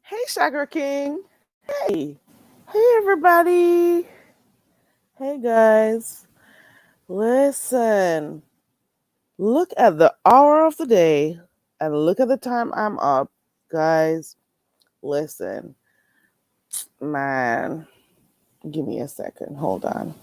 Hey, Chakra King. Hey. Hey, everybody. Hey, guys. Listen, look at the hour of the day and look at the time I'm up. Guys, listen. Man, give me a second. Hold on.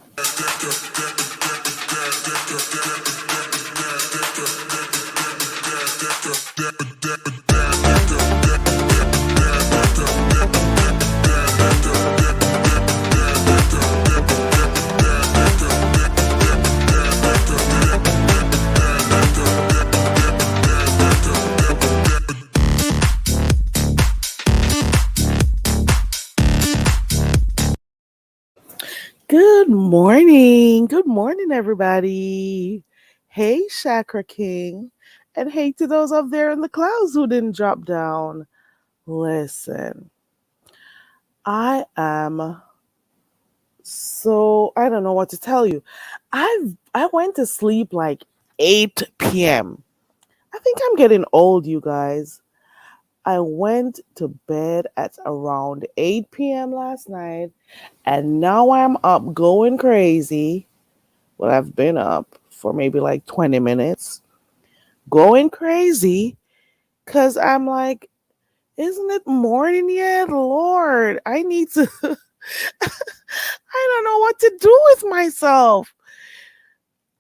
Good morning. Good morning, everybody. Hey, Chakra King. And hey to those up there in the clouds who didn't drop down. Listen, I don't know what to tell you. I went to sleep like 8 p.m. I think I'm getting old, you guys. I went to bed at around 8 p.m. last night, and now I'm up going crazy. Well, I've been up for maybe like 20 minutes, going crazy because I'm like, isn't it morning yet? Lord, I need to, I don't know what to do with myself.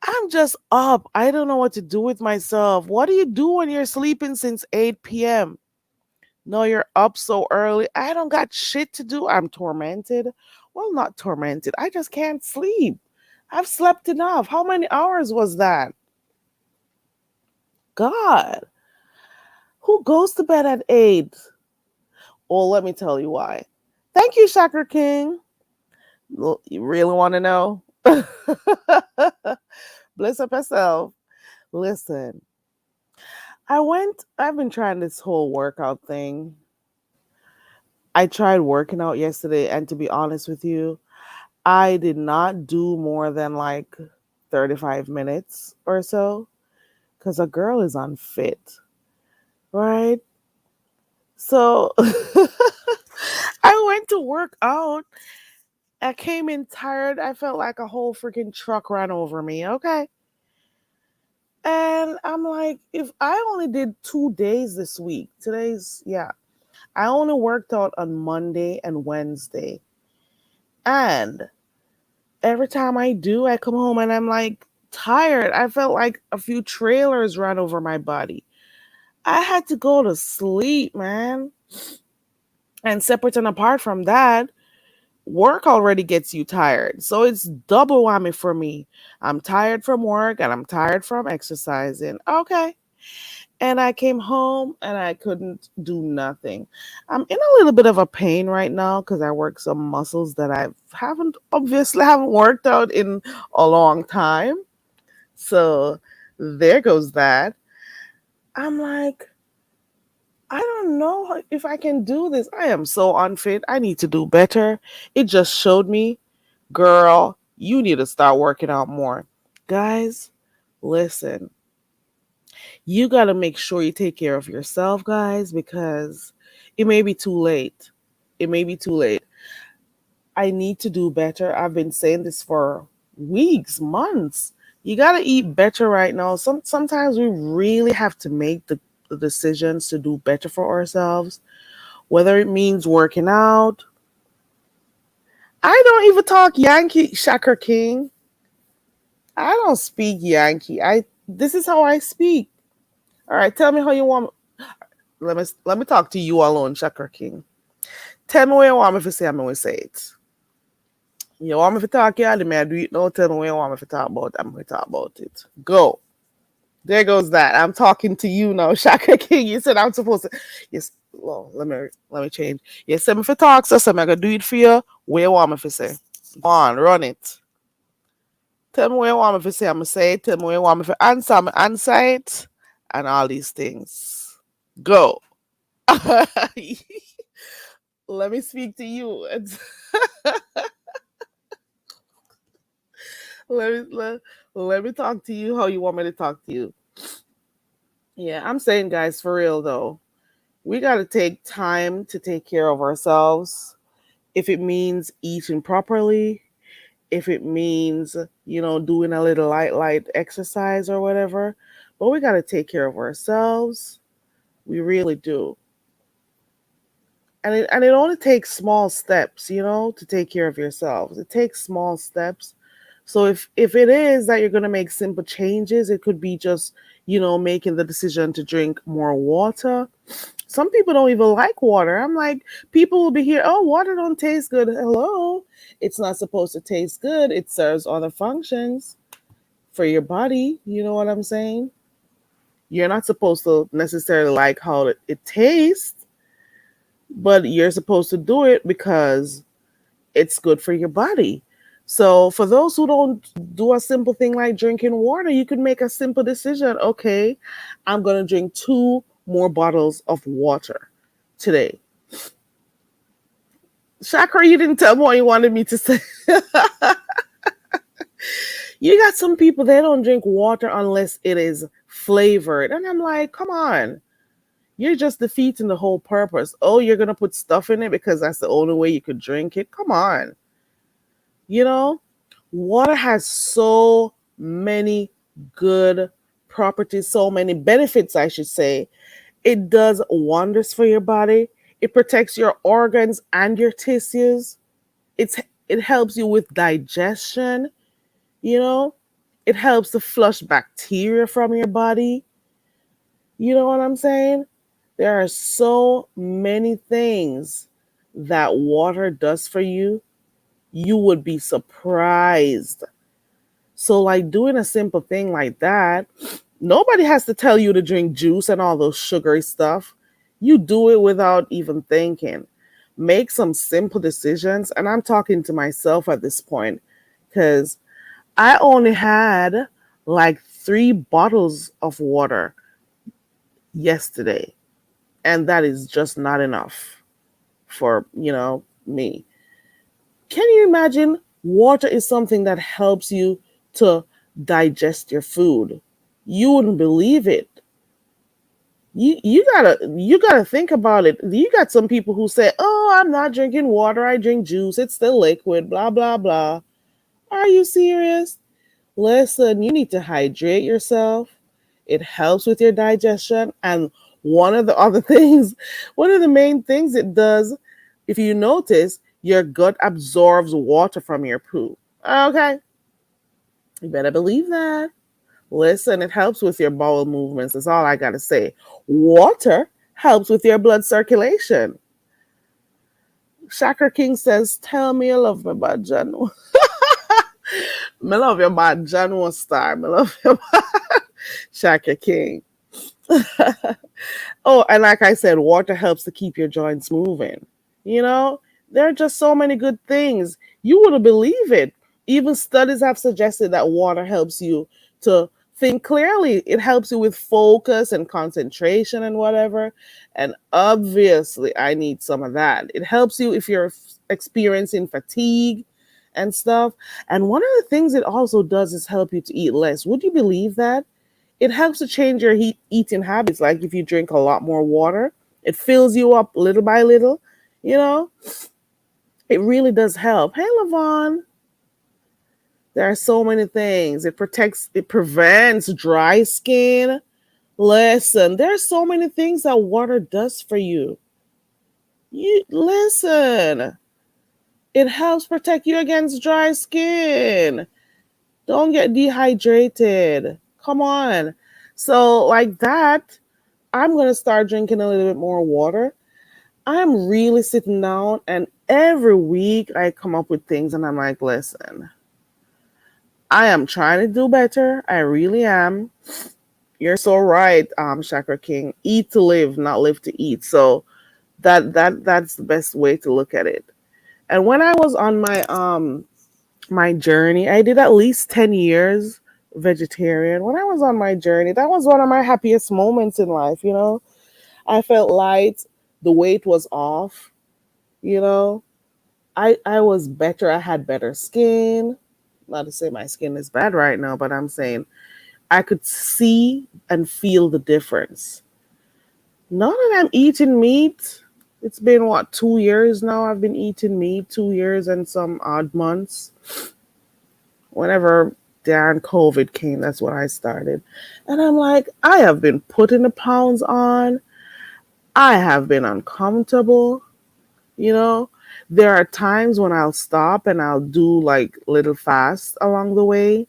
I'm just up. I don't know what to do with myself. What do you do when you're sleeping since 8 p.m.? No, you're up so early. I don't got shit to do. I'm tormented. Well, not tormented. I just can't sleep. I've slept enough. How many hours was that? God, who goes to bed at 8? Well, let me tell you why. Thank you, Chakra King. You really want to know? Bless up yourself. Listen, I've been trying this whole workout thing. I tried working out yesterday, and to be honest with you, I did not do more than like 35 minutes or so because a girl is unfit, right? So I went to work out. I came in tired. I felt like a whole freaking truck ran over me, okay? And I'm like, if I only did 2 days this week, yeah, I only worked out on Monday and Wednesday. And every time I do, I come home and I'm like tired. I felt like a few trailers ran over my body. I had to go to sleep, man. And separate and apart from that, work already gets you tired. So it's double whammy for me. I'm tired from work and I'm tired from exercising. Okay. And I came home and I couldn't do nothing. I'm in a little bit of a pain right now because I work some muscles that I haven't worked out in a long time. So there goes that. I'm like, I don't know if I can do this. I am so unfit. I need to do better. It just showed me, girl, you need to start working out more. Guys, listen, you got to make sure you take care of yourself, guys, because it may be too late. It may be too late. I need to do better. I've been saying this for weeks, months. You gotta eat better right now. Sometimes we really have to make the decisions to do better for ourselves, whether it means working out. I don't even talk Yankee, Shaker King. I don't speak Yankee. I This is how I speak. All right, tell me how you want. Let me talk to you alone, Shaker King. Tell me what you want me to say. I'm going to say it. You want me to talk? Yeah, me I do it. No, tell me what you want me to talk about. I'm going to talk about it. Go. There goes that. I'm talking to you now, Shaka King. You said I'm supposed to. Yes. Well, let me change. You said me for talk, so I'm gonna do it for you. Where you want me to say? Go on, run it. Tell me what you want me to say. I'm gonna say it. Tell me what you want me to answer. I'm gonna answer it, and all these things. Go. Let me speak to you. let me let me talk to you how you want me to talk to you. Yeah, I'm saying, guys, for real though, we got to take time to take care of ourselves. If it means eating properly, if it means, doing a little light exercise or whatever, but we got to take care of ourselves. We really do. And it only takes small steps, to take care of yourselves. It takes small steps. So if it is that you're going to make simple changes, it could be just, making the decision to drink more water. Some people don't even like water. I'm like, people will be here, oh, water don't taste good. Hello. It's not supposed to taste good. It serves other functions for your body. You know what I'm saying? You're not supposed to necessarily like how it tastes, but you're supposed to do it because it's good for your body. So for those who don't do a simple thing like drinking water, you could make a simple decision. Okay, I'm going to drink 2 more bottles of water today. Shakra, you didn't tell me what you wanted me to say. You got some people, they don't drink water unless it is flavored. And I'm like, come on. You're just defeating the whole purpose. Oh, you're going to put stuff in it because that's the only way you could drink it? Come on. You know, water has so many good properties, so many benefits, I should say. It does wonders for your body. It protects your organs and your tissues. It helps you with digestion, you know. It helps to flush bacteria from your body. You know what I'm saying? There are so many things that water does for you. You would be surprised. So, like doing a simple thing like that, nobody has to tell you to drink juice and all those sugary stuff. You do it without even thinking. Make some simple decisions. And I'm talking to myself at this point because I only had like 3 bottles of water yesterday. And that is just not enough for, me. Can you imagine? Water is something that helps you to digest your food. You wouldn't believe it. You gotta think about it. You got some people who say, "Oh, I'm not drinking water. I drink juice. It's still liquid." Blah blah blah. Are you serious? Listen, you need to hydrate yourself. It helps with your digestion. And one of the other things, one of the main things it does, if you notice, your gut absorbs water from your poo. Okay, you better believe that. Listen, it helps with your bowel movements. That's all I got to say. Water helps with your blood circulation. Shaka King says, tell me you love me, bad John. Me love your bad John one star. Me love your bad Shaka King. Oh, and like I said, water helps to keep your joints moving. You know, there are just so many good things. You wouldn't believe it. Even studies have suggested that water helps you to think clearly. It helps you with focus and concentration and whatever. And obviously, I need some of that. It helps you if you're experiencing fatigue and stuff. And one of the things it also does is help you to eat less. Would you believe that? It helps to change your eating habits. Like if you drink a lot more water, it fills you up little by little. You know, it really does help. Hey, Lavon. There are so many things. It prevents dry skin. Listen, there's so many things that water does for you. You listen. It helps protect you against dry skin. Don't get dehydrated. Come on. So, like that, I'm going to start drinking a little bit more water. I'm really sitting down, and every week I come up with things, and I'm like, listen, I am trying to do better. I really am. You're so right, Chakra King. Eat to live, not live to eat. So that's the best way to look at it. And when I was on my journey, I did at least 10 years vegetarian. When I was on my journey, that was one of my happiest moments in life. I felt light. The weight was off. You know, I was better. I had better skin. Not to say my skin is bad right now, but I'm saying I could see and feel the difference. Now that I'm eating meat, it's been what, 2 years now? I've been eating meat 2 years and some odd months. Whenever darn COVID came, that's when I started. And I'm like, I have been putting the pounds on. I have been uncomfortable. You know, there are times when I'll stop and I'll do like little fasts along the way.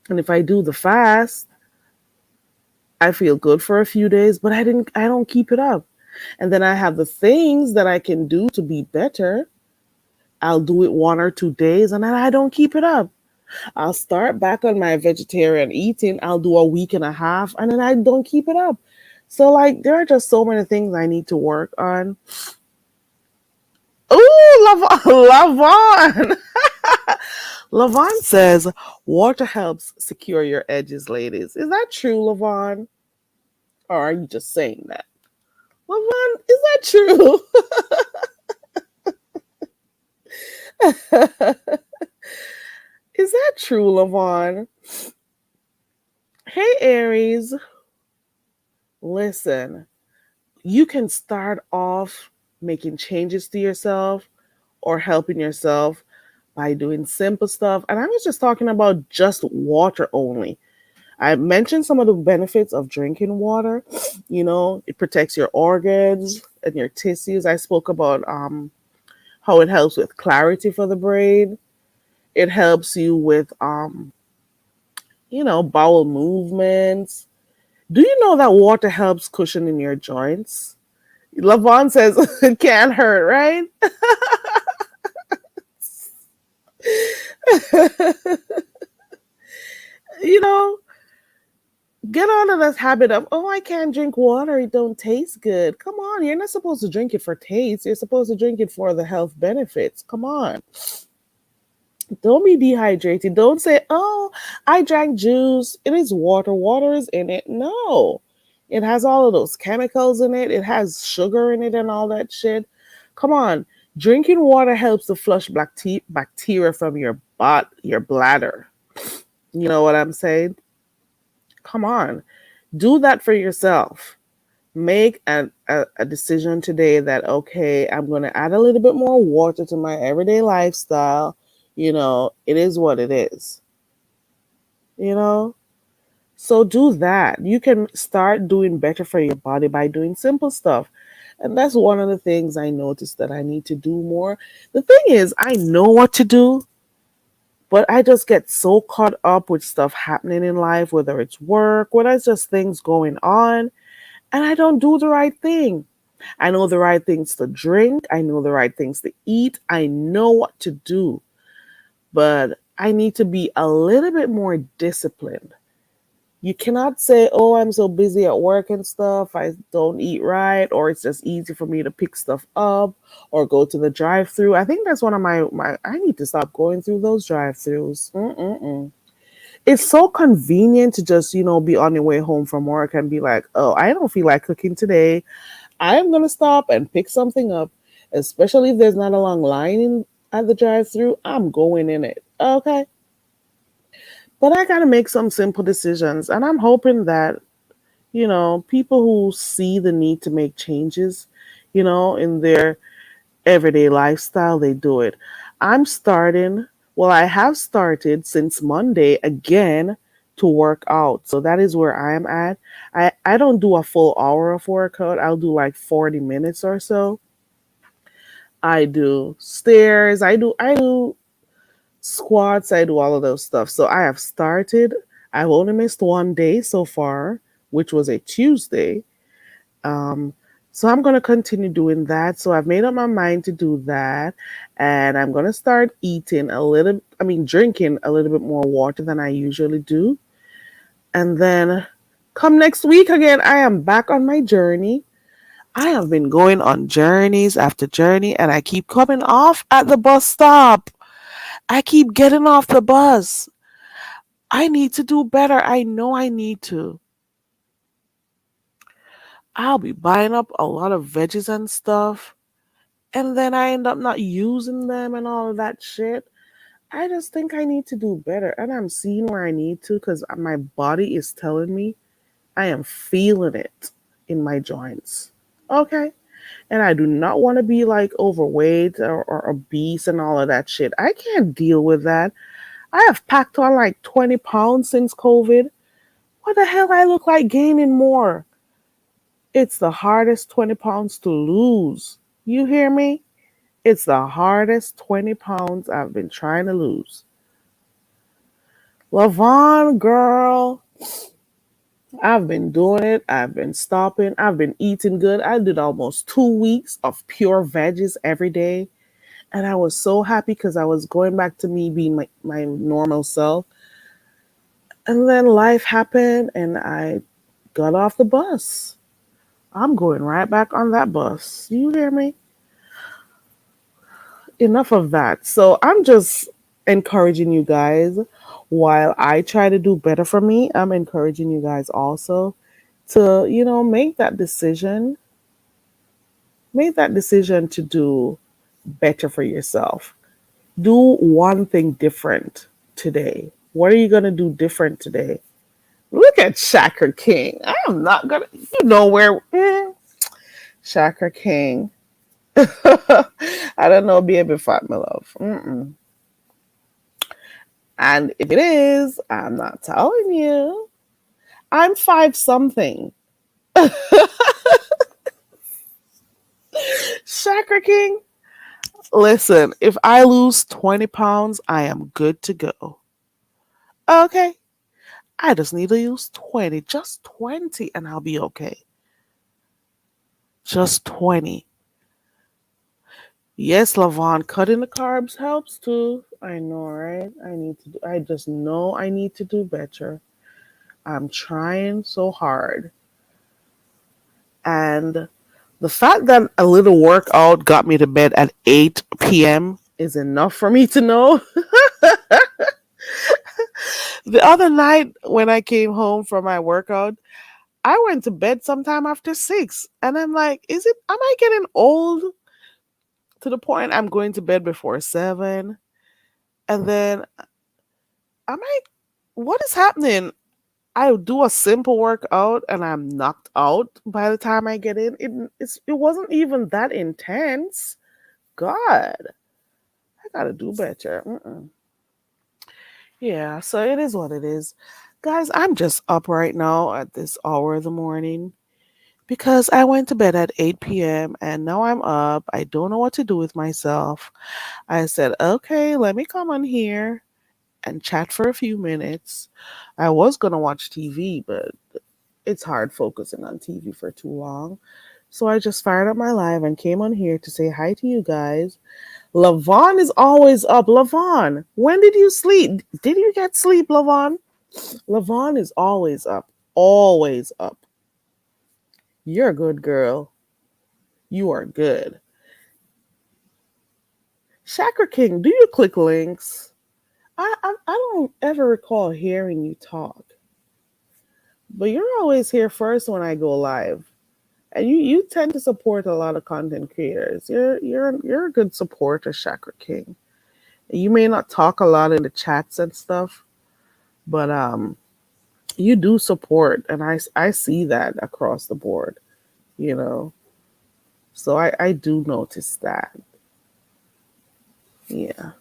And if I do the fast, I feel good for a few days, but I don't keep it up. And then I have the things that I can do to be better. I'll do it 1 or 2 days and then I don't keep it up. I'll start back on my vegetarian eating. I'll do a week and a half and then I don't keep it up. So like there are just so many things I need to work on. Ooh, Lavon. Lavon says water helps secure your edges, ladies. Is that true, Lavon? Or are you just saying that? Lavon, is that true? Is that true, Lavon? Hey, Aries, listen, you can start off making changes to yourself or helping yourself by doing simple stuff. And I was just talking about just water only. I mentioned some of the benefits of drinking water. It protects your organs and your tissues. I spoke about how it helps with clarity for the brain. It helps you with bowel movements. Do you know that water helps cushioning your joints? Lavon says it can't hurt, right? you know, get out of this habit of, oh, I can't drink water, it don't taste good. Come on, you're not supposed to drink it for taste. You're supposed to drink it for the health benefits. Come on. Don't be dehydrated. Don't say, oh, I drank juice. It is water. Water is in it. No. It has all of those chemicals in it. It has sugar in it and all that shit. Come on. Drinking water helps to flush bacteria from your bladder. You know what I'm saying? Come on. Do that for yourself. Make a decision today that, okay, I'm going to add a little bit more water to my everyday lifestyle. It is what it is. you know so do that. You can start doing better for your body by doing simple stuff. And that's one of the things I noticed that I need to do more. The thing is, I know what to do, but I just get so caught up with stuff happening in life, whether it's work, whether it's just things going on, and I don't do the right thing. I know the right things to drink, I know the right things to eat, I know what to do, but I need to be a little bit more disciplined. You cannot say, oh, I'm so busy at work and stuff, I don't eat right, or it's just easy for me to pick stuff up or go to the drive through. I think that's one of my I need to stop going through those drive throughs. It's so convenient to just, be on your way home from work and be like, oh, I don't feel like cooking today. I'm going to stop and pick something up, especially if there's not a long line at the drive through. I'm going in it. Okay. But I got to make some simple decisions. And I'm hoping that, people who see the need to make changes, in their everyday lifestyle, they do it. I'm starting Well, I have started since Monday again to work out. So that is where I am at. I don't do a full hour of workout. I'll do like 40 minutes or so. I do stairs, I do squats, I do all of those stuff. So I have started. I've only missed one day so far, which was a Tuesday. Um, so I'm gonna continue doing that. So I've made up my mind to do that, and I'm gonna start eating a little. I mean, drinking a little bit more water than I usually do, and then come next week again, I am back on my journey. I have been going on journeys after journey, and I keep coming off at the bus stop. I keep getting off the bus. I need to do better. I know I need to. I'll be buying up a lot of veggies and stuff, and then I end up not using them and all of that shit. I just think I need to do better, and I'm seeing where I need to because my body is telling me I am feeling it in my joints. Okay. And I do not want to be like overweight or obese and all of that shit. I can't deal with that. I have packed on like 20 pounds since COVID. What the hell? I look like gaining more. It's the hardest 20 pounds to lose. You hear me? It's the hardest 20 pounds I've been trying to lose. Lavon, girl, I've been doing it. I've been stopping. I've been eating good. I did almost 2 weeks of pure veggies every day. And I was so happy because I was going back to me being my normal self. And then life happened and I got off the bus. I'm going right back on that bus. You hear me? Enough of that. So I'm just encouraging you guys while I try to do better for me. I'm encouraging you guys also to, make that decision. Make that decision to do better for yourself. Do one thing different today. What are you going to do different today? Look at Shaker King. I am not going to, where. Shaker King. I don't know, baby fat, my love. Mm-mm. And if it is, I'm not telling you. I'm five something. Shaker King. Listen, if I lose 20 pounds, I am good to go. Okay. I just need to lose 20, just 20, and I'll be okay. Just 20. Yes, Lavon, cutting the carbs helps too. I know, right? I just know I need to do better. I'm trying so hard. And the fact that a little workout got me to bed at 8 p.m. is enough for me to know. The other night when I came home from my workout, I went to bed sometime after 6. And I'm like, am I getting old to the point I'm going to bed before 7? And then am I, what is happening? I do a simple workout and I'm knocked out by the time I get in. It wasn't even that intense. God, I gotta do better. Mm-mm. Yeah, so it is what it is. Guys, I'm just up right now at this hour of the morning because I went to bed at 8 p.m. and now I'm up. I don't know what to do with myself. I said, okay, let me come on here and chat for a few minutes. I was going to watch TV, but it's hard focusing on TV for too long. So I just fired up my live and came on here to say hi to you guys. Lavon is always up. Lavon, when did you sleep? Did you get sleep, Lavon? Lavon is always up. Always up. You're a good girl. You are good. Shaker King, do you click links? I don't ever recall hearing you talk. But you're always here first when I go live. And you tend to support a lot of content creators. You're a good supporter, Shaker King. You may not talk a lot in the chats and stuff, but you do support, and I see that across the board, you know. So I do notice that. Yeah.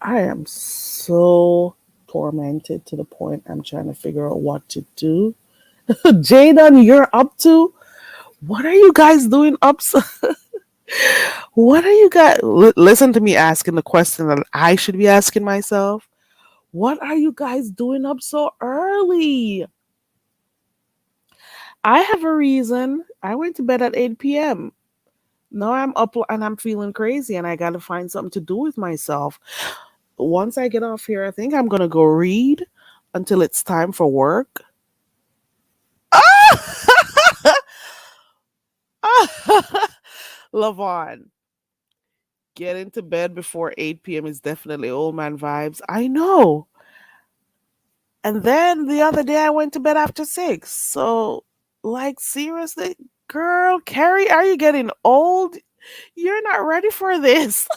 I am so tormented to the point I'm trying to figure out what to do. Jaden, you're up to? What are you guys doing up? What are you guys? Listen to me asking the question that I should be asking myself. What are you guys doing up so early? I have a reason. I went to bed at 8 p.m. Now I'm up and I'm feeling crazy and I got to find something to do with myself. Once I get off here, I think I'm going to go read until it's time for work. Lavon, getting to bed before 8 p.m. is definitely old man vibes. I know. And then the other day I went to bed after 6. So, like, seriously, girl, Carrie, are you getting old? You're not ready for this.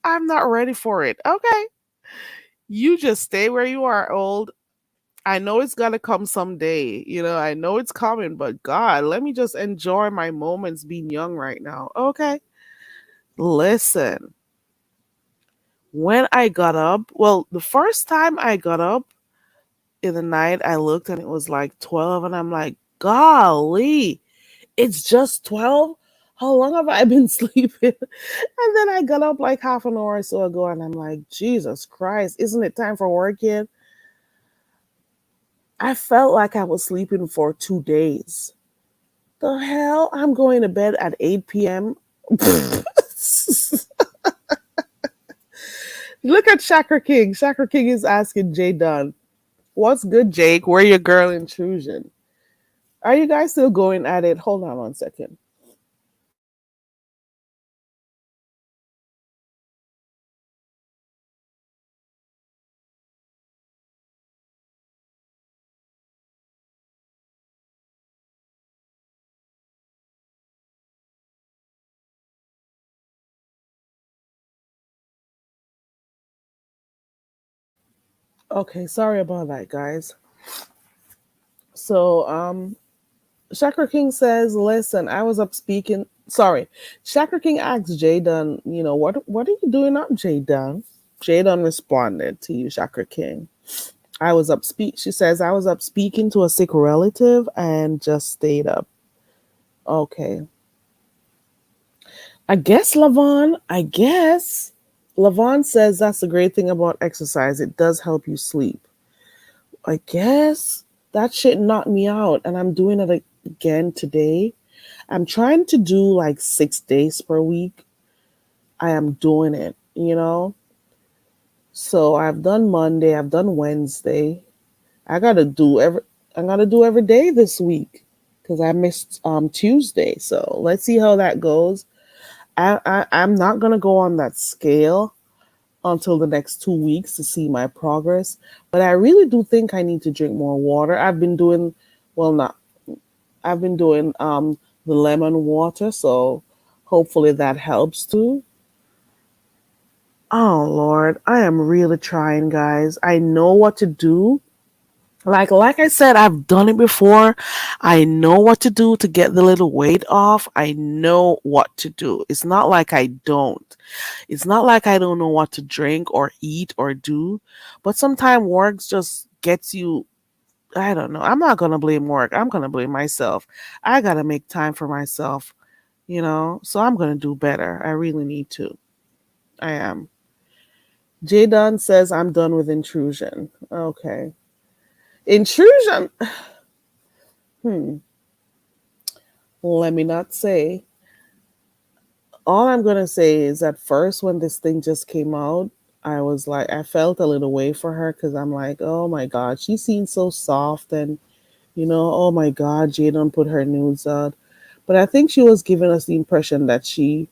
I'm not ready for it. Okay. You just stay where you are, old. I know it's gonna come someday. I know it's coming, but God, let me just enjoy my moments being young right now. Okay. Listen, when I got up, well, the first time I got up in the night, I looked and it was like 12, and I'm like, golly, it's just 12? How long have I been sleeping? And then I got up like half an hour or so ago, and I'm like, Jesus Christ, isn't it time for work yet? I felt like I was sleeping for 2 days. The hell? I'm going to bed at 8 p.m. Look at Shaker King. Shaker King is asking Jay Dunn, what's good, Jake? Where your girl intrusion? Are you guys still going at it? Hold on 1 second. Okay, sorry about that, guys. So, Shaker King says, listen, I was up speaking. Sorry. Shaker King asked Jaden, what are you doing up, Jaden? Jaden responded to you, Shaker King. She says, I was up speaking to a sick relative and just stayed up. Okay. I guess, Lavon, I guess. Lavon says that's the great thing about exercise. It does help you sleep. I guess that shit knocked me out and I'm doing it again today. I'm trying to do like 6 days per week. I am doing it. So I've done Monday, I've done Wednesday. I gotta do every I gotta do every day this week because I missed Tuesday. So let's see how that goes. I'm not gonna go on that scale until the next 2 weeks to see my progress. But I really do think I need to drink more water. Not I've been doing the lemon water, so hopefully that helps too. Oh Lord, I am really trying, guys. I know what to do. Like I said, I've done it before. I know what to do to get the little weight off. I know what to do. It's not like I don't. It's not like I don't know what to drink or eat or do. But sometimes work just gets you. I don't know. I'm not gonna blame work. I'm gonna blame myself. I gotta make time for myself. So I'm gonna do better. I really need to. I am. Jadon says I'm done with intrusion. Okay. Intrusion. Hmm. Let me not say. All I'm gonna say is at first when this thing just came out, I was like, I felt a little way for her because I'm like, oh my god, she seems so soft and oh my god, Jadon put her nudes out. But I think she was giving us the impression that she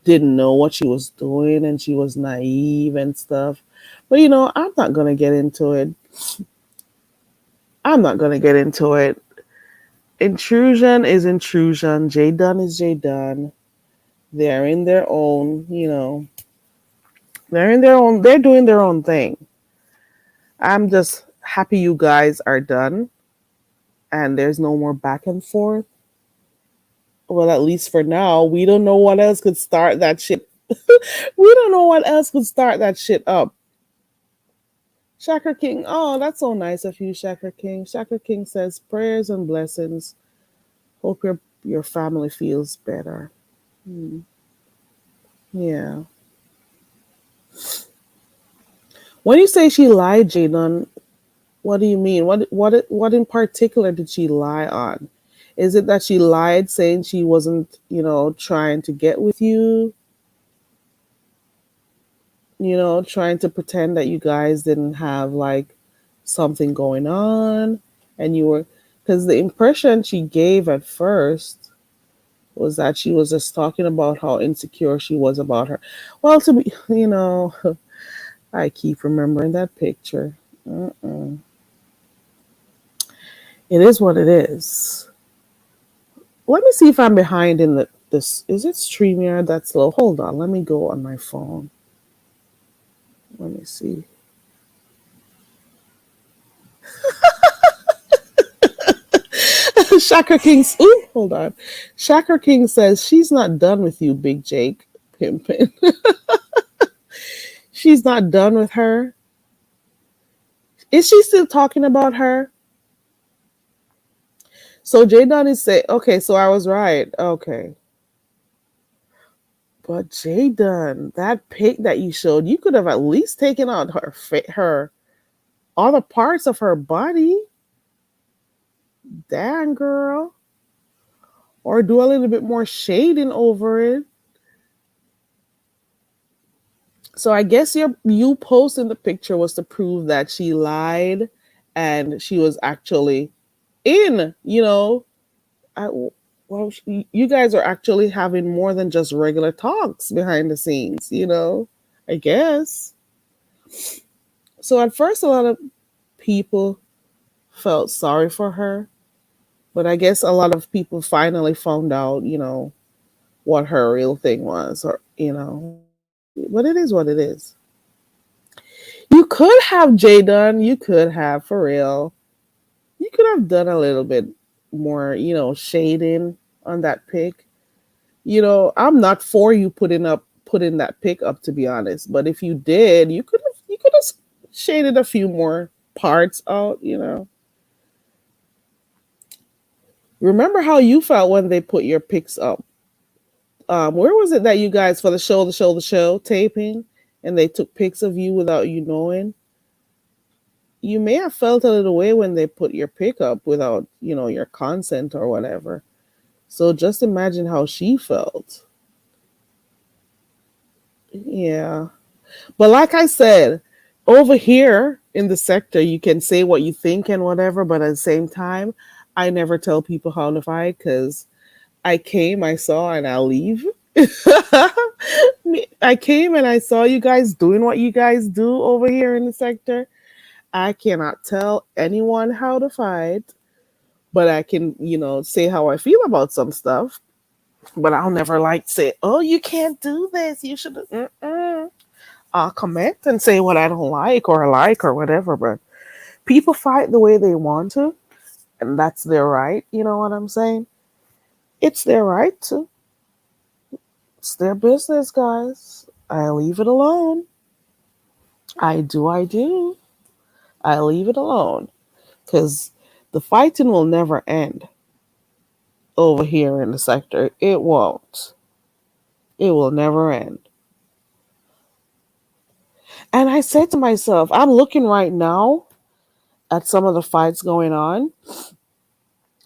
didn't know what she was doing and she was naive and stuff. But I'm not gonna get into it. I'm not gonna get into it. Intrusion is intrusion. J Dunn is J Dunn. They're in their own. They're doing their own thing. I'm just happy you guys are done and there's no more back and forth. Well, at least for now, we don't know what else could start that shit. We don't know what else could start that shit up. Shaker King, oh, that's so nice of you, Shaker King. Shaker King says prayers and blessings. Hope your family feels better. Hmm. Yeah. When you say she lied, Jadon, what do you mean? What in particular did she lie on? Is it that she lied saying she wasn't, trying to get with you? Trying to pretend that you guys didn't have like something going on and you were, because the impression she gave at first was that she was just talking about how insecure she was about her. Well, to be, I keep remembering that picture. Mm-mm. It is what it is. Let me see if I'm behind in this. Is it StreamYard that's slow? Hold on. Let me go on my phone. Let me see. Shaker King. Ooh, hold on. Shaker King says she's not done with you, Big Jake. Pimpin. She's not done with her. Is she still talking about her? So Jadon is saying, okay, so I was right. Okay. But Jadon, that pic that you showed, you could have at least taken out her other parts of her body. Damn, girl. Or do a little bit more shading over it. So I guess you posting the picture was to prove that she lied and she was actually in, I, well, you guys are actually having more than just regular talks behind the scenes, I guess. So at first, a lot of people felt sorry for her, but I guess a lot of people finally found out, what her real thing was, or, but it is what it is. You could have Jay done, you could have for real. You could have done a little bit more, shading on that pic. I'm not for you putting that pic up, to be honest. But if you did, you could have shaded a few more parts out. Remember how you felt when they put your pics up? Where was it that you guys for the show taping, and they took pics of you without you knowing? You may have felt a little way when they put your pic up without your consent or whatever. So just imagine how she felt. Yeah. But like I said, over here in the sector, you can say what you think and whatever, but at the same time, I never tell people how to fight because I came, I saw, and I'll leave. I came and I saw you guys doing what you guys do over here in the sector. I cannot tell anyone how to fight, but I can, say how I feel about some stuff. But I'll never like say, "Oh, you can't do this. You should." I'll comment and say what I don't like or whatever. But people fight the way they want to, and that's their right. You know what I'm saying? It's their right to. It's their business, guys. I leave it alone. I do. I do. I leave it alone because the fighting will never end over here in the sector. It won't. It will never end. And I said to myself, I'm looking right now at some of the fights going on.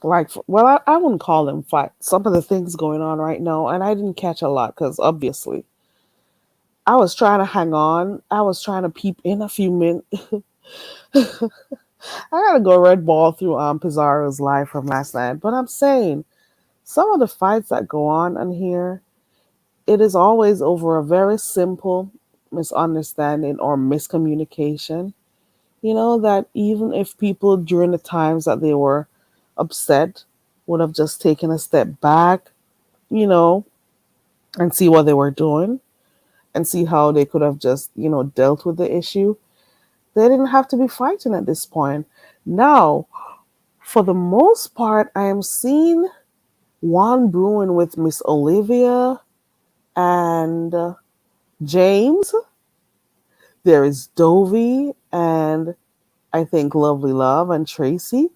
Like, well, I wouldn't call them fights. Some of the things going on right now, and I didn't catch a lot because obviously I was trying to hang on. I was trying to peep in a few minutes. I gotta go red ball through Pizarro's live from last night. But I'm saying some of the fights that go on here, it is always over a very simple misunderstanding or miscommunication. That even if people during the times that they were upset would have just taken a step back, you know, and see what they were doing and see how they could have just, dealt with the issue, they didn't have to be fighting at this point. Now, for the most part, I am seeing One brewing with Miss Olivia and James. There is Dovey and I think Lovely Love and Tracy.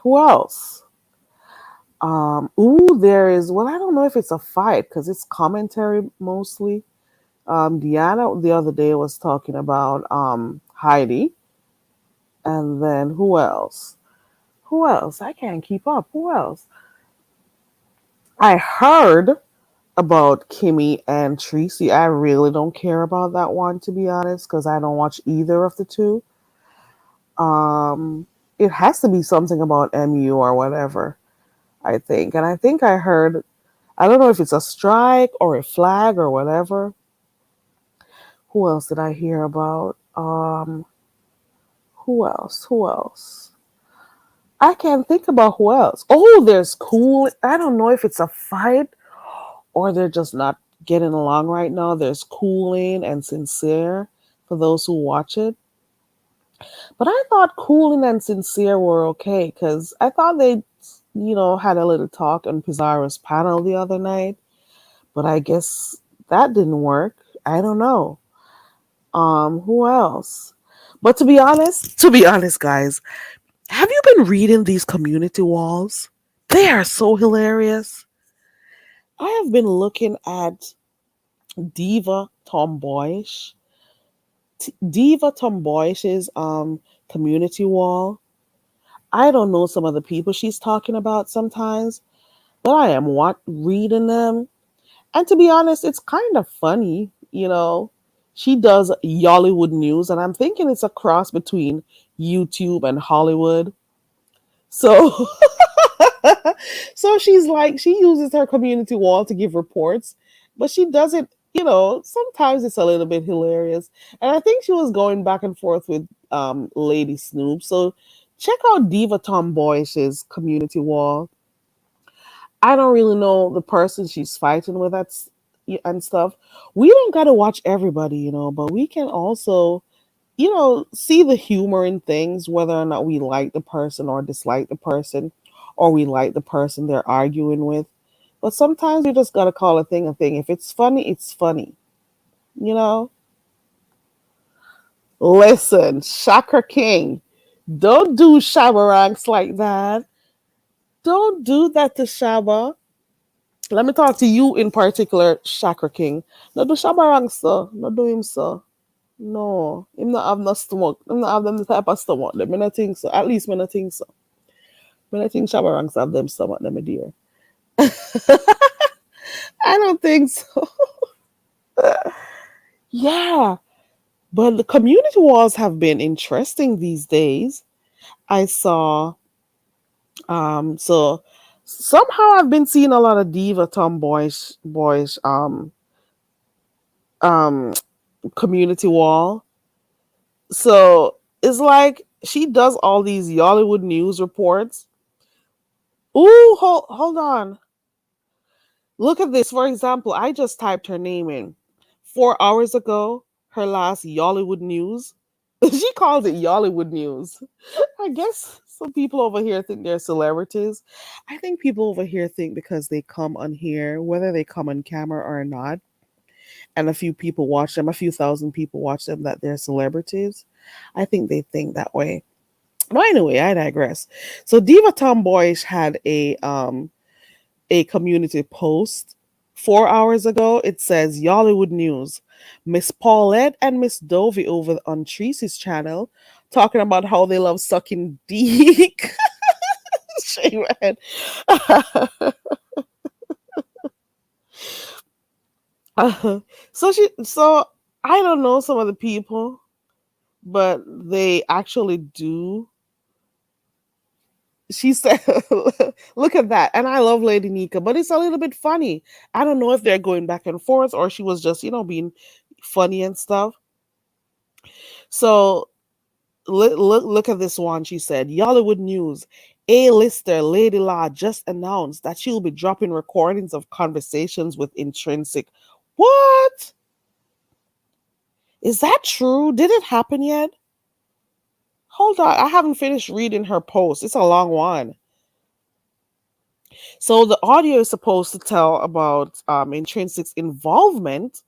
Who else? There is, well, I don't know if it's a fight because it's commentary mostly. Deanna the other day was talking about Heidi. And then who else? Who else? I can't keep up. Who else? I heard about Kimmy and Tracy. I really don't care about that one, to be honest, because I don't watch either of the two. Um, it has to be something about MU or whatever, I think. And I think I heard, I don't know if it's a strike or a flag or whatever. Who else did I hear about? Who else? Who else? I can't think about who else. Oh, there's Cool. I don't know if it's a fight or they're just not getting along right now. There's Cooling and Sincere for those who watch it. But I thought Cooling and Sincere were okay because I thought they, had a little talk on Pizarro's panel the other night. But I guess that didn't work. I don't know. Who else? But to be honest, guys, have you been reading these community walls? They are so hilarious. I have been looking at Diva Tomboyish, Diva Tomboyish's community wall. I don't know some of the people she's talking about sometimes, but I am reading them. And to be honest, it's kind of funny. She does Yollywood news, and I'm thinking it's a cross between YouTube and Hollywood. So so she's like she uses her community wall to give reports, but she does it, sometimes it's a little bit hilarious. And I think she was going back and forth with Lady Snoop. So check out Diva Tomboyish's community wall. I don't really know the person she's fighting with and stuff. We don't got to watch everybody, but we can also see the humor in things, whether or not we like the person or dislike the person, or we like the person they're arguing with. But sometimes you just gotta call a thing a thing. If it's funny, it's funny. You know? Listen, Chakra King, don't do Shabba ranks like that. Don't do that to Shabba. Let me talk to you in particular, Chakra King. No do Shabba ranks, sir. No do him, sir. No, him not have no stomach. Him not have them the type of stomach. Them me not think so. At least me not think so. Me not think Shabba ranks have them stomach, them, my dear. I don't think so. Yeah, but the community walls have been interesting these days. I saw, so somehow I've been seeing a lot of diva boyish um community wall. So it's like she does all these Yollywood news reports. Ooh, hold on. Look at this. For example, I just typed her name in. 4 hours ago, her last Yollywood news. She calls it Yollywood news. I guess some people over here think they're celebrities. I think people over here think because they come on here, whether they come on camera or not, and a few people watch them, a few thousand people watch them, that they're celebrities. I think they think that way. But anyway, I digress. So Diva Tomboyish had a community post 4 hours ago. It says Yollywood News. Miss Paulette and Miss Dovey over on Tracy's channel talking about how they love sucking dick. Shake my head. So I don't know some of the people, but they actually do. She said, "Look at that," and I love Lady Nika, but it's a little bit funny. I don't know if they're going back and forth or she was just being funny and stuff. So look at this one. She said, Yollywood News. A-lister Lady La just announced that she will be dropping recordings of conversations with Intrinsic. What? Is that true? Did it happen yet? Hold on. I haven't finished reading her post. It's a long one. So the audio is supposed to tell about Intrinsic's involvement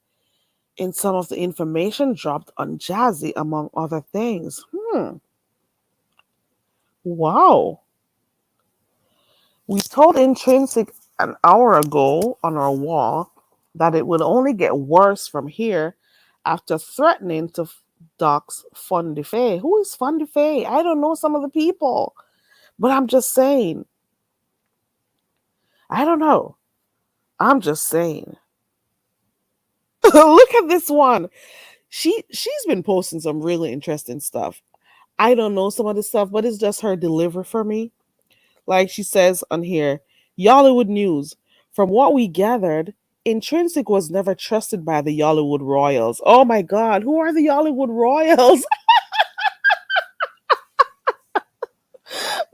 in some of the information dropped on Jazzy, among other things. Wow. We told Intrinsic an hour ago on our wall that it would only get worse from here after threatening to dox Fun de Fay. Who is Fun de Fay? I don't know some of the people, but I'm just saying. I don't know. I'm just saying. Look at this one. She's been posting some really interesting stuff. I don't know some of the stuff, but it's just her deliver for me. Like she says on here, Yollywood News. From what we gathered, Intrinsic was never trusted by the Yollywood Royals. Oh my God, who are the Yollywood Royals?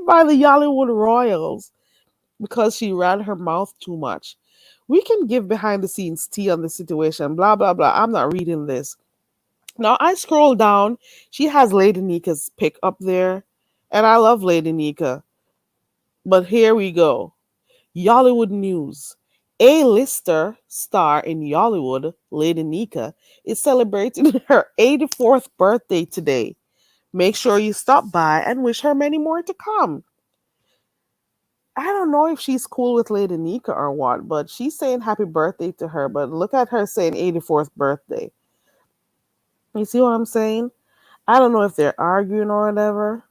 By the Yollywood Royals because she ran her mouth too much. We can give behind the scenes tea on the situation, blah, blah, blah. I'm not reading this. Now I scroll down. She has Lady Nika's pic up there, and I love Lady Nika. But here we go. Yollywood News. A-lister star in Yollywood, Lady Nika, is celebrating her 84th birthday today. Make sure you stop by and wish her many more to come. I don't know if she's cool with Lady Nika or what, but she's saying happy birthday to her. But look at her saying 84th birthday. You see what I'm saying? I don't know if they're arguing or whatever.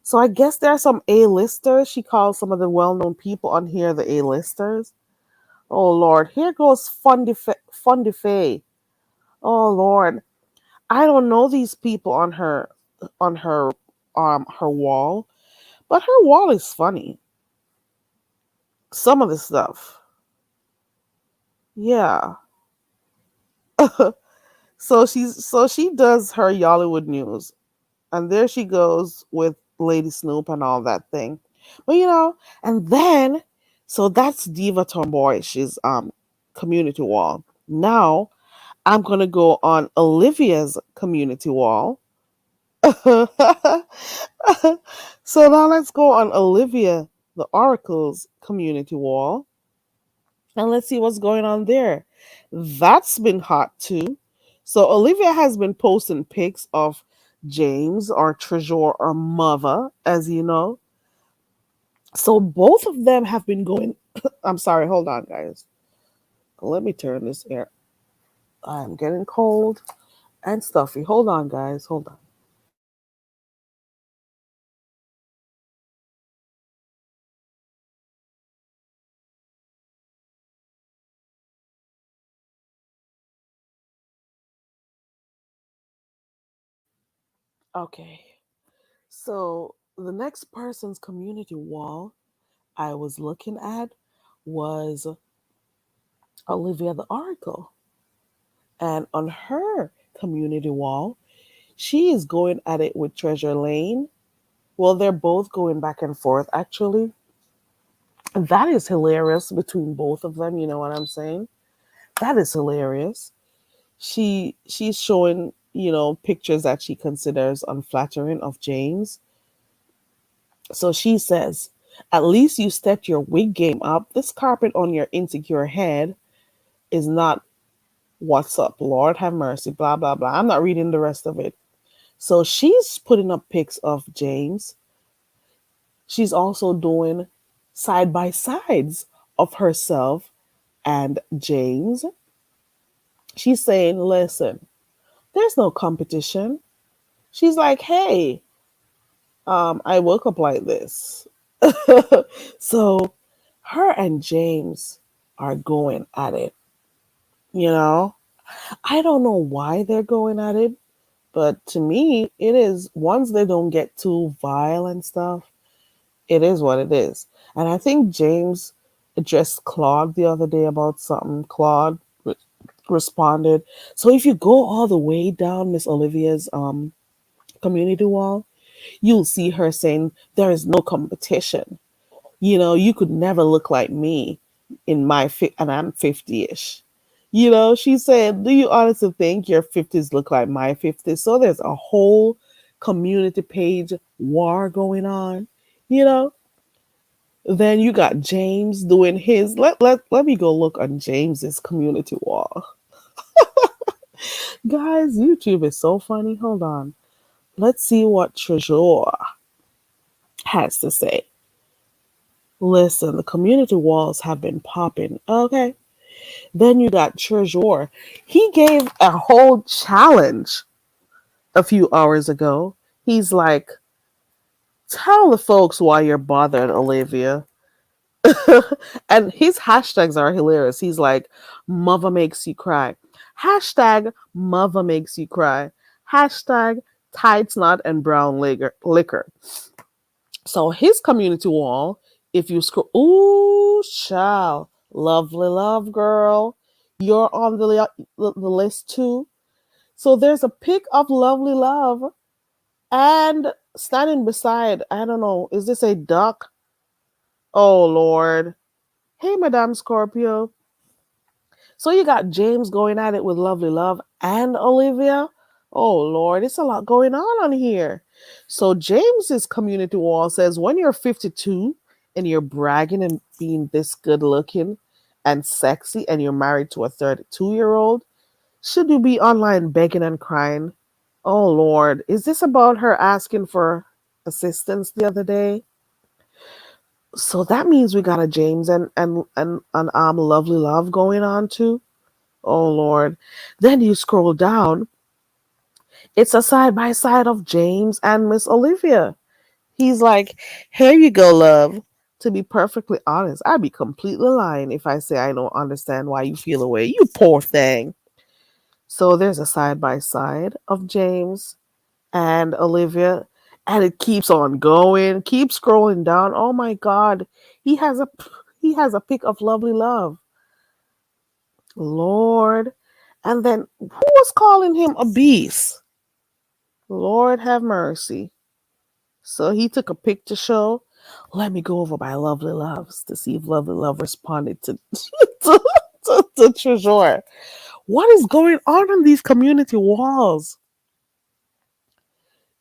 So I guess there are some A-listers. She calls some of the well-known people on here the A-listers. Oh Lord, here goes Fun de Fay. Oh Lord, I don't know these people on her wall, but her wall is funny. Some of the stuff, yeah. So she does her Yollywood News, and there she goes with Lady Snoop and all that thing. But and then so that's Diva Tomboy. She's community wall. Now I'm gonna go on Olivia's community wall. So now let's go on Olivia the Oracle's community wall and let's see what's going on there. That's been hot too. So Olivia has been posting pics of James or Treasure or Mother, as you know. So both of them have been going. I'm sorry, hold on, guys. Let me turn this air. I'm getting cold and stuffy. Hold on, guys. Hold on. Okay. So the next person's community wall I was looking at was Olivia the Oracle. And on her community wall, she is going at it with Treasure Lane. Well, they're both going back and forth, actually. That is hilarious between both of them, you know what I'm saying? That is hilarious. She's showing, pictures that she considers unflattering of James. So she says, at least you stepped your wig game up. This carpet on your insecure head is not what's up. Lord have mercy, blah, blah, blah. I'm not reading the rest of it. So she's putting up pics of James. She's also doing side by sides of herself and James. She's saying, listen, there's no competition. She's like, hey, I woke up like this. So her and James are going at it. You know, I don't know why they're going at it, but to me, it is once they don't get too vile and stuff, it is what it is. And I think James addressed Claude the other day about something. Claude responded. So if you go all the way down Miss Olivia's community wall, you'll see her saying there is no competition. You could never look like me and I'm 50ish. She said, do you honestly think your 50s look like my 50s? So there's a whole community page war going on, you know? Then you got James doing his. Let me go look on James's community wall. Guys, YouTube is so funny. Hold on. Let's see what Treasure has to say. Listen, the community walls have been popping. Okay. Then you got Treasure. He gave a whole challenge a few hours ago. He's like, tell the folks why you're bothered, Olivia. And his hashtags are hilarious. He's like, mother makes you cry. Hashtag mother makes you cry. Hashtag tight knot and brown liquor. So his community wall, if you scroll, ooh, child, lovely love girl, you're on the list too. So there's a pic of lovely love and standing beside, I don't know, is this a duck? Oh Lord. Hey, Madame Scorpio. So you got James going at it with Lovely Love and Olivia. Oh Lord, it's a lot going on here. So James's community wall says when you're 52 and you're bragging and being this good looking and sexy and you're married to a 32-year-old, should you be online begging and crying? Oh Lord, is this about her asking for assistance the other day? So that means we got a James and Lovely Love going on too. Oh Lord. Then you scroll down, it's a side by side of James and Miss Olivia. He's like, here you go, love. To be perfectly honest, I'd be completely lying if I say I don't understand why you feel away. You poor thing. So there's a side by side of James and Olivia, and it keeps on going. Keep scrolling down. Oh my God, he has a he has a pic of Lovely Love. Lord, and then who was calling him a beast? Lord have mercy. So he took a pic to show. Let me go over by Lovely Loves to see if Lovely Love responded to to Treasure. What is going on these community walls?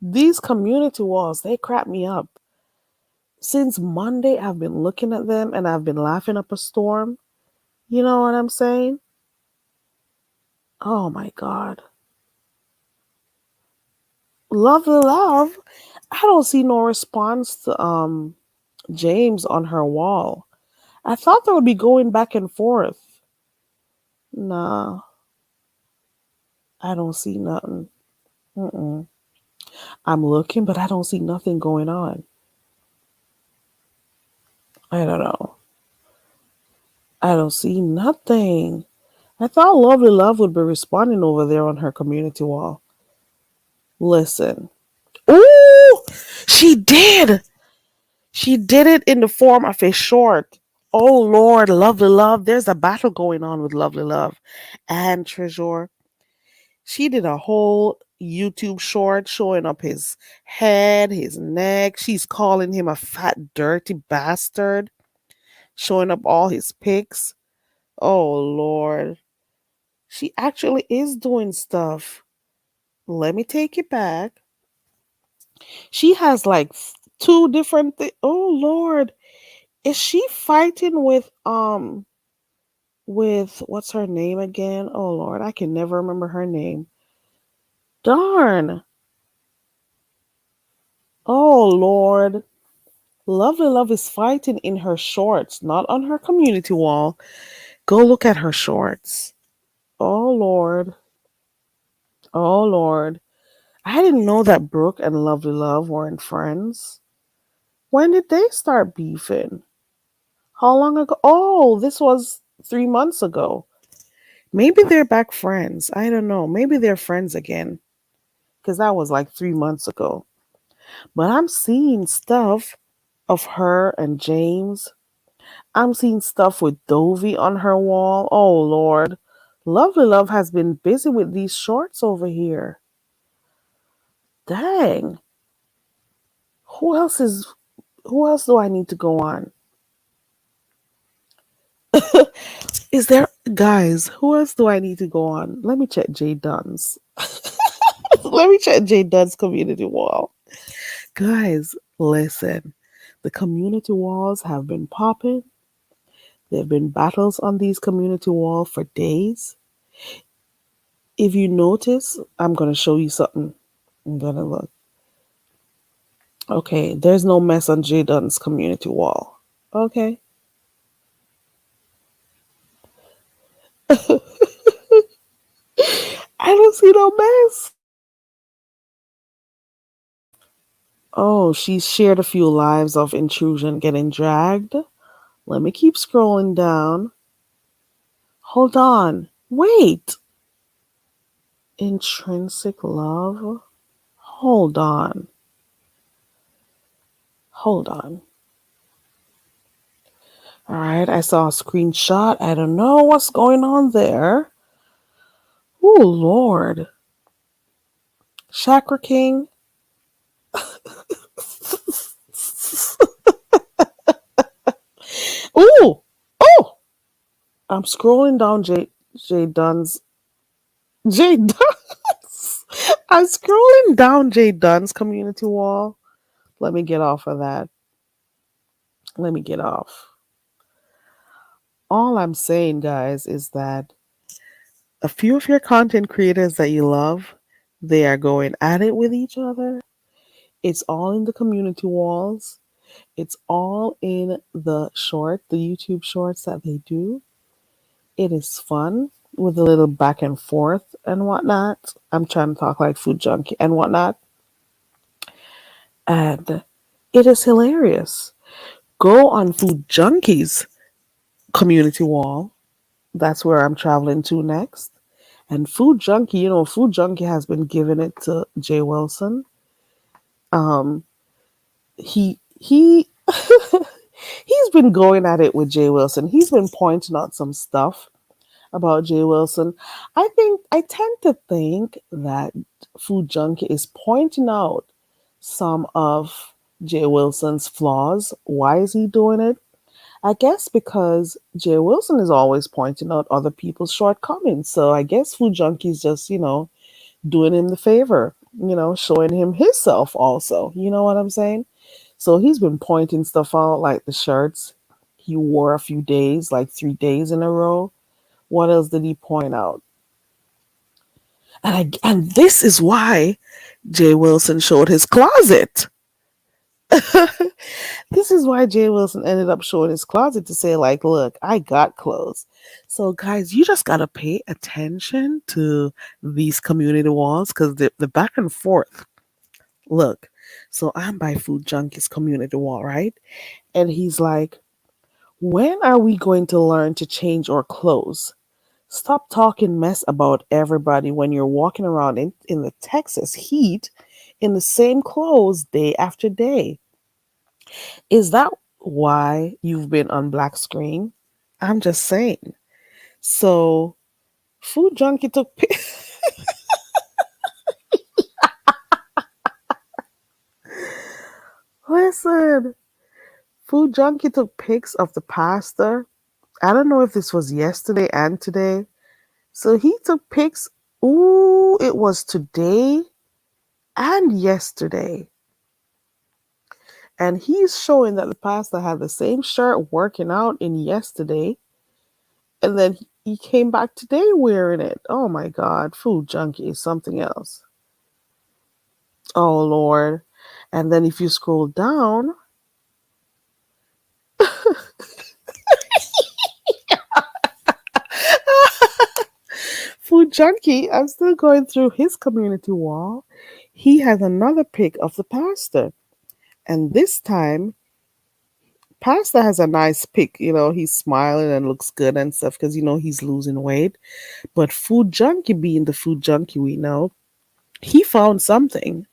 These community walls, they crap me up. Since Monday, I've been looking at them and I've been laughing up a storm. You know what I'm saying? Oh my God. Lovely Love. I don't see no response to James on her wall. I thought they would be going back and forth. Nah, I don't see nothing. Mm-mm. I'm looking, but I don't see nothing going on. I don't know. I don't see nothing. I thought Lovely Love would be responding over there on her community wall. Listen. Ooh, she did. She did it in the form of a short. Oh Lord, Lovely Love. There's a battle going on with Lovely Love and Treasure. She did a whole YouTube short showing up his head, his neck. She's calling him a fat, dirty bastard, showing up all his pics. Oh Lord. She actually is doing stuff. Let me take it back. She has like two different things. Oh Lord. Is she fighting with what's her name again? Oh Lord, I can never remember her name. Darn. Oh Lord. Lovely Love is fighting in her shorts, not on her community wall. Go look at her shorts. Oh Lord. Oh Lord. I didn't know that Brooke and Lovely Love weren't friends. When did they start beefing? How long ago? Oh, this was 3 months ago. Maybe they're back friends. I don't know. Maybe they're friends again. Because that was like 3 months ago. But I'm seeing stuff of her and James. I'm seeing stuff with Dovey on her wall. Oh Lord. Lovely Love has been busy with these shorts over here. Dang. Who else is who else do I need to go on? Is there guys, who else do I need to go on? Let me check Jay Dunn's. Let me check Jay Dunn's community wall. Guys, listen. The community walls have been popping. There have been battles on these community walls for days. If you notice, I'm going to show you something. I'm going to look. Okay, there's no mess on J Dunn's community wall. Okay. I don't see no mess. Oh, she's shared a few lives of intrusion getting dragged. Let me keep scrolling down. Hold on. Wait. Intrinsic love? Hold on. Hold on. All right, I saw a screenshot. I don't know what's going on there. Oh, Lord. Chakra King. Ooh. Oh. I'm scrolling down J Dunn's. J Dunn's. I'm scrolling down J Dunn's community wall. Let me get off of that. Let me get off. All I'm saying, guys, is that a few of your content creators that you love, they are going at it with each other. It's all in the community walls. It's all in the YouTube shorts that they do. It is fun with a little back and forth and whatnot. I'm trying to talk like food junkie and whatnot. And it is hilarious. Go on Food Junkie's community wall. That's where I'm traveling to next. And Food Junkie, Food Junkie has been giving it to Jay Wilson. Um, he he's been going at it with Jay Wilson. He's been pointing out some stuff about Jay Wilson. I tend to think that Food Junkie is pointing out some of Jay Wilson's flaws. Why is he doing it? I guess because Jay Wilson is always pointing out other people's shortcomings. So I guess Food Junkie's just, doing him the favor, showing him himself also. You know what I'm saying? So he's been pointing stuff out like the shirts he wore a few days, like 3 days in a row. What else did he point out? And this is why Jay Wilson showed his closet. This is why Jay Wilson ended up showing his closet to say, like, look, I got clothes. So, guys, you just got to pay attention to these community walls because the back and forth. Look, so I'm by Food Junkie's community wall, right? And he's like, when are we going to learn to change our clothes? Stop talking mess about everybody when you're walking around in the Texas heat in the same clothes day after day. Is that why you've been on black screen? I'm just saying. So, Food Junkie took. Listen, Food Junkie took pics of the pastor. I don't know if this was yesterday and today. So he took pics. Ooh, it was today and yesterday. And he's showing that the pastor had the same shirt working out in yesterday. And then he came back today wearing it. Oh my God, Food Junkie is something else. Oh Lord. And then if you scroll down, Food Junkie, I'm still going through his community wall. He has another pic of the pastor. And this time, pastor has a nice pic. He's smiling and looks good and stuff because, he's losing weight. But Food Junkie, being the Food Junkie we know, he found something.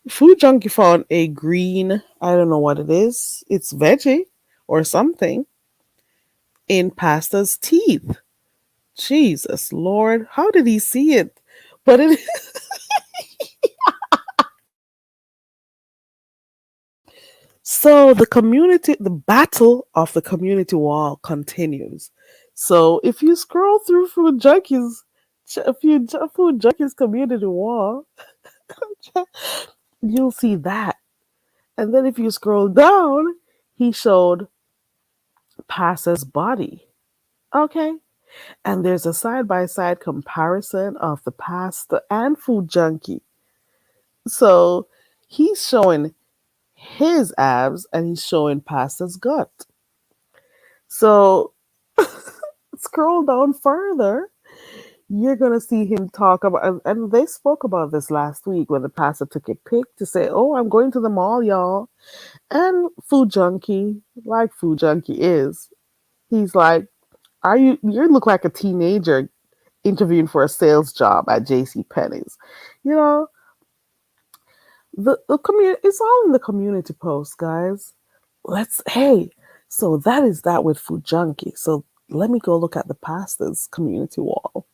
Food Junkie found a green, I don't know what it is. It's veggie or something in pasta's teeth. Jesus Lord, how did he see it? But it so the battle of the community wall continues. So if you scroll through Food Junkies community wall, you'll see that. And then if you scroll down, he showed Pasta's body. Okay. And there's a side by side comparison of the pasta and food junkie. So he's showing his abs and he's showing Pasta's gut. So scroll down further, you're gonna see him talk about, and they spoke about this last week when the pastor took a pic to say, "Oh, I'm going to the mall, y'all." And food junkie, like food junkie is, he's like, "Are you? You look like a teenager interviewing for a sales job at J.C. Penney's." You know, the community. It's all in the community post, guys. Hey. So that is that with food junkie. So let me go look at the pastor's community wall.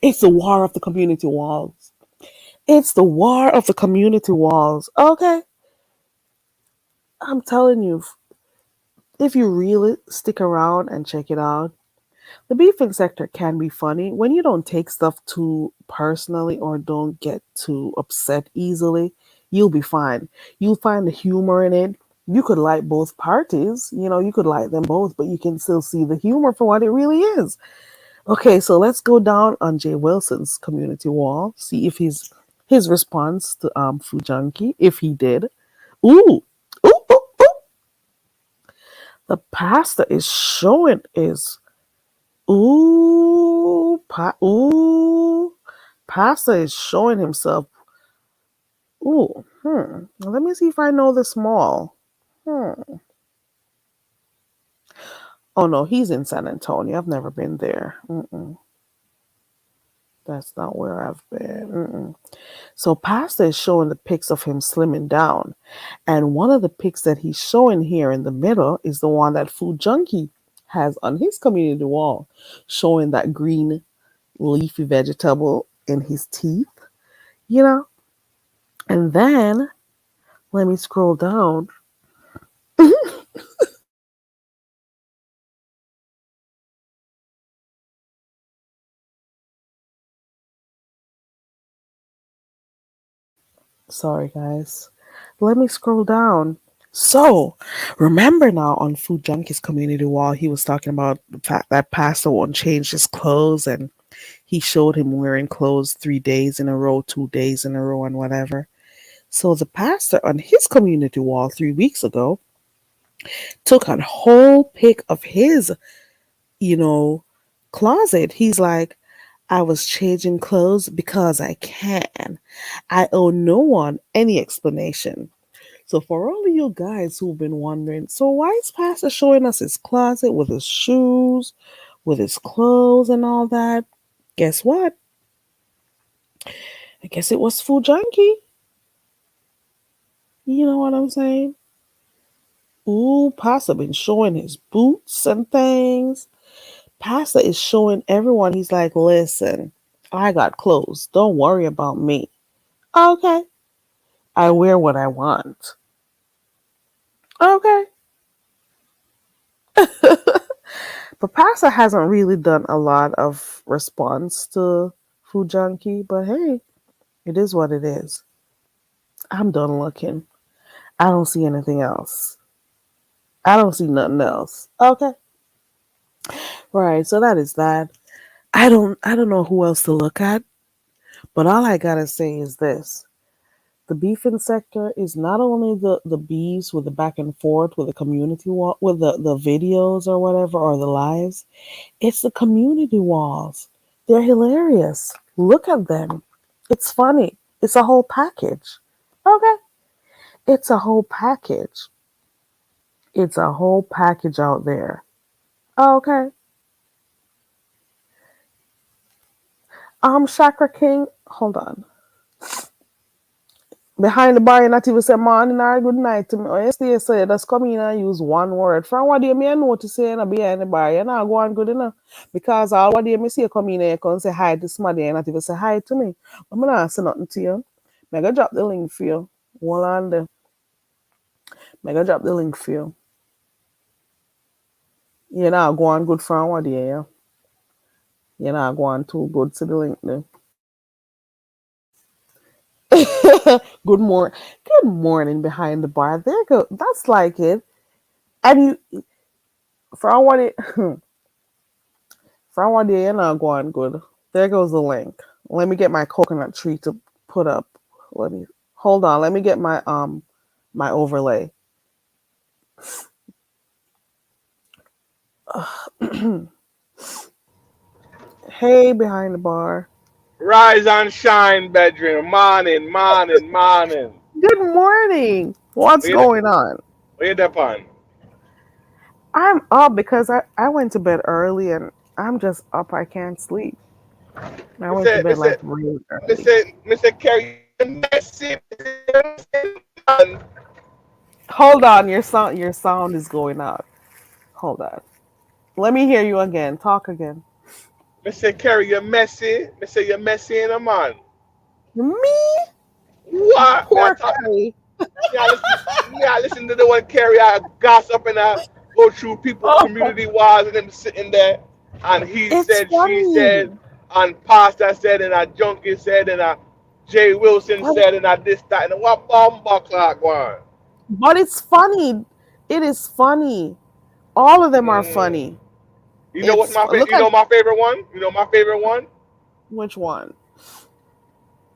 It's the war of the community walls. It's the war of the community walls. Okay. I'm telling you, if you really stick around and check it out, the beefing sector can be funny when you don't take stuff too personally or don't get too upset easily. You'll be fine. You'll find the humor in it. You could like both parties, you could like them both, but you can still see the humor for what it really is. Okay, so let's go down on Jay Wilson's community wall, see if his response to Food Junkie, if he did. Ooh, ooh, ooh, ooh. The pasta is showing is ooh, pasta is showing himself. Ooh, Let me see if I know this mall. Hmm. Oh no, he's in San Antonio. I've never been there. That's not where I've been. So Pasta is showing the pics of him slimming down. And one of the pics that he's showing here in the middle is the one that Food Junkie has on his community wall, showing that green leafy vegetable in his teeth, you know? And then let me scroll down. Sorry, guys. Let me scroll down. So, remember now on Food Junkie's community wall, he was talking about the fact that Pastor won't change his clothes and he showed him wearing clothes 3 days in a row, 2 days in a row, and whatever. So the pastor on his community wall 3 weeks ago took a whole pic of his, you know, closet. He's like, I was changing clothes because I can. I owe no one any explanation. So for all of you guys who've been wondering, so why is Pastor showing us his closet with his shoes, with his clothes and all that? Guess what? I guess it was Food Junkie. You know what I'm saying? Ooh, Pastor been showing his boots and things. Pastor is showing everyone. He's like, listen, I got clothes. Don't worry about me. Okay. I wear what I want. Okay. But Pastor hasn't really done a lot of response to Food Junkie, but hey, it is what it is. I'm done looking. I don't see anything else. I don't see nothing else. Okay. Right, so that is that. I don't know who else to look at, but all I gotta say is this. The beefing sector is not only the beefs with the back and forth with the community wall with the videos or whatever or the lives, it's the community walls. They're hilarious. Look at them. It's funny. It's a whole package. Okay. It's a whole package. It's a whole package out there. Okay. Chakra King, hold on. Behind the bar, you not even say morning or good night to me. Or yesterday you say just come in and use one word. From what day me I know to say you behind the bar, you not go on good enough. Because all what day me see you come in and you come say hi to somebody and not even say hi to me. I'm not say nothing to you. Me go drop the link for you. Hold on there. Me go drop the link for you. You not go on good from what day, yeah. You not go on too good to the link there. Good morning. Good morning behind the bar. There go. That's like it. And you, for all what it, for all what you're not going good. There goes the link. Let me get my coconut tree to put up. Let me hold on. Let me get my overlay. Hey, behind the bar. Rise and shine, bedroom. Morning, morning, morning. Good morning. What's Where you, going on? where you there, pan? I'm up because I went to bed early and I'm just up. I can't sleep. I went to Mr. bed like Mr. really early. Mr. Kerry, you're messy, man. Hold on, your sound is going out. Hold on. Let me hear you again. Talk again. Mr. Kerry, you're messy. Mr. You're messy in a man. Me? What? Poor Carrie. Me, I listen to the one Kerry, I gossip and I go through people Oh, community wise and them sitting there. And he it's said, she said, funny. and Pastor said, and a junkie said, and a Jay Wilson But said, and a this, that, and what bomb clock one. but it's funny. It is funny. All of them are Mm. funny. You Look at know my favorite one? You know my favorite one? which one.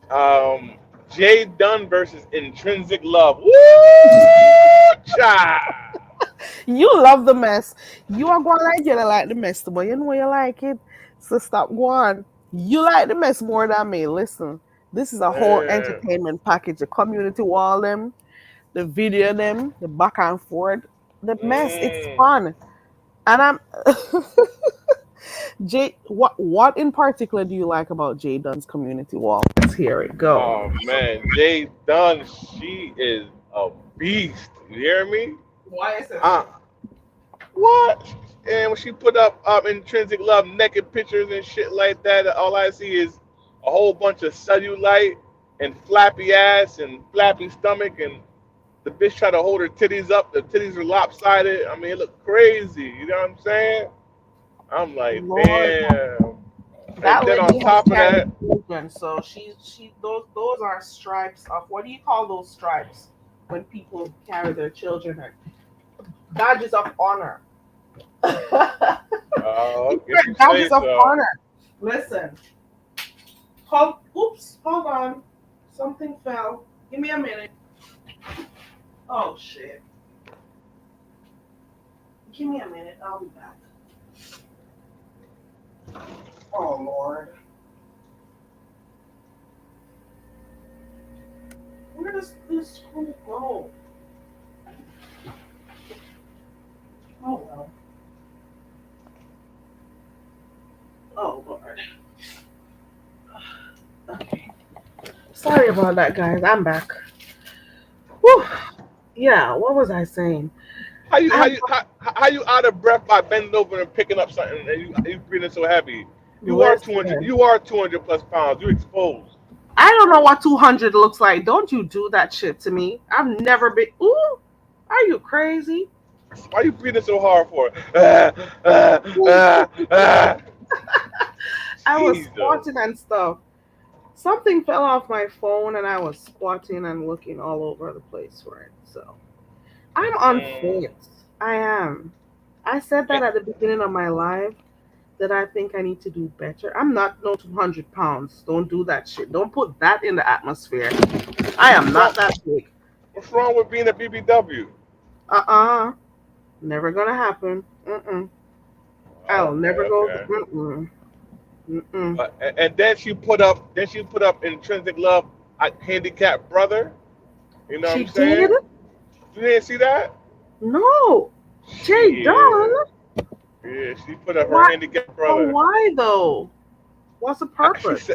Um, Jay Dunn versus Intrinsic Love. Woo! Child. You love the mess. You are going like you like the mess, but you know you like it. So stop going. You like the mess more than me. Listen, this is a whole Yeah. entertainment package. The community wall them, the video them, the back and forth, the mess. It's Mm. fun. And I'm Jay. What in particular do you like about Jay Dunn's community wall? Let's hear it. Go. Oh man, Jay Dunn, she is a beast. You hear me? Why is it Uh, so? what? And when she put up intrinsic love naked pictures and shit like that, all I see is a whole bunch of cellulite and flappy ass and flappy stomach, and the bitch try to hold her titties up. The titties are lopsided. I mean, it look crazy. You know what I'm saying? I'm like, Lord, damn. And that then on lady has top of carried that, children, so she those are stripes of what do you call those stripes when people carry their children? Badges of honor. I These guess are you say badges of so. honor. Listen, hold. Oops, hold on. Something fell. Give me a minute. Oh shit. Give me a minute. I'll be back. Oh Lord. Where does this screw go? Oh well. Oh Lord. Okay. Sorry about that, guys. I'm back. Whew. Yeah, what was I saying? How you how I'm you how you out of breath by bending over and picking up something and you breathing so heavy? listen. You are 200 plus pounds. You exposed. I don't know what 200 looks like. Don't you do that shit to me. I've never been. Ooh, are you crazy? Why you breathing so hard for? Ah. I was Jesus. squatting and stuff. Something fell off my phone and I was squatting and looking all over the place for it. So I'm Mm. unfit. I am. I said that And, at the beginning of my life that I think I need to do better. I'm not no 200 pounds. Don't do that shit. Don't put that in the atmosphere. I am what's not wrong? that big. What's wrong with being a BBW? Never gonna happen. Mm-mm. I'll Okay, never go. okay. Mm-mm. Mm-mm. And then she put up intrinsic love, handicapped brother. You know what She I'm did? saying? You didn't see that? No. Jay Dunn? Shit. Yeah, she put up her Why? handicapped But brother. why though? What's the She purpose?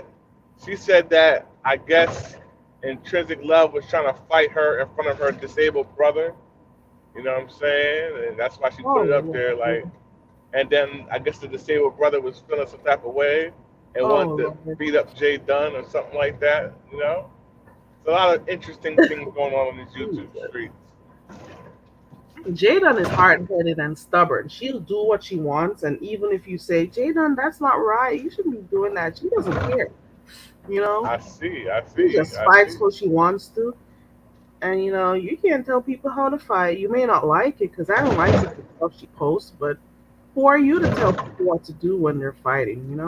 said that I guess intrinsic love was trying to fight her in front of her disabled brother. You know what I'm saying? And that's why she put it up Oh there. Lord. Like, and then I guess the disabled brother was feeling some type of way and Oh wanted to Lord. beat up Jay Dunn or something like that. You know, it's a lot of interesting things going on in these YouTube Jesus. streets. Jadon is hard headed and stubborn. She'll do what she wants, and even if you say, Jadon, that's not right, you shouldn't be doing that, she doesn't care. You know, I see. I she see. just I fights see. who she wants to. And you can't tell people how to fight. You may not like it because I don't like some of the stuff she posts, but who are you to tell people what to do when they're fighting?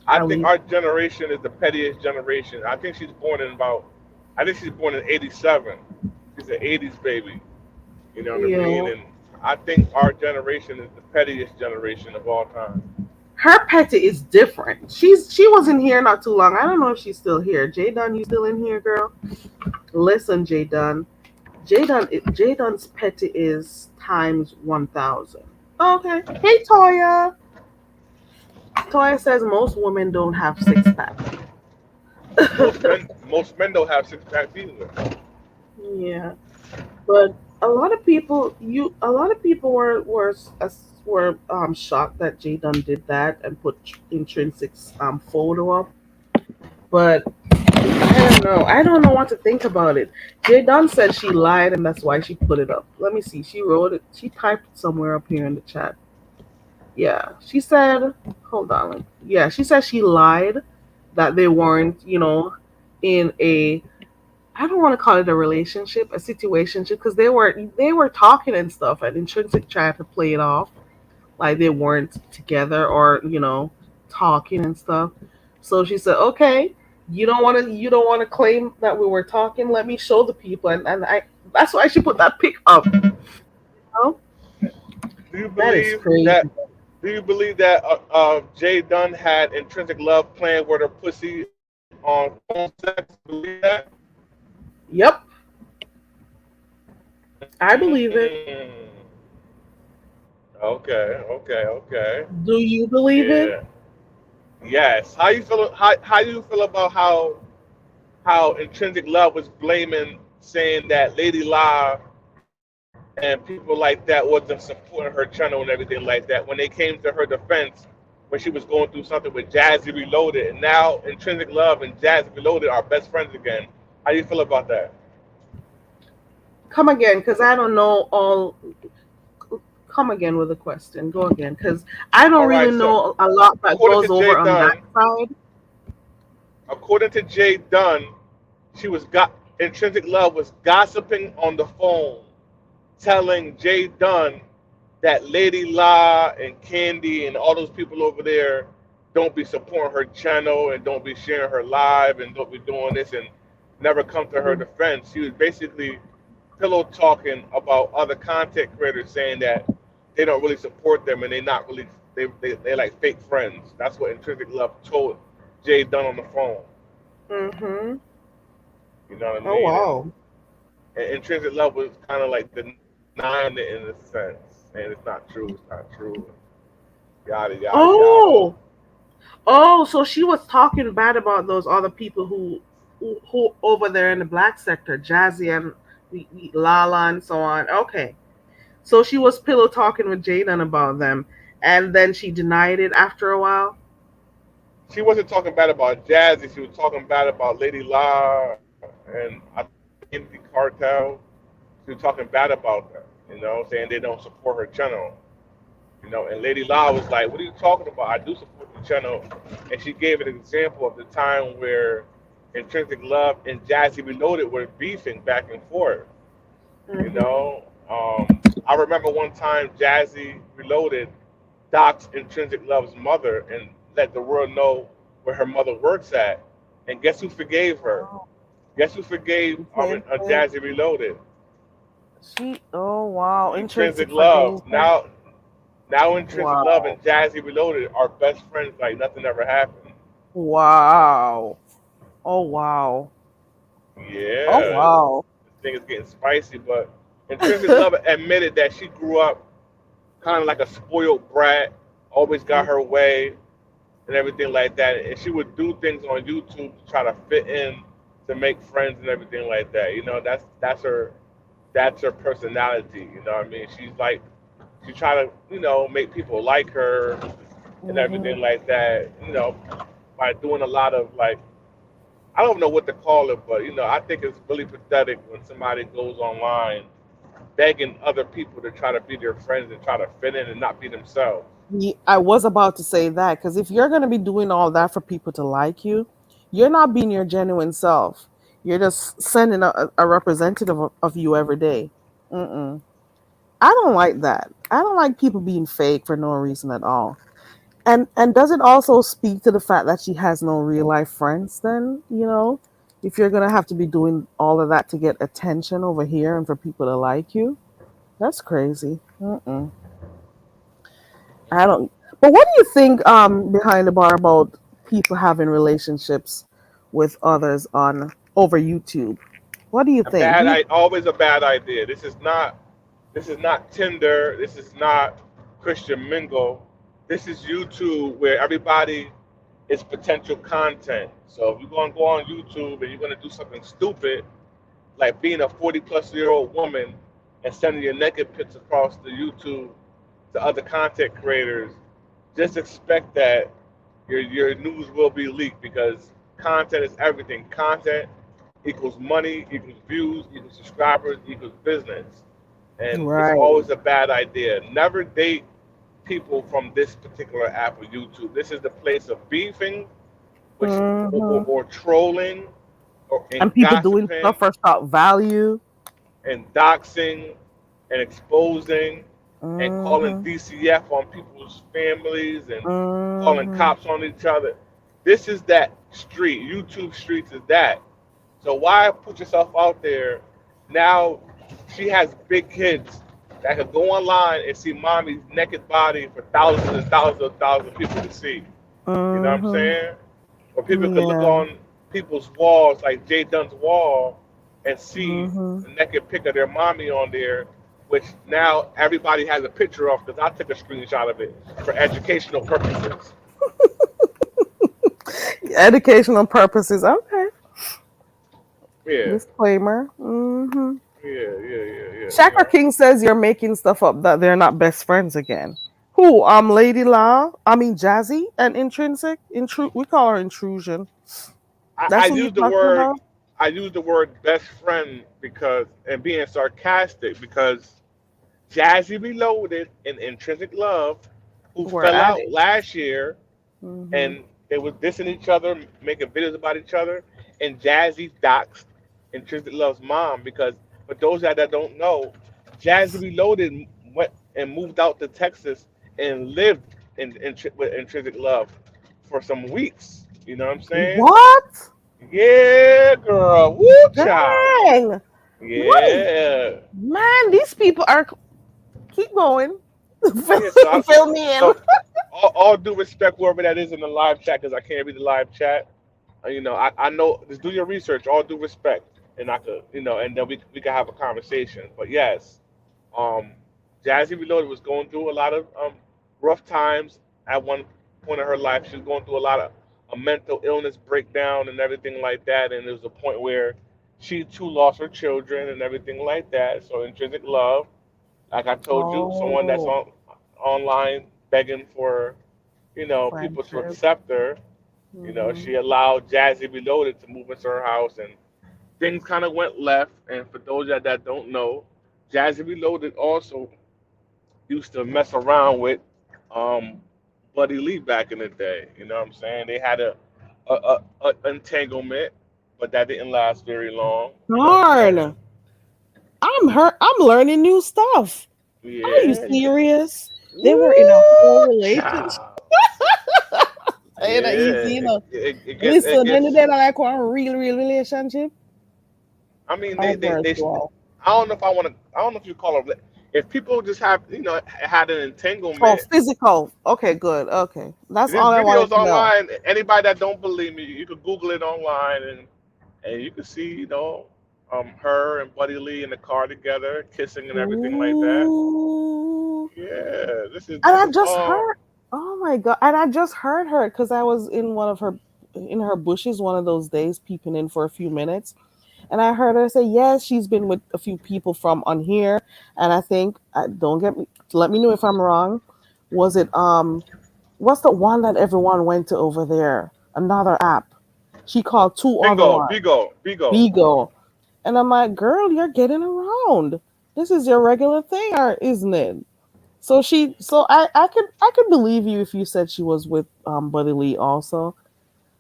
I I think leave. our generation is the pettiest generation. I think she's born in about. I think she's born in '87. She's an '80s baby. You know what I mean? Yeah, And I think our generation is the pettiest generation of all time. her petty is different. She was in here not too long. I don't know if she's still here. Jay Dunn, you still in here, girl? Listen, Jay Dunn. Jay Dunn's petty is times 1,000. Okay. Hey, Toya. Toya says most women don't have six pack. Most men don't have six packs either. Yeah, but a lot of people were shocked that Jay Dunn did that and put Intrinsic's photo up. But I don't know what to think about it. Jay Dunn said she lied and that's why she put it up. Let me see. She wrote it. She typed it somewhere up here in the chat. Yeah, she said. Hold on. Yeah, she said she lied that they weren't, in a. I don't want to call it a relationship, a situationship, because they were talking and stuff, and Intrinsic tried to play it off like they weren't together or talking and stuff. So she said, "Okay, you don't want to claim that we were talking. Let me show the people." And I that's why she put that pic up. Oh, Do you that is believe crazy. that? Do you believe that Jay Dunn had intrinsic love playing with her pussy on phone sex? Do you believe that? Yep, I believe it. Mm. Okay, okay, okay. Do you believe it? Yeah. Yes. How you feel? How you feel about how intrinsic love was blaming, saying that Lady La and people like that wasn't supporting her channel and everything like that when they came to her defense when she was going through something with Jazzy Reloaded, and now intrinsic love and Jazzy Reloaded are best friends again. How do you feel about that? Come again, because I don't know all. Come again with a question. Go again, because I don't All really right. So know a lot that according to goes Jay over on that Dunn, side. according to Jay Dunn, she was got intrinsic love was gossiping on the phone, telling Jay Dunn that Lady La and Candy and all those people over there don't be supporting her channel and don't be sharing her live and don't be doing this and never come to her Mm. defense. She was basically pillow talking about other content creators saying that they don't really support them and they not really they like fake friends. That's what Intrinsic Love told Jay Dunn on the phone. Mhm. You know what I Oh mean? wow. And Intrinsic Love was kind of like denying it in a sense, saying it's not true, it's not true, yada yada yada. Oh. Oh, so she was talking bad about those other people who over there in the black sector, Jazzy and Lala and so on. Okay. So she was pillow talking with Jaden about them, and then she denied it after a while. She wasn't talking bad about Jazzy. She was talking bad about Lady La and I think Candy Cartel. She was talking bad about them, saying they don't support her channel. And Lady La was like, "What are you talking about? I do support the channel." And she gave an example of the time where Intrinsic Love and Jazzy Reloaded were beefing back and forth. You Mhm. know, I remember one time Jazzy Reloaded doxed Intrinsic Love's mother and let the world know where her mother works at. And guess who forgave her? Guess who forgave Okay. Jazzy Reloaded? Oh wow, Intrinsic intrinsic Love. forgave her. Now Intrinsic Love Wow. and Jazzy Reloaded are best friends like nothing ever happened. Wow. Oh wow. Oh Yeah, wow. this thing is getting spicy, but Intrinsic Love admitted that she grew up kind of like a spoiled brat, always got her way, and everything like that. And she would do things on YouTube to try to fit in, to make friends and everything like that. That's her personality. You know what I mean? She's like she try to make people like her and Mhm. everything like that. By doing a lot of like I don't know what to call it, but I think it's really pathetic when somebody goes online begging other people to try to be their friends and try to fit in and not be themselves. I was about to say that because if you're going to be doing all that for people to like you, You're not being your genuine self. You're just sending a representative of you every day. Mm-mm. I don't like that. I don't like people being fake for no reason at all. And does it also speak to the fact that she has no real life friends then, if you're gonna have to be doing all of that to get attention over here and for people to like you? That's crazy. Mm-mm. I don't. But what do you think behind the bar about people having relationships with others on over YouTube? What do you A think? Do bad, you? I always a bad idea. This is not Tinder. This is not Christian Mingle. This is YouTube where everybody is potential content. So if you're gonna go on YouTube and you're gonna do something stupid, like being a 40-plus-year-old woman and sending your naked pics across the YouTube to other content creators, just expect that your news will be leaked because content is everything. Content equals money, equals views, equals subscribers, equals business. And it's Right. always a bad idea. Never date people from this particular app or YouTube. This is the place of beefing, which Hmm. or trolling, and And people doing stuff gossiping, for shock value. and doxing, and exposing, and calling Hmm. DCF on people's families, and calling Hmm. cops on each other. This is that street. YouTube streets is that. So why put yourself out there? Now she has big kids that could go online and see mommy's naked body for thousands and thousands of thousands of people to see. You know what I'm Hmm. saying? Or people could look Yeah. on people's walls, like Jay Dunn's wall, and see Hmm. the naked pic of their mommy on there, which now everybody has a picture of because I took a screenshot of it for educational purposes. Educational purposes. Okay. Yeah, Disclaimer. Hmm. yeah. You Shaker know, King says you're making stuff up that they're not best friends again. Who? Lady Law. I mean Jazzy and Intrinsic. We call her Intrusion. I That's who you're use the talking word about. I use the word best friend because and being sarcastic because Jazzy Reloaded and Intrinsic Love, who We're fell at out it. last year Hmm. and they was dissing each other, making videos about each other, and Jazzy doxed Intrinsic Love's mom because for those that don't know, Jazzy Reloaded went and moved out to Texas and lived with Intrinsic Love for some weeks. You know what I'm saying? What? Yeah, girl. Woo, child. Dang! What is Yeah. man? These people are. Keep going. Yeah. So, I, Fill me in. so all due respect, whoever that is in the live chat, because I can't read the live chat. I know. Just do your research. All due respect, and I could, and then we can have a conversation. But yes, um, Jazzy Reloaded was going through a lot of rough times at one point in her life. She was going through a lot of a mental illness breakdown and everything like that. And there was a point where she too lost her children and everything like that. So intrinsic love, like I told you, someone that's Oh, online begging for people to friendship. accept her. Hmm. She allowed Jazzy Reloaded to move into her house, and things kind of went left. And for those that don't know, Jazzy Reloaded also used to mess around with um, Buddy Lee back in the day. You know what I'm saying? They had a entanglement, but that didn't last very long. You know what I'm saying? Darn! I'm hurt. I'm learning new stuff. Are you Yeah. serious? They were in a whole Woo, relationship. child. Ain't it Yeah. easy, It Listen, any gets. day that like one real relationship, I mean, I birth you all. I don't know if I want to. I don't know if you call it. If people just have, had an Oh, entanglement. physical. Okay, good. Okay, that's There's all I wanted videos to know. online. Anybody that don't believe me, you could Google it online, and you can see, her and Buddy Lee in the car together, kissing and everything like that. Ooh. Yeah, And this I is just all. heard. Oh my god! And I just heard her because I was in her bushes one of those days, peeping in for a few minutes, and I heard her say, "Yes, she's been with a few people from on here." And I think, don't get me, let me know if I'm wrong. Was it what's the one that everyone went to over there? Another app. She called two other Bingo, ones. Bigo, Bigo. Vigo. And I'm like, girl, you're getting around. This is your regular thing, or isn't it? So I could believe you if you said she was with Buddy Lee also.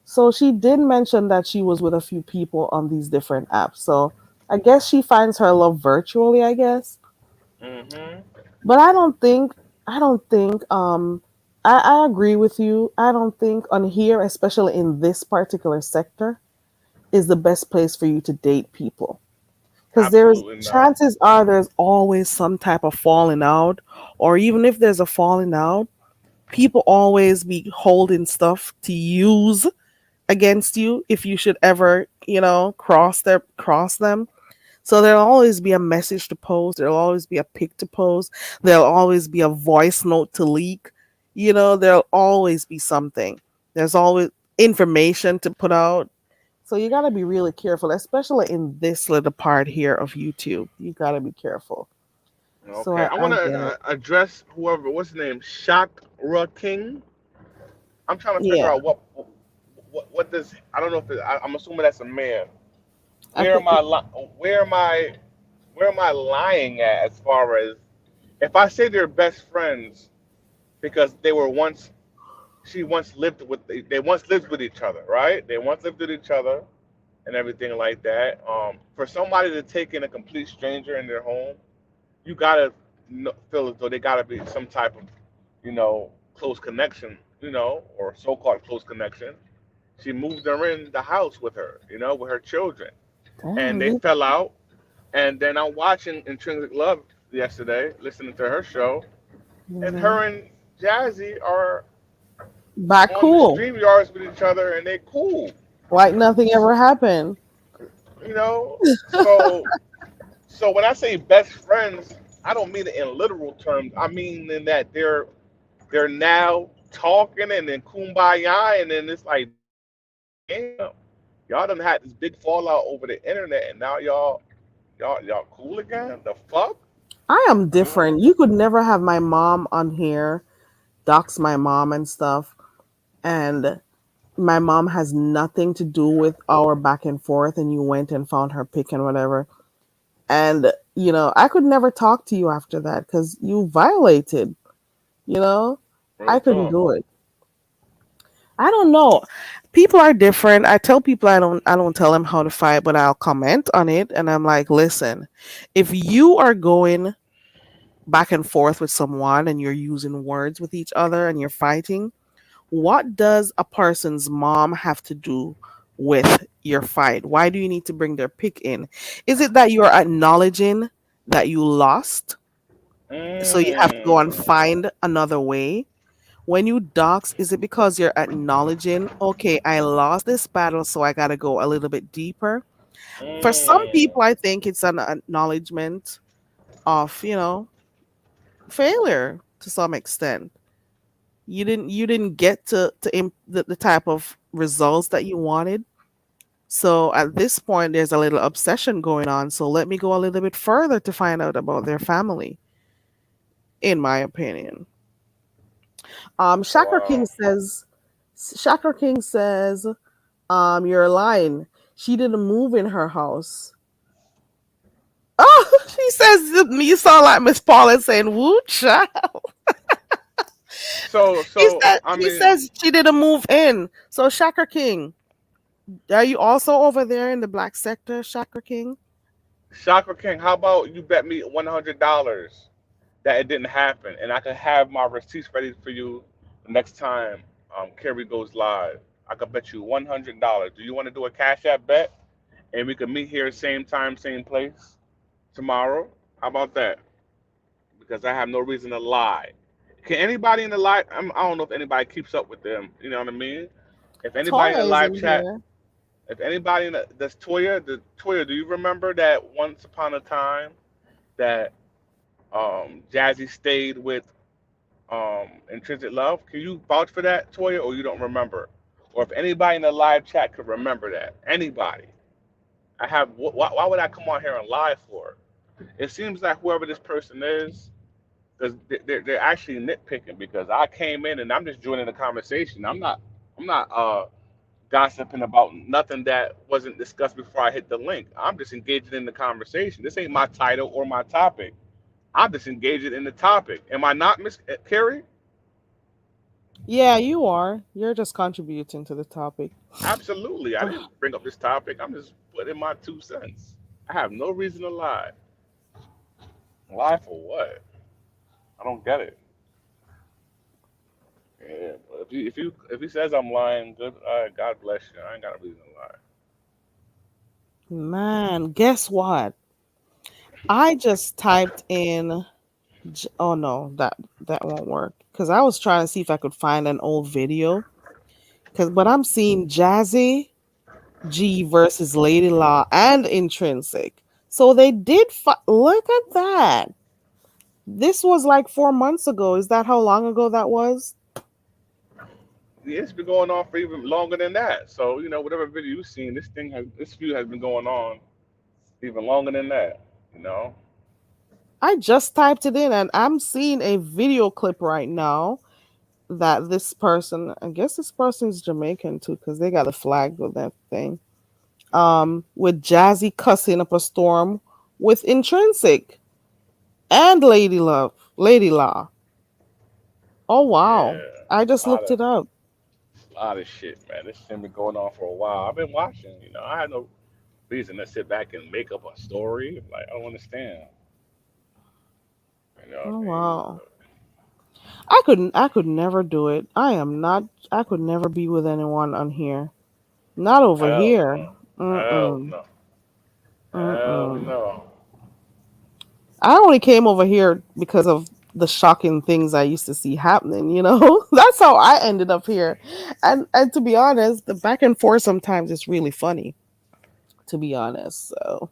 So she did mention that she was with a few people on these different apps. So I guess she finds her love virtually, I guess. Mm-hmm. But I don't think I agree with you. I don't think on here, especially in this particular sector, is the best place for you to date people. Because there's Absolutely not. chances are there's always some type of falling out, or even if there's a falling out, people always be holding stuff to use against you if you should ever, cross them. So there'll always be a message to post, there'll always be a pic to post, there'll always be a voice note to leak. There'll always be something. There's always information to put out. So you got to be really careful, especially in this little part here of YouTube. You got to be careful. So Okay, I, I I want get to it. address whoever. What's his name? Chakra King. I'm trying to figure Yeah. out what does. I don't know if I'm assuming that's a man. I Where think am I? Where am I? Where am I lying at as far as if I say they're best friends because they were once she once lived with they once lived with each other, right? They once lived with each other and everything like that. For somebody to take in a complete stranger in their home, you gotta feel as though they gotta be some type of, close connection, or so-called close connection. She moved her in the house with her, with her children, and damn they this. fell out. And then I'm watching Intrinsic Love yesterday, listening to her show, and Mhm. her and Jazzy are Back on the cool, stream yards with each other, and they cool, like nothing ever happened. you know. So when I say best friends, I don't mean it in literal terms. I mean in that they're now talking and then kumbaya, and then it's like, damn, y'all done had this big fallout over the internet, and now y'all cool again. The fuck, I am you know? different. You could never have my mom on here, dox my mom and stuff. And my mom has nothing to do with our back and forth. And you went and found her pic and whatever. And, I could never talk to you after that because you violated, you know? Real I couldn't talk. do it. I don't know. People are different. I tell people I don't tell them how to fight, but I'll comment on it and I'm like, "Listen, if you are going back and forth with someone and you're using words with each other and you're fighting, what does a person's mom have to do with your fight? Why do you need to bring their pick in? Is it that you're acknowledging that you lost? So you have to go and Mm, find another way? When you dox, is it because you're acknowledging, okay, I lost this battle, so I got to go a little bit deeper? For some mm, people, I think it's an acknowledgement of, failure to some extent. You didn't get the type of results that you wanted. So at this point, there's a little obsession going on. So let me go a little bit further to find out about their family, in my opinion. wow. Shakur King says, you're lying. She didn't move in her house. Oh, she says you sound like Miss Paula saying, "Woo, child." So He so said I he mean, says she didn't move in. So Shakur King, are you also over there in the black sector, Shakur King? Chakra King, how about you bet me $100 that it didn't happen, and I could have my receipts ready for you the next time Kerry goes live. I could bet you $100. Do you want to do a cash app bet, and we could meet here same time, same place tomorrow? How about that? Because I have no reason to lie. Can anybody in the live? I don't know if anybody keeps up with them. You know what I mean? If anybody in the Toya is live in chat, here. if anybody in that's Toya, do you remember that once upon a time that Jazzy stayed with Intrinsic Love? Can you vouch for that, Toya, or you don't remember? Or if anybody in the live chat could remember that, anybody. Why would I come on here and lie for? It seems like whoever this person is, because they're actually nitpicking because I came in and I'm just joining the conversation. I'm not gossiping about nothing that wasn't discussed before I hit the link. I'm just engaging in the conversation. This ain't my title or my topic. I'm just engaging in the topic. Am I not, Miss Carrie? Yeah, you are. You're just contributing to the topic. Absolutely. I didn't bring up this topic. I'm just putting my 2 cents. I have no reason to lie. Lie for what? I don't get it. Yeah, but if he says I'm lying, good. God bless you. I ain't got a reason to lie. Man, guess what? I just typed in. Oh no, that won't work. Cause I was trying to see if I could find an old video. But I'm seeing Jazzy G versus Lady Law and Intrinsic. So they did. Look at that. This was like 4 months ago. Is that how long ago that was? Yeah, it's been going on for even longer than that. So whatever video you've seen, this feud has been going on even longer than that. You know. I just typed it in and I'm seeing a video clip right now that this person, I guess this person is Jamaican too, because they got a flag with that thing. With Jazzy cussing up a storm with Intrinsic and Lady Law. Oh wow. Yeah, I a just lot looked of it up. shit, man. This has been going on for a while. I've been watching. I had no reason to sit back and make up a story. Like I don't understand. You know what Oh I mean? wow. I could never do it. I could never be with anyone on here. Not over Hell here. no. Hell Mm-mm. no. Hell Mm-mm. no. I only came over here because of the shocking things I used to see happening, you know? That's how I ended up here. And to be honest, the back and forth sometimes is really funny, to be honest. So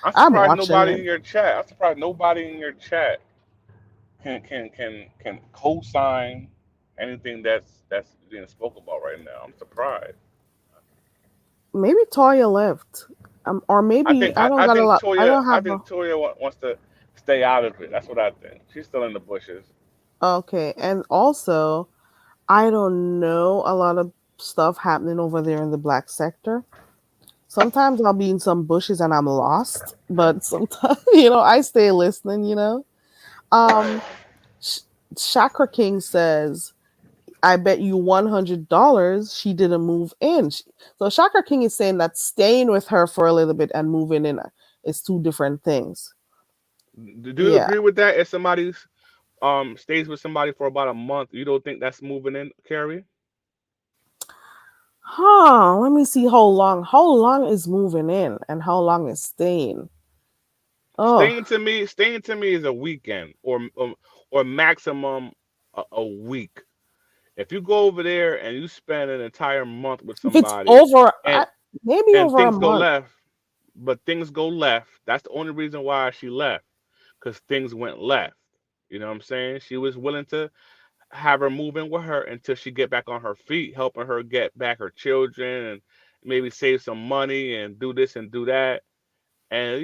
I'm I'm surprised watching nobody it. in your chat. I'm surprised nobody in your chat can co-sign anything that's being spoke about right now. I'm surprised. Maybe Toya left. Or maybe I don't I got a think lot. I Toya don't have a. wants to stay out of it. That's what I think. She's still in the bushes. Okay. And also, I don't know a lot of stuff happening over there in the black sector. Sometimes I'll be in some bushes and I'm lost, but sometimes, I stay listening, Um, Sh- Chakra King says, I bet you $100 she didn't move in. So Chakra King is saying that staying with her for a little bit and moving in is two different things. Do you Yeah. agree with that? If somebody stays with somebody for about a month, you don't think that's moving in, Carrie? Huh. Let me see how long. How long is moving in and how long is staying? Oh, Staying to me is a weekend or maximum a week. If you go over there and you spend an entire month with if it's somebody over, and maybe over a things go month. left, but things go left, that's the only reason why she left, because things went left. You know what I'm saying? She was willing to have her move in with her until she get back on her feet, helping her get back her children and maybe save some money and do this and do that. And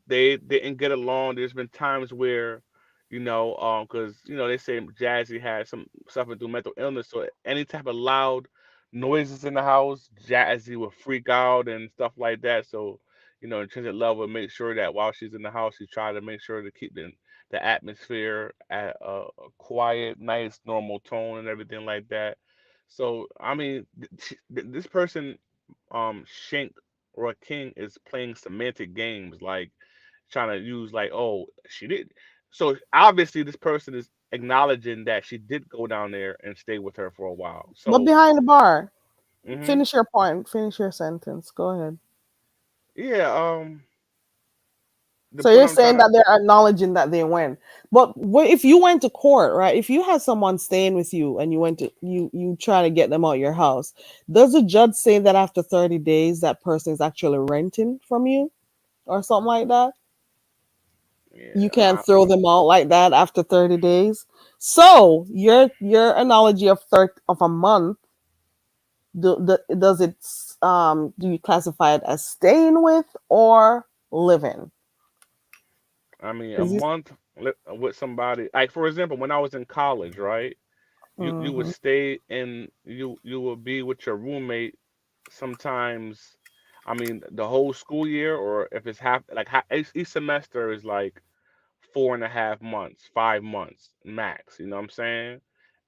they didn't get along. There's been times where because they say Jazzy had some suffering through mental illness, so any type of loud noises in the house, Jazzy would freak out and stuff like that. So Intrinsic Love would make sure that while she's in the house, she tried to make sure to keep the atmosphere at a quiet, nice, normal tone and everything like that. So I mean, this person Shank or King is playing semantic games, like trying to use like, oh, she did. So obviously, this person is acknowledging that she did go down there and stay with her for a while. But So, behind the bar, hmm finish your point. Finish your sentence. Go ahead. yeah, the So point you're I'm trying saying to, that they're acknowledging that they went. But if you went to court, right? If you had someone staying with you and you try to get them out your house, does the judge say that after 30 days that person is actually renting from you or something like that? You yeah, can't throw them out like that after 30 days. So your analogy of a month, does it do you classify it as staying with or living? I mean, a Because you. month with somebody, like for example, when I was in college, right? You would Mhm. stay and you would be with your roommate sometimes. I mean, the whole school year, or if it's half, like each semester is like 4.5 months, 5 months max. You know what I'm saying?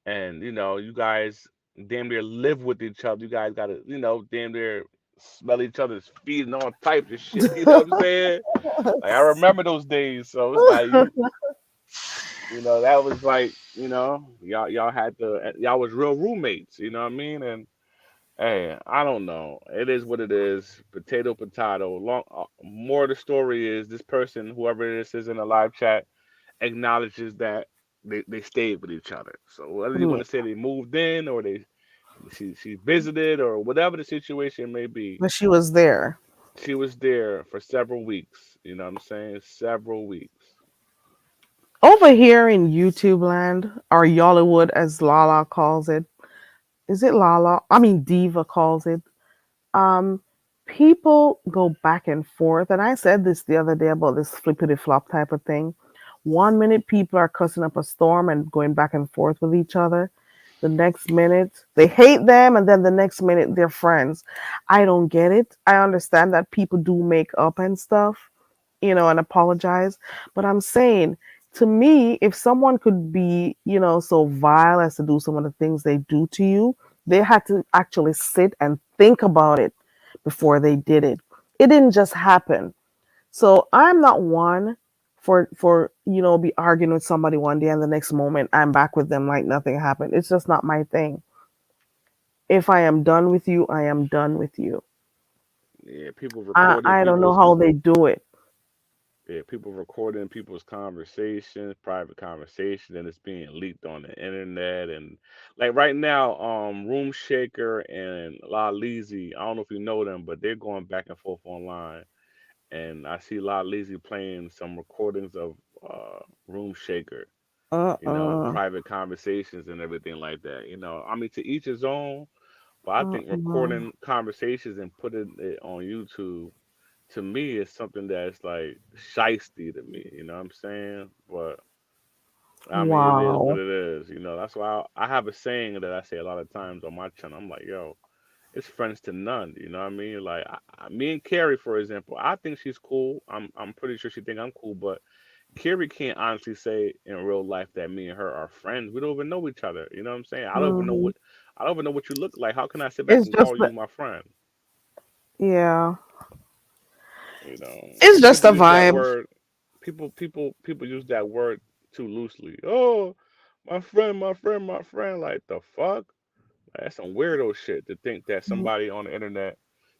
and you guys damn near live with each other. You guys gotta damn near smell each other's feet and all types of shit. You know what I'm saying? Like I remember those days. So it's like that was like y'all had to y'all was real roommates. You know what I mean? And hey, I don't know. It is what it is. Potato, potato. Long. More of the story is this person, whoever this is in the live chat, acknowledges that they stayed with each other. So whether you want Yeah, to say they moved in or she visited or whatever the situation may be, but she was there. she was there for several weeks. You know what I'm saying? Several weeks. Over here in YouTube land, or Yollywood as Lala calls it. Is it Lala? I mean Diva calls it. Um, People go back and forth, and I said this the other day about this flippity flop type of thing. 1 minute people are cussing up a storm and going back and forth with each other. The next minute they hate them, and then the next minute they're friends. I don't get it. I understand that people do make up and stuff, and apologize. But I'm saying, to me, if someone could be, so vile as to do some of the things they do to you, they had to actually sit and think about it before they did it. It didn't just happen. So I'm not one for be arguing with somebody one day and the next moment I'm back with them like nothing happened. It's just not my thing. If I am done with you, I am done with you. Yeah, people I recording I don't know people's how they do it. yeah, people recording people's conversations, private conversations, and it's being leaked on the internet. And like right now, Room Shaker and La Leezy, I don't know if you know them, but they're going back and forth online. And I see La Leezy playing some recordings of Room Shaker, Uh-uh. private conversations and everything like that. I mean, to each his own, but I think Uh-uh. recording conversations and putting it on YouTube to me is something that's like shisty to me. You know what I'm saying? But I mean, it is what Wow. it is. That's why I have a saying that I say a lot of times on my channel. I'm like, yo, it's friends to none. You know what I mean? Like me and Carrie, for example, I think she's cool. I'm pretty sure she think I'm cool, but Carrie can't honestly say in real life that me and her are friends. We don't even know each other. You know what I'm saying? Mhm. I don't even know what you look like. How can I sit back It's and just call you that, my friend? yeah. It's And just people a use that vibe. word. People use that word too loosely. Oh, my friend, my friend, my friend. Like the fuck? Like, that's some weirdo shit to think that somebody on the internet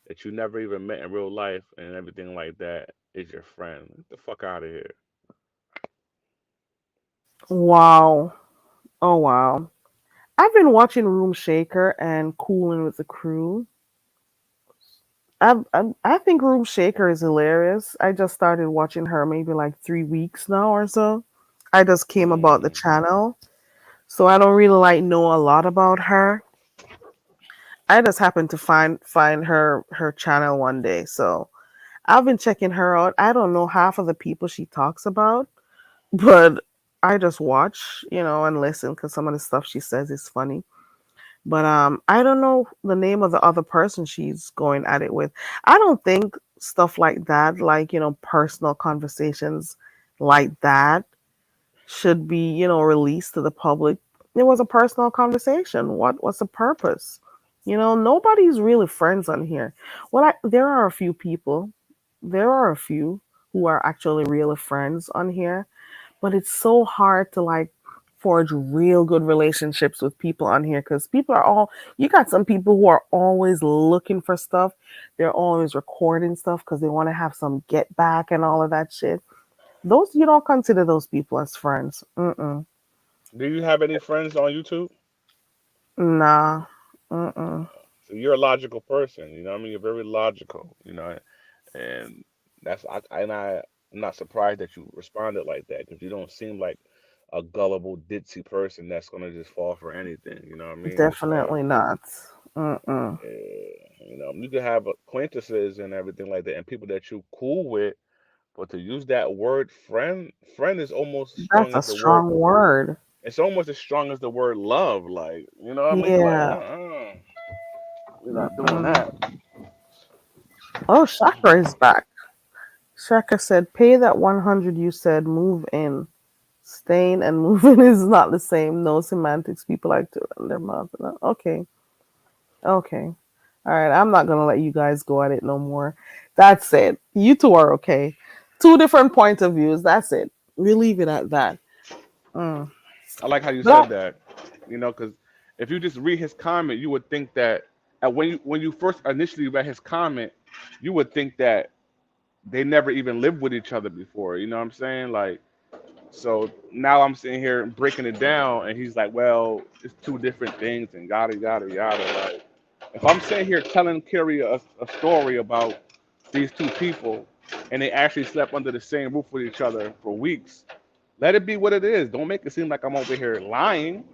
that you never even met in real life and everything like that is your friend. Get the fuck out of here. Wow. Oh wow. I've been watching Room Shaker and Cooling with the Crew. I think Room Shaker is hilarious. I just started watching her maybe like 3 weeks now or so. I just came about the Mm. channel, so I don't really like know a lot about her. I just happened to find her channel one day, so I've been checking her out. I don't know half of the people she talks about, but I just watch, and listen because some of the stuff she says is funny. But I don't know the name of the other person she's going at it with. I don't think stuff like that, like, personal conversations like that should be, released to the public. It was a personal conversation. What's the purpose? Nobody's really friends on here. Well, there are a few people. There are a few who are actually really friends on here, but it's so hard to like forge real good relationships with people on here because people are all you got some people who are always looking for stuff. They're always recording stuff because they want to have some get back and all of that shit. Those you don't consider those people as friends. Mm-mm. Do you have any friends on YouTube? Nah. Mm-mm. So you're a logical person. You know what I mean? You're very logical. And that's I'm not surprised that you responded like that because you don't seem like a gullible ditzy person that's gonna just fall for anything. You know what I mean? So Definitely not. Mm-mm. you can have acquaintances and everything like that, and people that you cool with, but to use that word friend is almost as strong That's a as the word. strong word. It's almost as strong as the word love. Like what I mean? Like Yeah. we're not doing Mm-mm. that. Oh, Shaka is back. Shaka said, "Pay that 100 you said. Move in." Staying and moving is not the same. No semantics. People like to run their mouth. Okay. Okay. All right. I'm not going to let you guys go at it no more. That's it. You two are okay. Two different points of views. That's it. We leave it at that. Mm. I like how you But said that. Because if you just read his comment, you would think that when you first initially read his comment, you would think that they never even lived with each other before. You know what I'm saying? Like, so now I'm sitting here breaking it down, and he's like, "Well, it's two different things," and yada yada yada. Like, if I'm sitting here telling Carrie a story about these two people, and they actually slept under the same roof with each other for weeks, let it be what it is. Don't make it seem like I'm over here lying.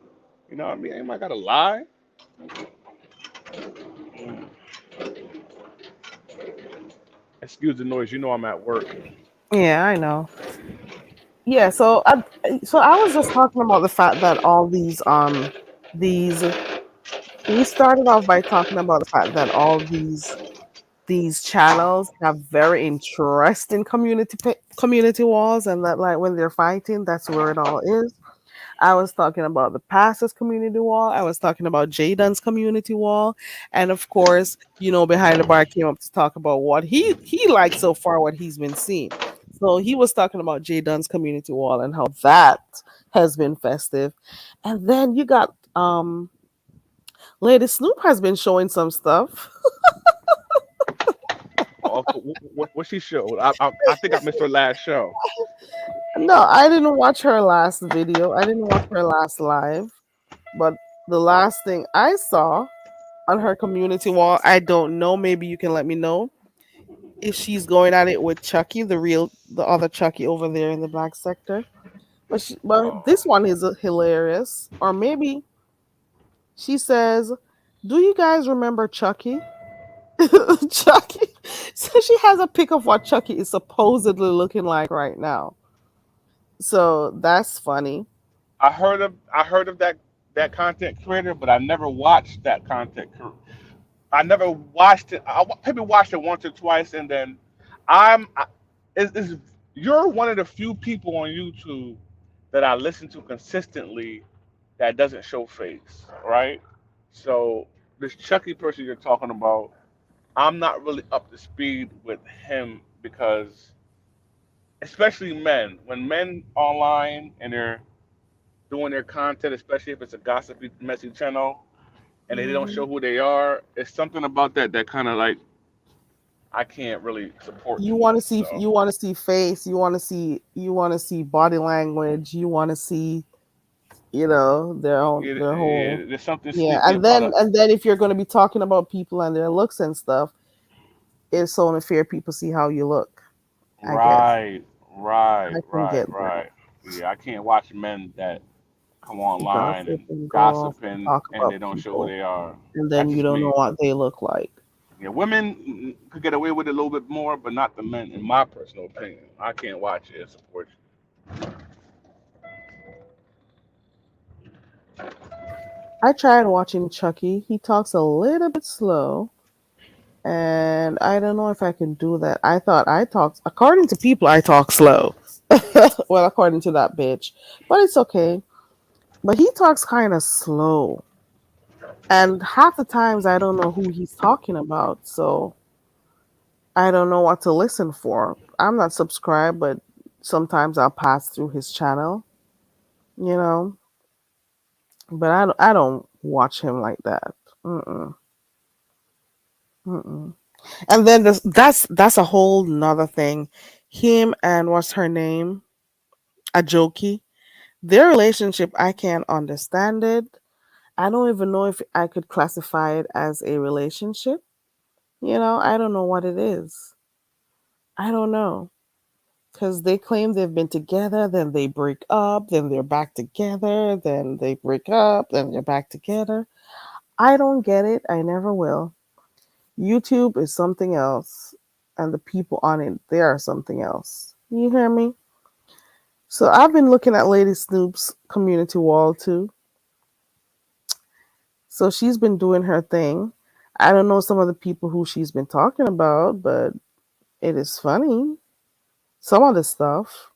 You know what I mean? Ain't I gotta lie? Excuse the noise. You know I'm at work. yeah, I know. Yeah, so I was just talking about the fact that all these we started off by talking about the fact that all these channels have very interesting community walls, and that like when they're fighting, that's where it all is. I was talking about the pastor's community wall. I was talking about Jaden's community wall, and of course, behind the bar came up to talk about what he liked so far, what he's been seeing. So he was talking about Jaden's community wall and how that has been festive, and then you got Lady Snoop has been showing some stuff. Oh, what she showed? I think I missed her last show. No, I didn't watch her last video. I didn't watch her last live, but the last thing I saw on her community wall, I don't know. Maybe you can let me know if she's going at it with Chucky, the other Chucky over there in the black sector. But this one is hilarious. Or maybe she says, "Do you guys remember Chucky?" Chucky. So she has a pic of what Chucky is supposedly looking like right now. So that's funny. I heard of that content creator, but I never watched that I never watched it. Maybe watched it once or twice, and then I'm. I, is you're one of the few people on YouTube that I listen to consistently that doesn't show face, right? So this Chucky person you're talking about, I'm not really up to speed with him because, especially men, when men online and they're doing their content, especially if it's a gossipy, messy channel, and they don't show Mhm. who they are, it's something about that kind of like I can't really support too much. So You want to see face, you want to see body language, you want to see, their whole. there's something Yeah, sneaky and about then it. and then if you're going to be talking about people and their looks and stuff, it's so unfair people see how you look. I guess Right, right, I can right, get that. right. Yeah, I can't watch men that come online Gossip and and go off and gossiping talk and about they don't show who people, they are. and then That's you just don't know me. what they look like. Yeah, women could get away with it a little bit more, but not the men, in my personal opinion. I can't watch it and support I tried watching Chucky. He talks a little bit slow, and I don't know if I can do that. I thought I talked, according to people, I talk slow. Well, according to that bitch, but it's okay. But he talks kind of slow, and half the times I don't know who he's talking about, so I don't know what to listen for. I'm not subscribed, but sometimes I'll pass through his channel, you know. But I don't watch him like that. Mm-mm, mm-mm. And then that's a whole nother thing. Him and what's her name? Ajoki. Their relationship, I can't understand it. I don't even know if I could classify it as a relationship. I don't know what it is. I don't know. Because they claim they've been together, then they break up, then they're back together, then they break up, then they're back together. I don't get it. I never will. YouTube is something else, and the people on it, they are something else. You hear me? So I've been looking at Lady Snoop's community wall too. So she's been doing her thing. I don't know some of the people who she's been talking about, but it is funny. Some of the stuff,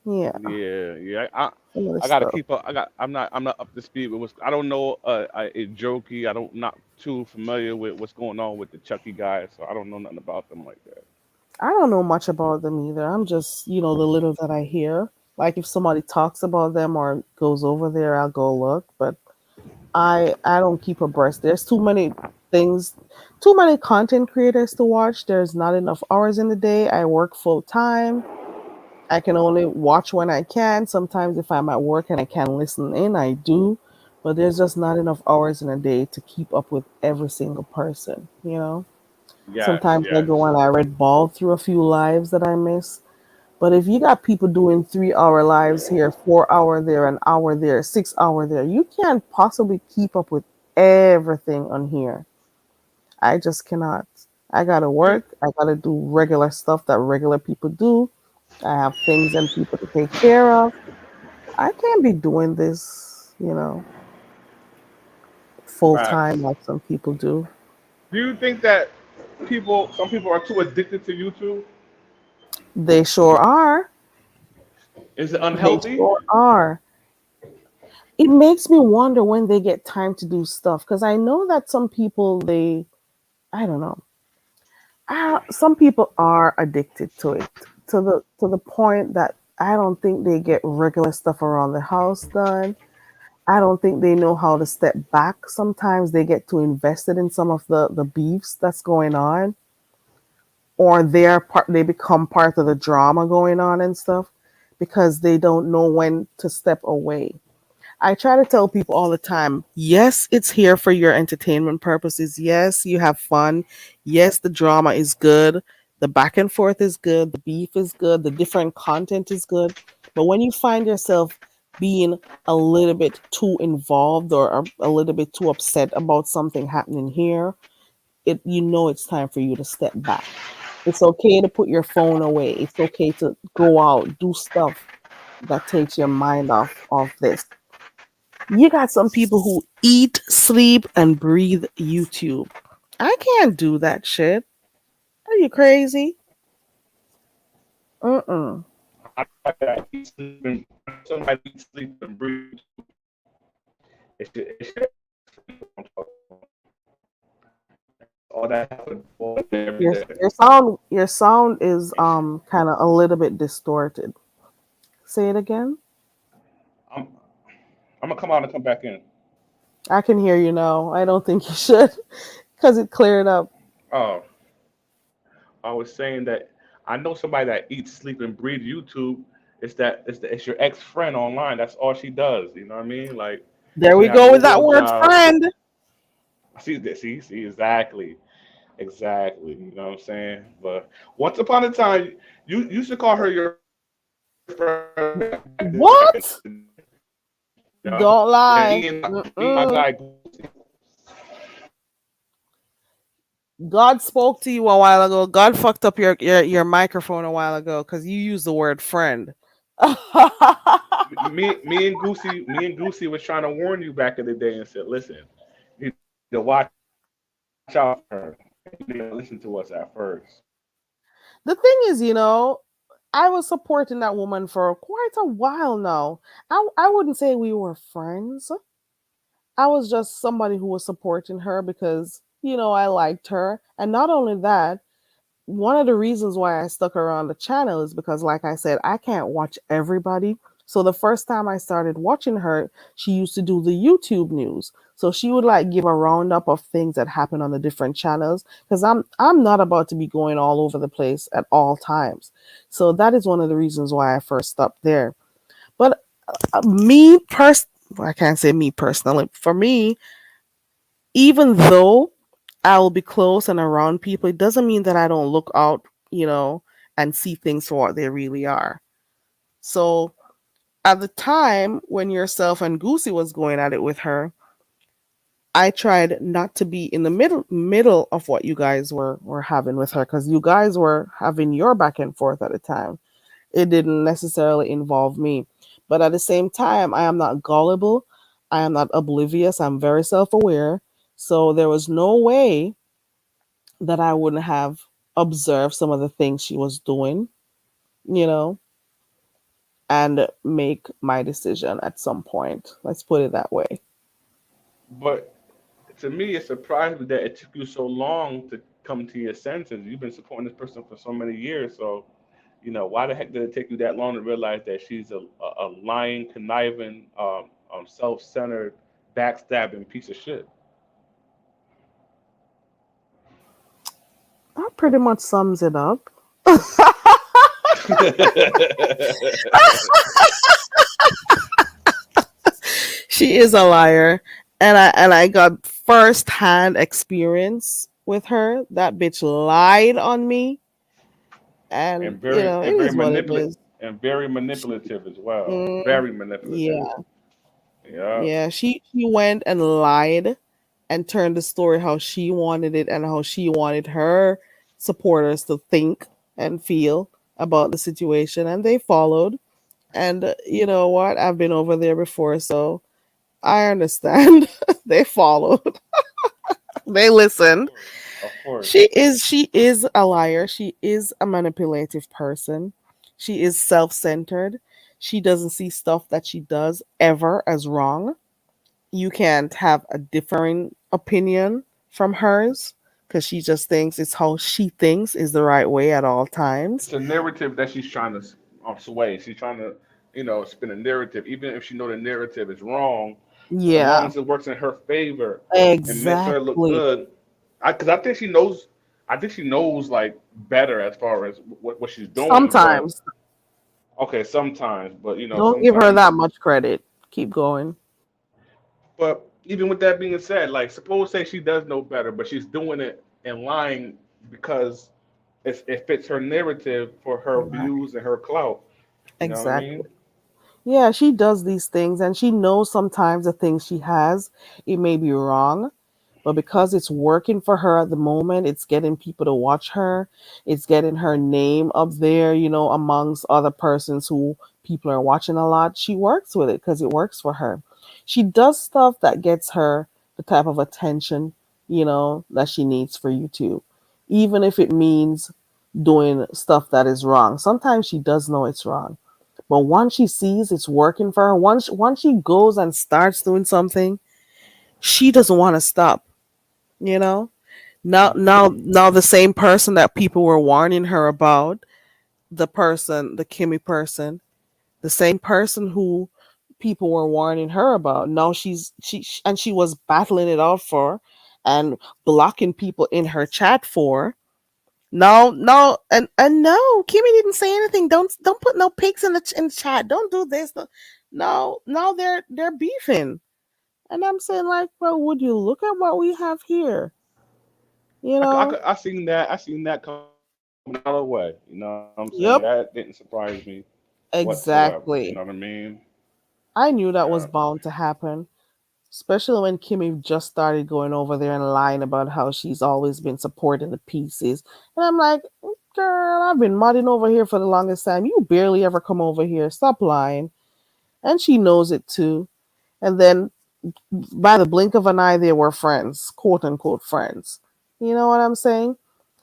Yeah, Yeah. some of the I gotta stuff. keep up. I'm not up to speed with what's. I don't know. A jokey. I don't not too familiar with what's going on with the Chucky guys, so I don't know nothing about them like that. I don't know much about them either. I'm just, the little that I hear. Like if somebody talks about them or goes over there, I'll go look. But I don't keep abreast. There's too many things, too many content creators to watch. There's not enough hours in the day. I work full time. I can only watch when I can. Sometimes if I'm at work and I can listen in, I do. But there's just not enough hours in a day to keep up with every single person. Yes, Sometimes I yes. go and I read ball through a few lives that I miss. But if you got people doing 3 hour lives here, 4 hour there, an hour there, 6 hour there, you can't possibly keep up with everything on here. I just cannot. I gotta You work. I gotta do regular stuff that regular people do. I have things and people to take care of. I can't be doing this, full time facts. like some people do. Do you think that some people are too addicted to YouTube? They sure are. Is it They unhealthy? sure are. It makes me wonder when they get time to do stuff because I know that some people I don't know. Some people are addicted to it to the point that I don't think they get regular stuff around the house done. I don't think they know how to step back. Sometimes they get too invested in some of the beefs that's going on, or they become part of the drama going on and stuff because they don't know when to step away. I try to tell people all the time, yes, it's here for your entertainment purposes. Yes, you have fun. Yes, the drama is good. The back and forth is good. The beef is good. The different content is good. But when you find yourself being a little bit too involved or a little bit too upset about something happening here, it's time for you to step back. It's okay to put your phone away. It's okay to go out, do stuff that takes your mind off this. You got some people who eat, sleep, and breathe YouTube. I can't do that shit. Are you crazy? Mm-mm. I know somebody that eats, sleep, and I know somebody that eats, sleep, and breathe YouTube. It's your ex-friend I'm talking about. All that happened every Your day. your sound is kind of a little bit distorted. Say it again. I'm I'm gonna come out and come back in. I can hear you now. I don't think you should because it cleared up. Oh, I was saying that I know somebody that eats, sleep, and breathe YouTube. It's your ex friend online. That's all she does. You know what I mean? Like There she we have go no with that real word, job. friend. See exactly, exactly. You know what I'm saying? But once upon a time, you used to call her your friend back in the day. What? You know? Don't Yeah, lie. me and my Mm-mm. guy. God spoke to you a while ago. God fucked up your microphone a while ago because you used the word friend. Me and Goosey was trying to warn you back in the day and said, listen, you need to watch out for her. You need to listen to us at first. The thing is, I was supporting that woman for quite a while now. I wouldn't say we were friends. I was just somebody who was supporting her because I liked her. And not only that, one of the reasons why I stuck around the channel is because, like I said, I can't watch everybody. So the first time I started watching her, she used to do the YouTube news. So she would like give a roundup of things that happen on the different channels because I'm not about to be going all over the place at all times. So that is one of the reasons why I first stopped there. But me pers I can't say me personally. For me, even though I will be close and around people, it doesn't mean that I don't look out, and see things for what they really are. So at the time when yourself and Goosey was going at it with her, I tried not to be in the middle of what you guys were having with her because you guys were having your back and forth at the time. It didn't necessarily involve me. But at the same time, I am not gullible. I am not oblivious. I'm very self aware. So there was no way that I wouldn't have observed some of the things she was doing, you know. and make my decision at some point. Let's put it that way. But to me, it surprised me that it took you so long to come to your senses. You've been supporting this person for so many years, so why the heck did it take you that long to realize that she's a lying, conniving, self-centered, backstabbing piece of shit? That pretty much sums it up. She is a liar, and I got first hand experience with her. That bitch lied on me, and and very it is what it is. and very She, manipulative as well. mm, Very manipulative. yeah, Yeah. yeah. She went and lied and turned the story how she wanted it and how she wanted her supporters to think and feel about the situation, and they followed. And you know what? I've been over there before, so I understand. They followed. They Of listened. course. Of course. She is a liar. She is a manipulative person. She is self-centered. She doesn't see stuff that she does ever as wrong. You can't have a differing opinion from hers because she just thinks it's how she thinks is the right way at all times. It's a narrative that she's trying to sway. She's trying to, spin a narrative, even if she know the narrative is wrong. As long Yeah, as it works in her favor and makes her look exactly. good, because I think she knows. I think she knows like better as far as what she's doing. But Sometimes. okay, sometimes, but Don't give her sometimes. that much credit. Keep going. But even with that being said, like suppose say she does know better, but she's doing it and lying because it fits her narrative for her Right. views and her clout. You know what I Exactly. mean? Yeah, she does these things and she knows sometimes the things she has, it may be wrong, but because it's working for her at the moment, it's getting people to watch her. It's getting her name up there, amongst other persons who people are watching a lot. She works with it because it works for her. She does stuff that gets her the type of attention, that she needs for YouTube, even if it means doing stuff that is wrong. Sometimes she does know it's wrong, but once she sees it's working for her, once she goes and starts doing something, she doesn't want to stop. You know. Now, Hmm. now, now, the same person that people were warning her about, the Kimmy person, the same person who people were warning her about. Now and she was battling it out for, and blocking people in her chat for. No, no, and no, Kimmy didn't say anything. Don't put no pics in the chat. Don't do this. No, now they're beefing, and I'm saying like, well, would you look at what we have here? You know? I seen that. I seen that coming out of the way. You know what I'm saying? That didn't Yep, surprise me whatsoever. You know what I exactly. mean? I knew that Yeah. was bound to happen, especially when Kimmy just started going over there and lying about how she's always been supporting the pieces, and I'm like, girl, I've been modding over here for the longest time. You barely ever come over here. Stop lying. And she knows it too. And then by the blink of an eye, they were friends, quote unquote friends. You know what I'm saying?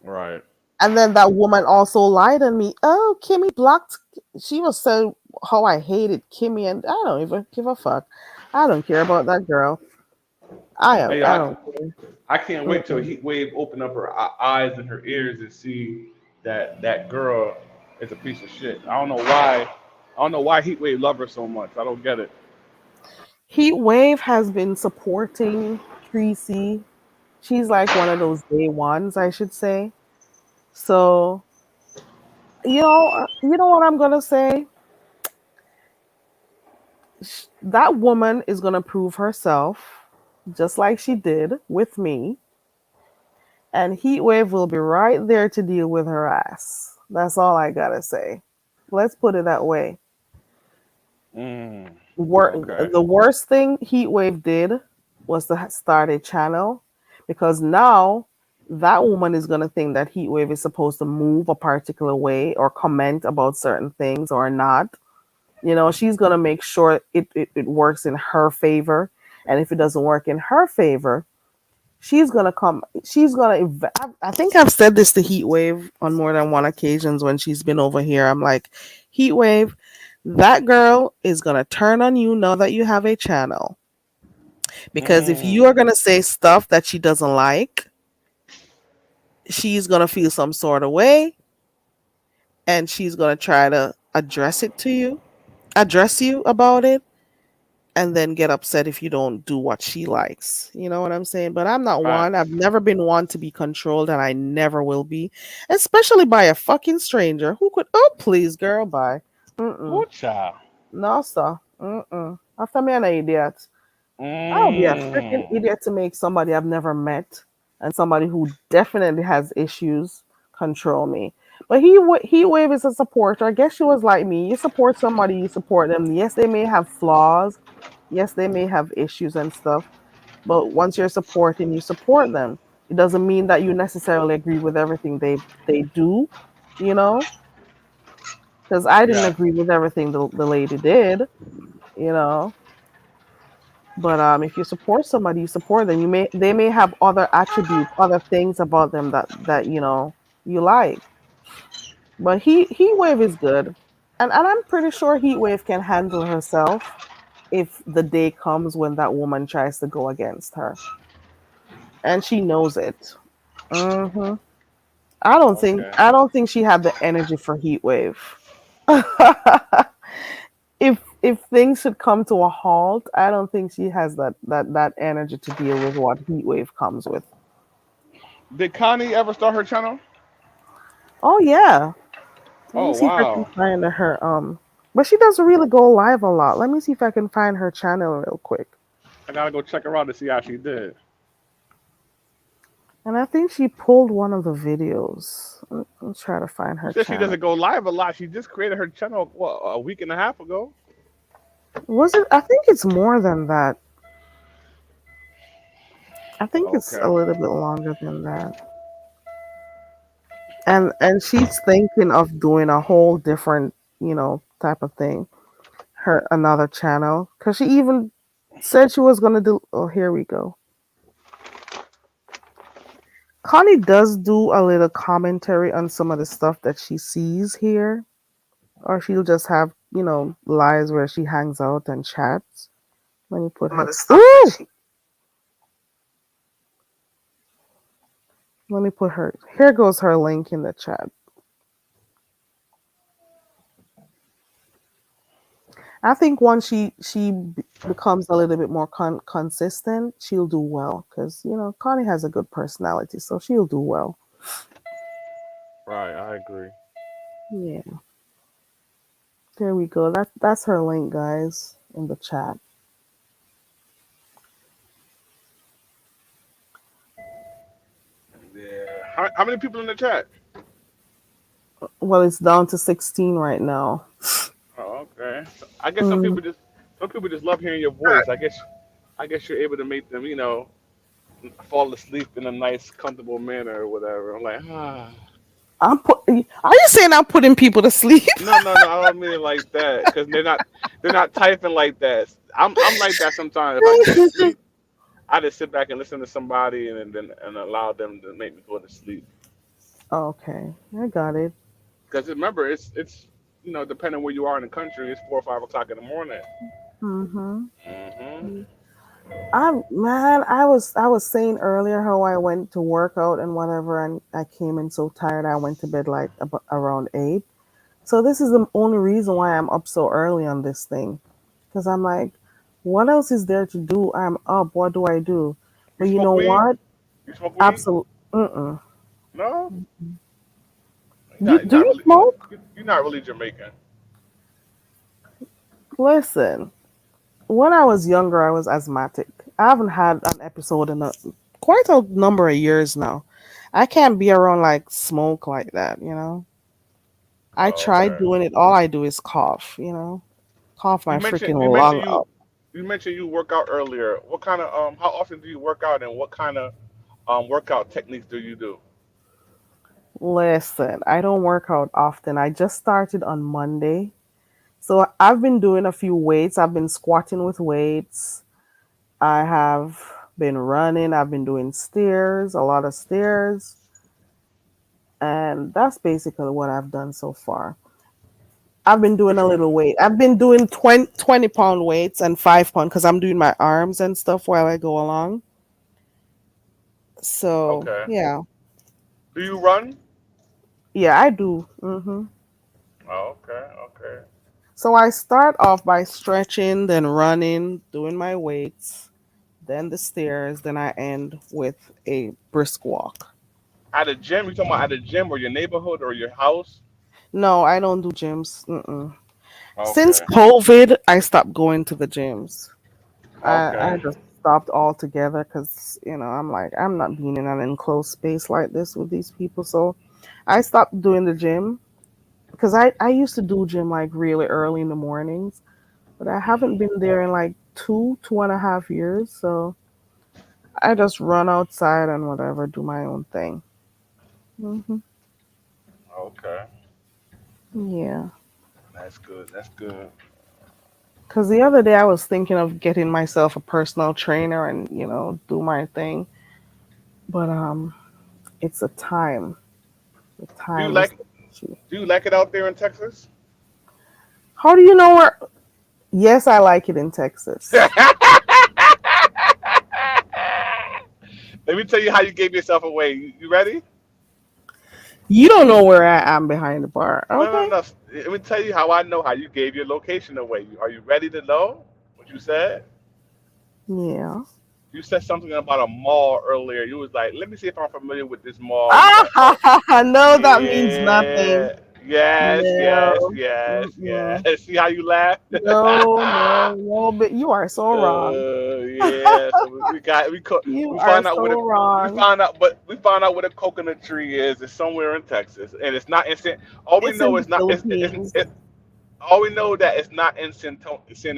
Right. And then that woman also lied on me. Oh, Kimmy blocked. She was saying how I hated Kimmy, and I don't even give a fuck. I don't care about that girl. Hey, I don't care. I can't wait till Mm-mm. Heat Wave open up her eyes and her ears and see that that girl is a piece of shit. I don't know why. I don't know why Heat Wave love her so much. I don't get it. Heat Wave has been supporting Tracy. She's like one of those day ones, I should say. So you know what I'm gonna say. That woman is gonna prove herself, just like she did with me, and Heatwave will be right there to deal with her ass. That's all I gotta say. Let's put it that way. Mm, okay. The worst thing Heatwave did was to start a channel, because now that woman is gonna think that Heatwave is supposed to move a particular way or comment about certain things or not. She's gonna make sure it works in her favor, and if it doesn't work in her favor, I think I've said this to Heatwave on more than one occasions when she's been over here. I'm like, Heatwave, That girl is going to turn on you now that you have a channel. Because if you are Mm. going to say stuff that she doesn't like, she's going to feel some sort of way and she's going to try to address you about it, and then get upset if you don't do what she likes. You know what I'm saying? But I'm not one. I've Facts. never been one to be controlled, and I never will be, especially by a fucking stranger who could. Oh, please, girl, bye. Mm-mm. Ooh, child. No, sir. Mm-mm. After me, an idiot. I would be a freaking Mm. idiot to make somebody I've never met and somebody who definitely has issues control me. But he wave is a supporter. I guess she was like me. You support somebody, you support them. Yes, they may have flaws. Yes, they may have issues and stuff. But once you're supporting, you support them. It doesn't mean that you necessarily agree with everything they do, you know? Because I didn't Yeah. agree with everything the lady did, you know. But if you support somebody, you support them. They may have other attributes, other things about them that you like. But Heat Wave is good, and I'm pretty sure Heat Wave can handle herself if the day comes when that woman tries to go against her, and she knows it. Hmm. Okay. I don't think she had the energy for Heat Wave. If things should come to a halt, I don't think she has that energy to deal with what Heat Wave comes with. Did Connie ever start her channel? Oh yeah. Let me Oh see if I can wow. find her but she doesn't really go live a lot. Let me see if I can find her channel real quick. I gotta go check her out to see how she did. And I think she pulled one of the videos. Let's try to find You her said she channel. doesn't go live a lot. She just created her channel what, a week and a half ago. Was it I think it's more than that. I think it's a Okay. little bit longer than that. And she's thinking of doing a whole different, type of thing. Her another channel cuz she even said she was going to do. Oh, here we go. Connie does do a little commentary on some of the stuff that she sees here, or she'll just have, lives where she hangs out and chats. Let me put Some of her. the stuff that Ooh! she. Let me put her. Here goes her link in the chat. I think once becomes a little bit more consistent, she'll do well because Connie has a good personality, so she'll do well. Right, I agree. Yeah, there we go. That's her link, guys, in the chat. Yeah. How many people in the chat? Well, it's down to 16 right now. Oh, okay. So I guess Mm, some people just love hearing your voice. I guess you're able to make them, fall asleep in a nice, comfortable manner or whatever. I'm like, ah. Are you saying I'm putting people to sleep? No, no, no. I don't mean it like that because they're not typing like that. I'm like that sometimes. If I can't sleep, I just sit back and listen to somebody and allow them to make me go to sleep. Okay, I got it. Because remember, it's depending where you are in the country, it's 4 or 5 o'clock in the morning. Mhm. Hmm. I was saying earlier how I went to work out and whatever, and I came in so tired. I went to bed like around 8. So this is the only reason why I'm up so early on this thing, because I'm like, what else is there to do? I'm up. What do I do? You But you smoke know weed? what? You smoke weed? Absolutely. Mm-mm. No, Do you smoke? you're not really Jamaican. Listen. When I was younger, I was asthmatic. I haven't had an episode in quite a number of years now. I can't be around like smoke like that. I Oh, tried okay. doing it. All I do is cough. Cough my freaking lung up. You mentioned you work out earlier. What kind of how often do you work out and what kind of workout techniques do you do? Listen, I don't work out often. I just started on Monday. So I've been doing a few weights. I've been squatting with weights. I have been running. I've been doing stairs, a lot of stairs. And that's basically what I've done so far. I've been doing Which a one? little weight. I've been doing 20 pound weights and 5 pound because I'm doing my arms and stuff while I go along. So Okay. yeah, Do you run? yeah, I do. Oh, okay, okay. So I start off by stretching, then running, doing my weights, then the stairs, then I end with a brisk walk. At a gym? You talking about at a gym or your neighborhood or your house? No, I don't do gyms. Mm-mm. Since Okay. COVID, I stopped going to the gyms. I Okay. just stopped altogether because, I'm like, I'm not being in an enclosed space like this with these people. So I stopped doing the gym because I used to do gym like really early in the mornings, but I haven't Hmm. been there in like 2.5 years. So I just run outside and whatever, do my own thing. Okay. Yeah. That's good. That's good. Because the other day I was thinking of getting myself a personal trainer and, do my thing. But it's a time. The Do you time is like the issue. do you like it out there in Texas? How do you know where? Yes, I like it in Texas. Let me tell you how you gave yourself away. You ready? You don't know where I am behind the bar. No, no, Okay. no. Let me tell you how I know how you gave your location away. Are you ready to know what you said? Yeah. You said something about a mall earlier. You was like, "Let me see if I'm familiar with this mall." You was like, "Oh, Ah, no, that means nothing. yeah, yes, yes, No. yes, Mm-mm. yes." See how you laugh? No, no, no, but you are so wrong. Yeah. So we got You we are found out so what wrong. we found out what a coconut tree is. It's somewhere in Texas, and it's not in San. All we It's in know the is not. Philippines. All we know that it's not in San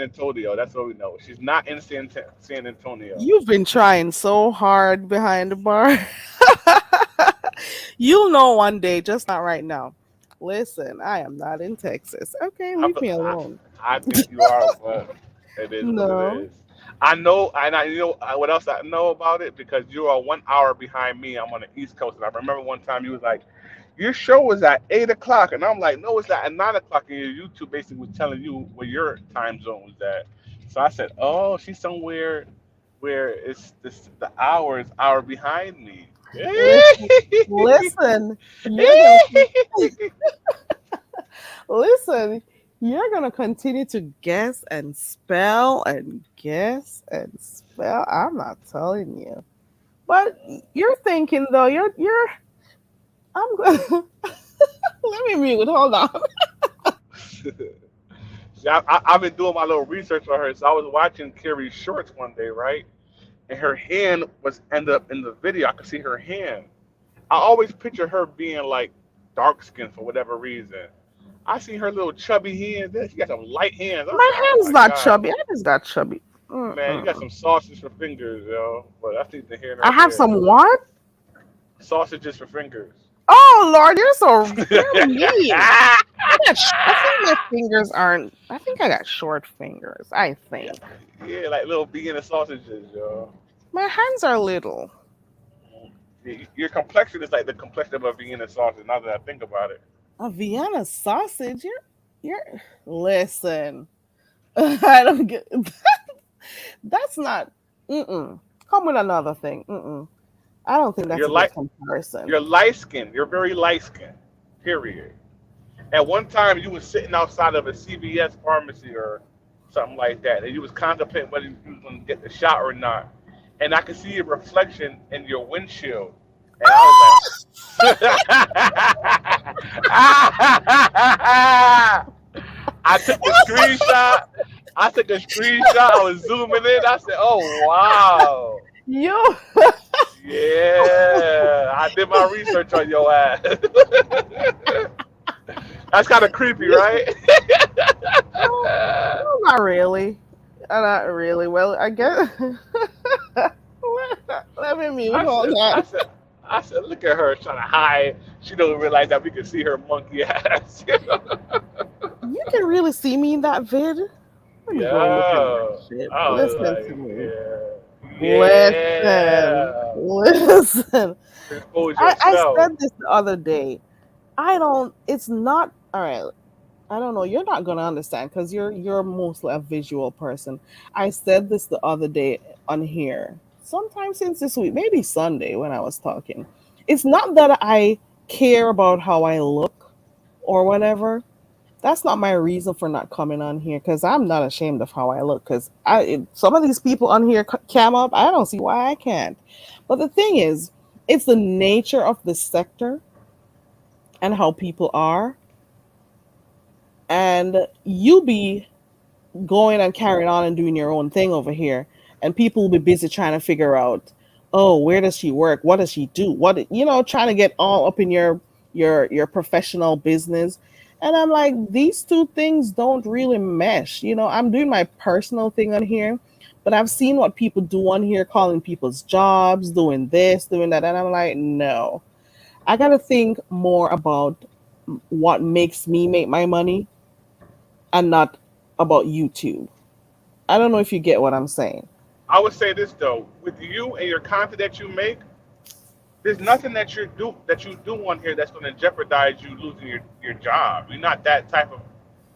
Antonio. That's what we know. She's not in San Antonio. You've been trying so hard behind the bar. You'll know one day, just not right now. Listen, I am not in Texas. Okay, I, leave me I, alone. I think you are, but it is what it No, is. I know, and you know what else I know about it because you are 1 hour behind me. I'm on the East Coast, and I remember one time you was like, "Your show was at 8 o'clock," and I'm like, "No, it's at 9 o'clock." And your YouTube basically was telling you where your time zone was at. So I said, "Oh, she's somewhere where the hour is hour behind me." listen, listen. You're gonna listen. You're gonna continue to guess and spell and guess and spell. I'm not telling you, but you're thinking though. You're. I'm gonna let me mute. Hold on. See, I've been doing my little research on her. So I was watching Carrie's shorts one day, right? And her hand was end up in the video. I could see her hand. I always picture her being like dark skinned for whatever reason. I see her little chubby hands. Then she got some light hands. I My said, "Oh hand's my not god, chubby. I just got chubby. man, you got Mm-mm. some sausage for fingers, yo." But that's neither here I nor have there. some what? Sausages for fingers. Oh Lord, you're mean. I think my fingers aren't. I think I got short fingers. I Yeah, think yeah, like little Vienna sausages, yo. my hands are little. Your complexion is like the complexion of a Vienna sausage. Now that I think about it. A Vienna sausage. You're. Listen, I don't get. That's not. Mm-mm. Come with another thing. Mm-mm. I don't think that's You're a good light. comparison. You're light skinned. You're very light skinned. Period. At one time, you was sitting outside of a CVS pharmacy or something like that, and you was contemplating whether you was going to get the shot or not. And I could see your reflection in your windshield, and I was like, I took the screenshot. I took a screenshot. I was zooming in. I said, "Oh wow, You. yeah, I did my research on your ass." That's kind of creepy, right? Well, not really. Not really. Well, I guess. Let me mute. I Hold said, on. I said, I said, look at her trying to hide. She don't realize that we can see her monkey ass. You can really see me in that vid. Let me go and look at that Yeah. shit. I was Listen to like, me. yeah, Listen. yeah. Listen. Expose I yourself. said this the other day. I don't, it's not, all right. I don't know. You're not gonna understand because you're mostly a visual person. I said this the other day on here, sometime since this week, maybe Sunday when I was talking. It's not that I care about how I look or whatever. That's not my reason for not coming on here because I'm not ashamed of how I look. Because some of these people on here cam up, I don't see why I can't. But the thing is, it's the nature of the sector and how people are, and you be going and carrying on and doing your own thing over here, and people will be busy trying to figure out, oh, where does she work, what does she do, what, trying to get all up in your professional business. And I'm like, these two things don't really mesh. I'm doing my personal thing on here, but I've seen what people do on here, calling people's jobs, doing this, doing that, and I'm like, no, I gotta think more about what makes me make my money and not about YouTube. I don't know if you get what I'm saying. I would say this though, with you and your content that you make, there's nothing that you do on here that's going to jeopardize you losing your job. You're not that type of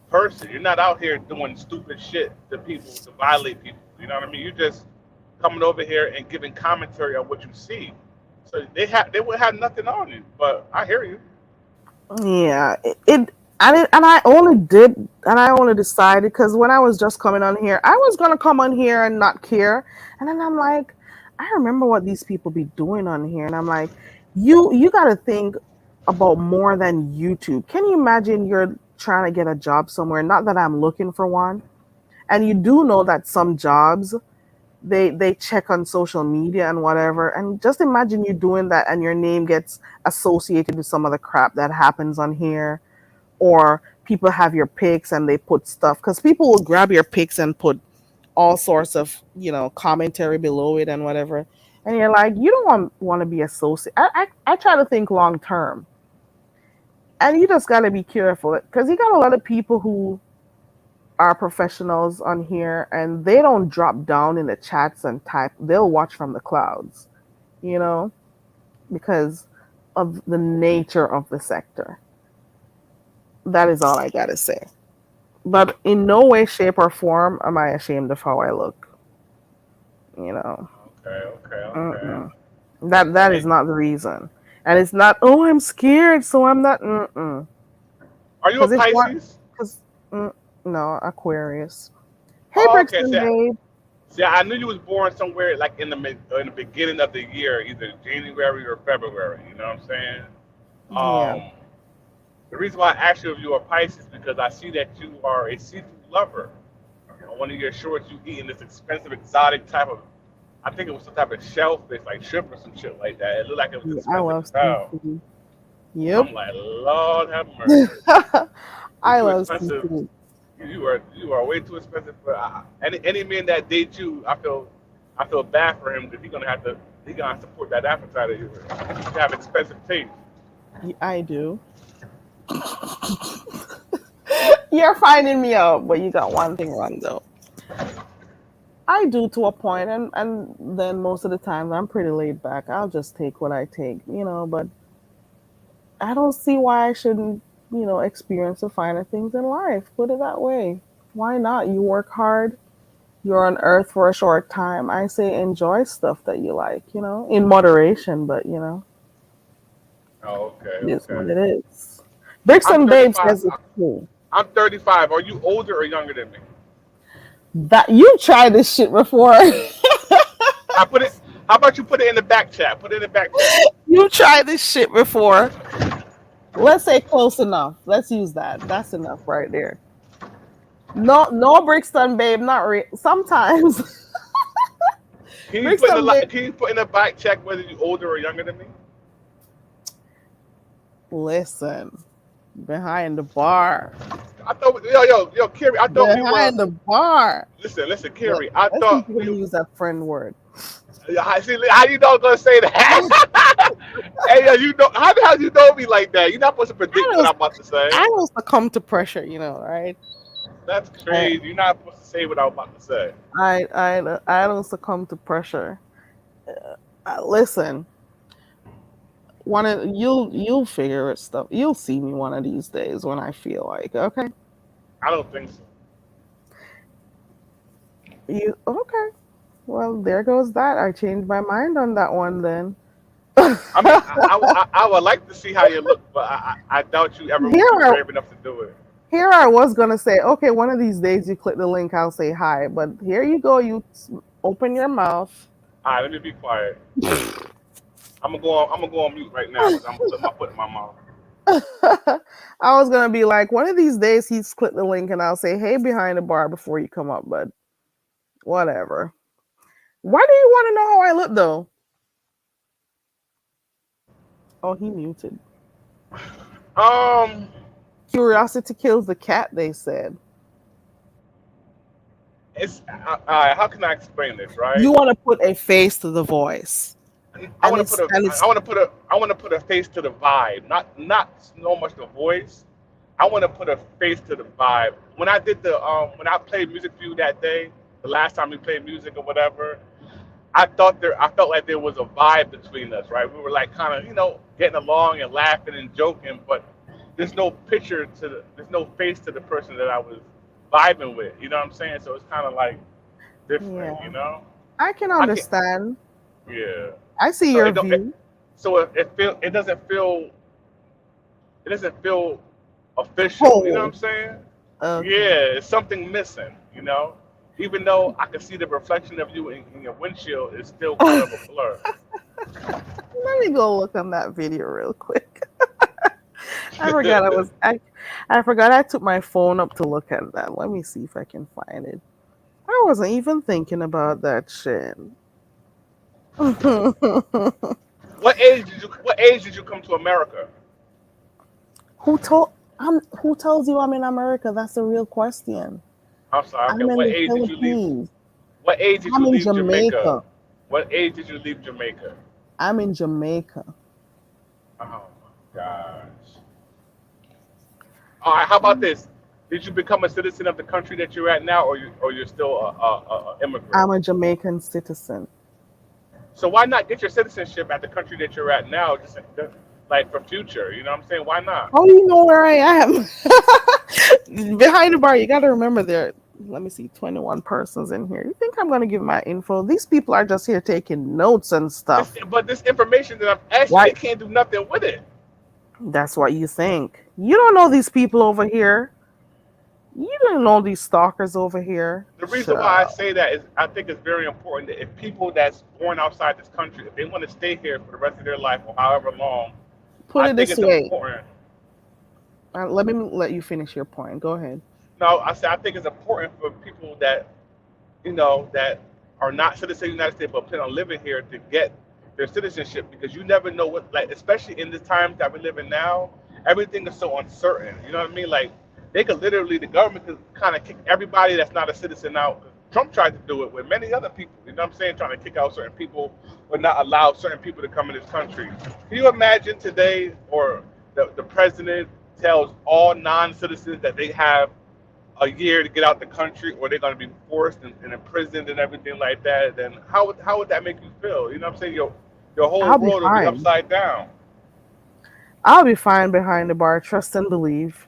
person. You're not out here doing stupid shit to people to violate people. You know what I mean? You're just coming over here and giving commentary on what you see. So they would have nothing on you. But I hear you. Yeah, and I only decided because when I was just coming on here, I was gonna come on here and not care, and then I'm like, I remember what these people be doing on here, and I'm like, you got to think about more than YouTube. Can you imagine you're trying to get a job somewhere? Not that I'm looking for one, and you do know that some jobs they check on social media and whatever, and just imagine you doing that and your name gets associated with some of the crap that happens on here, or people have your pics and they put stuff because people will grab your pics and put all sorts of commentary below it and whatever, and you're like, you don't want to be associated. I try to think long term, and you just got to be careful because you got a lot of people who are professionals on here and they don't drop down in the chats and type. They'll watch from the clouds, you know, because of the nature of the sector. That is all I gotta say. But in no way, shape, or form am I ashamed of how I look. You know, Okay, okay, okay. Mm-mm. That is Hey, not the reason, and it's not. Oh, I'm scared, so I'm not. Mm-mm. are you a Because if one, Pisces? because no, Aquarius. Hey, Oh, okay. Brixton, babe. See, I knew you was born somewhere like in the beginning of the year, either January or February. You know what I'm saying? Yeah, Um, the reason why I asked you if you are Pisces because I see that you are a seafood lover. On one of your shorts, you eating this expensive, exotic type of. I think it was some type of shellfish, like shrimp or some shit like that. It looked like it was yeah, I expensive love as hell. seafood. Yep. I'm like, Lord have mercy. You I too love expensive. seafood. You are way too expensive for any man that dates you. I feel bad for him because he's gonna support that appetite of yours. You have expensive taste. I do. You're finding me out, but you got one thing wrong though. I do to a point, and then most of the time I'm pretty laid back. I'll just take what I take, but I don't see why I shouldn't, experience the finer things in life. Put it that way. Why not? You work hard. You're on earth for a short time. I say enjoy stuff that you like, in moderation, but Oh, okay, it is what okay. it is. I'm Brixton Babe 35. says it's cool. I'm 35. Are you older or younger than me? That you tried this shit before. I put it. How about you put it in the back chat? Put it in the back chat. You tried this shit before. Let's say close enough. Let's use that. That's enough right there. No, no, Brixton Babe, not sometimes. Brixton Babe, Can you put in the back check whether you're older or younger than me? listen, behind the bar, I thought yo, Kerry. I thought we were. behind the bar. Listen, Look, Kerry. I let's see if thought you're we. gonna use that friend word. See how you know I'm gonna say that? Hey, yo, you know how the hell you know me like that? You're not supposed to predict I what don't, I'm about to say. I don't succumb to pressure, right? That's I, crazy. You're not supposed to say what I'm about to say. I don't succumb to pressure. Listen, One of you'll figure it stuff. You'll see me one of these days when I feel like, okay. I don't think so. You okay. Well, there goes that. I changed my mind on that one then. I mean, I would like to see how you look, but I doubt you ever would here be I brave enough to do it. here I was gonna say, okay, one of these days you click the link, I'll say hi. But here you go, open your mouth. All right, let me be quiet. I'm gonna go on mute right now because I'm putting my foot in my mouth. I was gonna be like, one of these days he's click the link and I'll say, hey, behind the bar before you come up, but whatever. Why do you want to know how I look though? Oh, he muted. Um, Curiosity kills the cat, they said. it's how can I explain this, You right? want to put a face to the voice. I And want to it's put a and I it's want to put a I want to put a face to the vibe, not so much the voice. I want to put a face to the vibe. When I played music for you that day, the last time we played music or whatever, I felt like there was a vibe between us, right? We were like kind of getting along and laughing and joking, but there's no face to the person that I was vibing with. You know what I'm saying? So it's kind of like yeah. different, you know? I can I can understand. Yeah. I see So your it don't. view. So it doesn't feel official. You know what I'm Oh, saying? okay. Yeah, it's something missing. Even though I can see the reflection of you in your windshield, it's still kind of a blur. Let me go look on that video real quick. I forgot I was I forgot I took my phone up to look at that. Let me see if I can find it. I wasn't even thinking about that shit. What age did you come to America? who tells you I'm in America? That's the real question. I'm sorry. Okay, I'm in what the age did you leave? Philippines. What age did I'm you in leave Jamaica? Jamaica. What age did you leave Jamaica? I'm in Jamaica. Oh my gosh. All right. How about this? Did you become a citizen of the country that you're at now, or you're still a immigrant? I'm a Jamaican citizen. So why not get your citizenship at the country that you're at now, just like for future? You know what I'm saying? Why not? How do you know where I am? Behind the bar, you got to remember there. Let me see, 21 persons in here. You think I'm going to give my info? These people are just here taking notes and stuff. But this information that I'm asking you, Why? they can't do nothing with it. That's what you think. You don't know these people over here. You don't know these stalkers over here. The reason why I Child. say that is I think it's very important that if people that's born outside this country, if they want to stay here for the rest of their life or however long, Put I it think this it's way. important. Let me let you finish your point. Go ahead. No, I say I think it's important for people that are not citizens of the United States but plan on living here to get their citizenship because you never know what, like, especially in the times that we live in now, everything is so uncertain. You know what I mean? Like, the government could kind of kick everybody that's not a citizen out. Trump tried to do it with many other people. You know what I'm saying? Trying to kick out certain people or not allow certain people to come in this country. Can you imagine today, or the president tells all non-citizens that they have a year to get out the country, or they're going to be forced and imprisoned and everything like that, then how would that make you feel? You know what I'm saying? Your whole I'll be world will be fine. upside down. I'll be fine behind the bar. Trust and believe.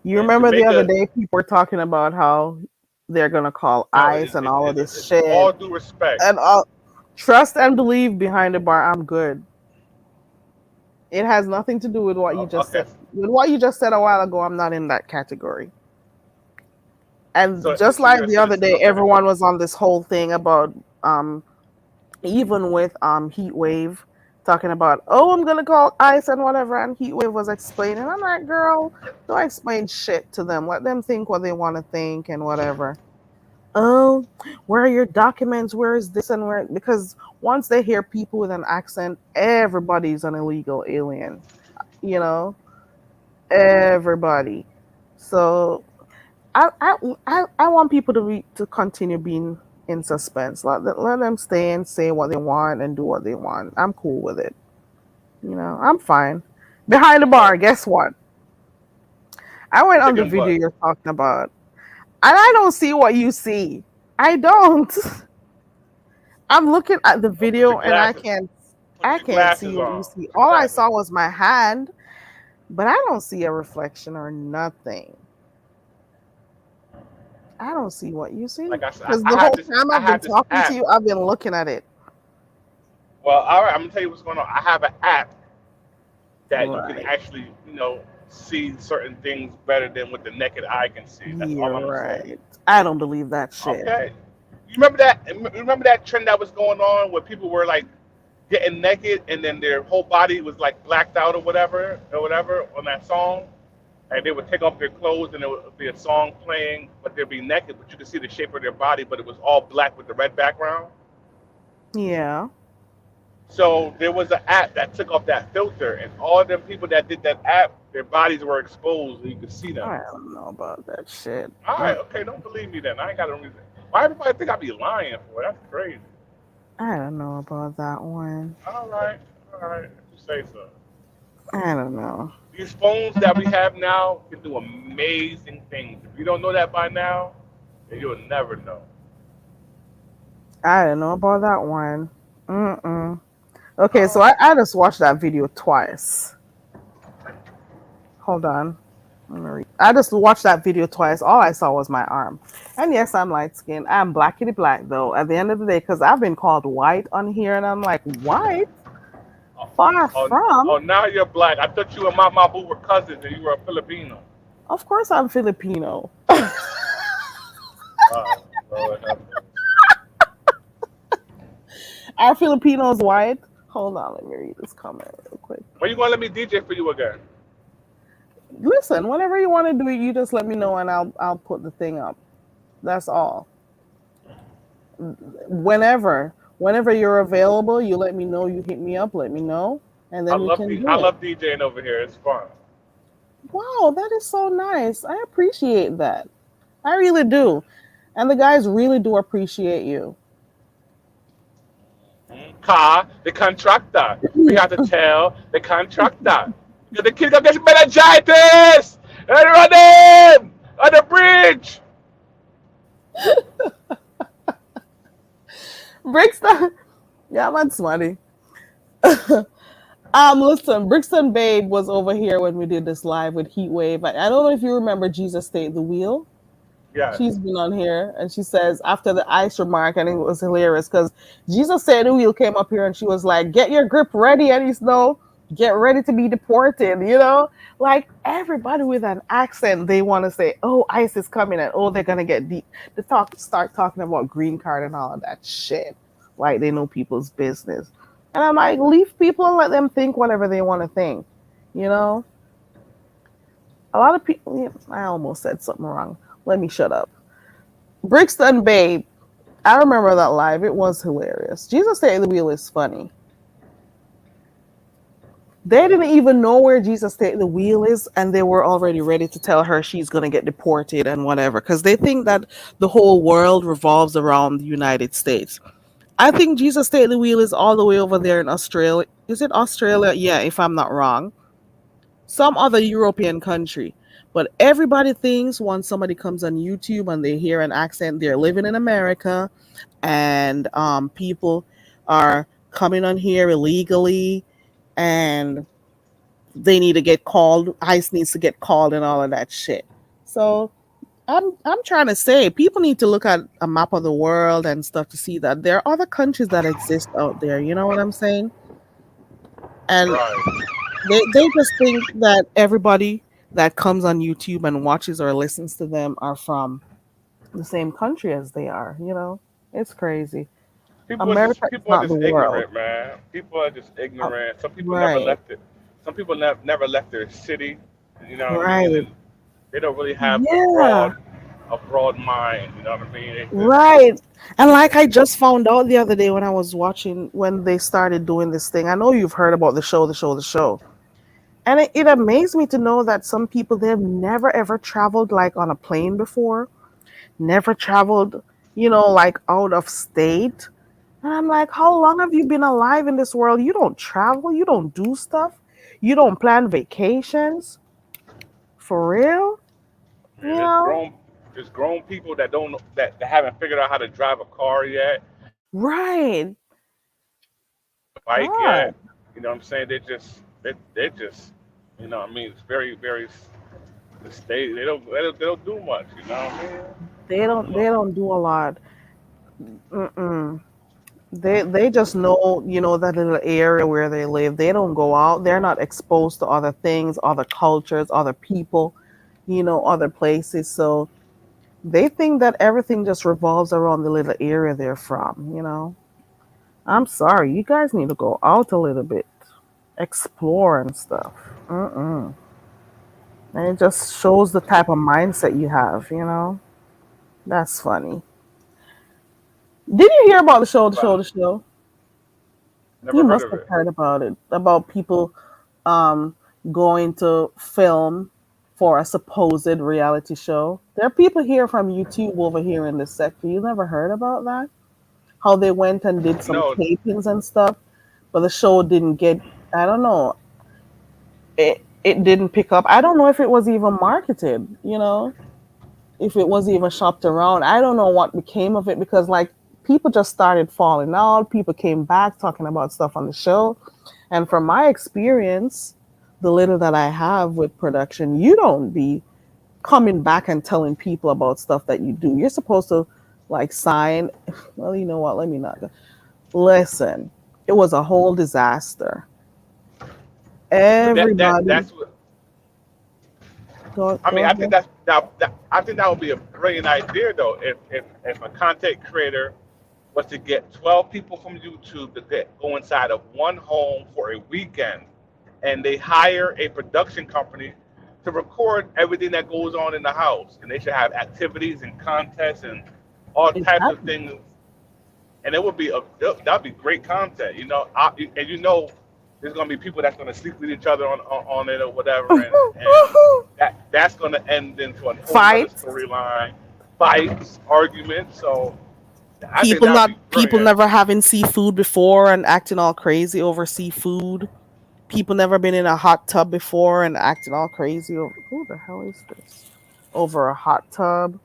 You And remember the other Jamaica, day people were talking about how they're gonna call no, ICE and all of this it's all shit. due respect. And all trust and believe behind the bar. I'm good. It has nothing to do with what you just Okay, said. With what you just said a while ago, I'm not in that category. And just so you're like a the other citizen. day, Okay, everyone was on this whole thing about even with heat wave talking about, oh, I'm gonna call ICE and whatever, and heat wave was explaining. I'm like, girl, don't explain shit to them. Let them think what they want to think and whatever. Oh, where are your documents? Where is this and where? Because once they hear people with an accent, everybody's an illegal alien. You know, everybody. So I want people to continue being in suspense. Let them stay and say what they want and do what they want. I'm cool with it. I'm fine. Behind the bar, so guess what? I went on the chicken video butt. you're talking about, and I don't see what you see. I don't. I'm looking at the Oh, with the video and I glasses. can't. Put I your can't see glasses what you on. see. All I Exactly. saw was my hand, but I don't see a reflection or nothing. I don't see what you see. Like I said, Because I the had whole this. time I I've been had this talking to app. you, I've been looking at it. Well, all right. I'm gonna tell you what's going on. I have an app that you can Right. actually, see certain things better than what the naked eye can see. That's all You're I'm gonna say. right. I don't believe that shit. Okay. You remember that? Remember that trend that was going on where people were like getting naked and then their whole body was like blacked out or whatever on that song, and they would take off their clothes and there would be a song playing, but they'd be naked, but you could see the shape of their body, but it was all black with the red background. Yeah. So there was an app that took off that filter, and all them people that did that app, their bodies were exposed, and you could see them. I don't know about that shit. All right, okay, don't believe me then. I ain't got no reason. Why everybody think I be lying for? That's crazy. I don't know about that one. All right, all right, you say so. I don't know. These phones that we have now can do amazing things. If you don't know that by now, then you'll never know. I don't know about that one. Mm-mm. Okay, All so right. I just watched that video twice. Hold on. I just watched that video twice. All I saw was my arm. And yes, I'm light skinned. I'm blackity black though. At the end of the day, because I've been called white on here, and I'm like, white? Oh, Far oh, from. oh, now you're black. I thought you and Mama Boo were cousins and you were a Filipino. Of course, I'm Filipino. Oh, Lord have mercy. Are Filipinos white? Hold on, let me read this comment real quick. When you gonna let me DJ for you again? Listen, whenever you want to do it, you just let me know, and I'll put the thing up. That's all. Whenever you're available, you let me know. You hit me up, let me know, and then we can I do it. love DJing over here. It's fun. Wow, that is so nice. I appreciate that. I really do. And the guys really do appreciate you. Car, the contractor. We have to tell the contractor. The kid gonna get meningitis! And run him! On the bridge! Brixton, yeah, that's funny. Listen, Brixton Babe was over here when we did this live with Heatwave. I don't know if you remember Jesus Take the Wheel. Yes. She's been on here and she says after the ice remark, and it was hilarious because Jesus said the wheel came up here and she was like, "Get your grip ready," and he's no, "Get ready to be deported." Like everybody with an accent, they want to say, "Oh, ICE is coming," and "Oh, they're gonna get deep." They start talking about green card and all of that shit, like they know people's business. And I'm like, leave people and let them think whatever they want to think. You know, a lot of people. Yeah, I almost said something wrong. Let me shut up. Brixton Babe, I remember that live. It was hilarious. Jesus Take the Wheel is funny. They didn't even know where Jesus Take the Wheel is, and they were already ready to tell her she's going to get deported and whatever, because they think that the whole world revolves around the United States. I think Jesus Take the Wheel is all the way over there in Australia. Is it Australia? Yeah, if I'm not wrong. Some other European country. But everybody thinks once somebody comes on YouTube and they hear an accent, they're living in America, and people are coming on here illegally, and they need to get called. ICE needs to get called and all of that shit. So I'm trying to say people need to look at a map of the world and stuff to see that there are other countries that exist out there. You know what I'm saying? And Right. they just think that everybody that comes on YouTube and watches or listens to them are from the same country as they are. It's crazy. America is People are not the just world. ignorant, man. People are just Uh, ignorant. Some people never right, left it. Some people never left their city. You know what I mean? right. And they don't really have Yeah, a broad mind. You know what I mean? They just right. And like I just found out the other day when I was watching when they started doing this thing. I know you've heard about the show. And it amazed me to know that some people they've never ever traveled like on a plane before, never traveled, like out of state. And I'm like, how long have you been alive in this world? You don't travel, you don't do stuff, you don't plan vacations for real, you man, know? there's grown people that don't that haven't figured out how to drive a car yet. Right. bike God, yet. You know what I'm saying? They just you know what I mean. It's very they don't do much. You know what I mean? they So don't do a lot. Mm-mm. They just know, that little area where they live. They don't go out. They're not exposed to other things, other cultures, other people, other places. So they think that everything just revolves around the little area they're from. I'm sorry, you guys need to go out a little bit, explore and stuff. Mm-mm. And it just shows the type of mindset you have. That's funny. Did you hear about the show, the show, well, the show? You never heard must of have it. heard about it, about people um, going to film for a supposed reality show. There are people here from YouTube over here in this sector. You never heard about that? How they went and did some No, tapings and stuff, but the show didn't get. I don't know. It didn't pick up. I don't know if it was even marketed. If it was even shopped around. I don't know what became of it because like people just started falling out. People came back talking about stuff on the show. And from my experience, the little that I have with production, you don't be coming back and telling people about stuff that you do. You're supposed to like sign. Well, you know what? Let me not go. Listen, it was a whole disaster. but Everybody, that's what go I go mean. I think ahead. I think that would be a brilliant idea though. If a content creator was to get 12 people from YouTube to go inside of one home for a weekend, and they hire a production company to record everything that goes on in the house, and they should have activities and contests and all types of Exactly. things, and it would be that'd be great content, and there's gonna be people that's gonna sleep with each other on it or whatever, and that's gonna end into a whole nother Fights. storyline, fights, arguments. So I think People that would not be people brilliant. never having seafood before and acting all crazy over seafood. People never been in a hot tub before and acting all crazy over who the hell is this? Over a hot tub.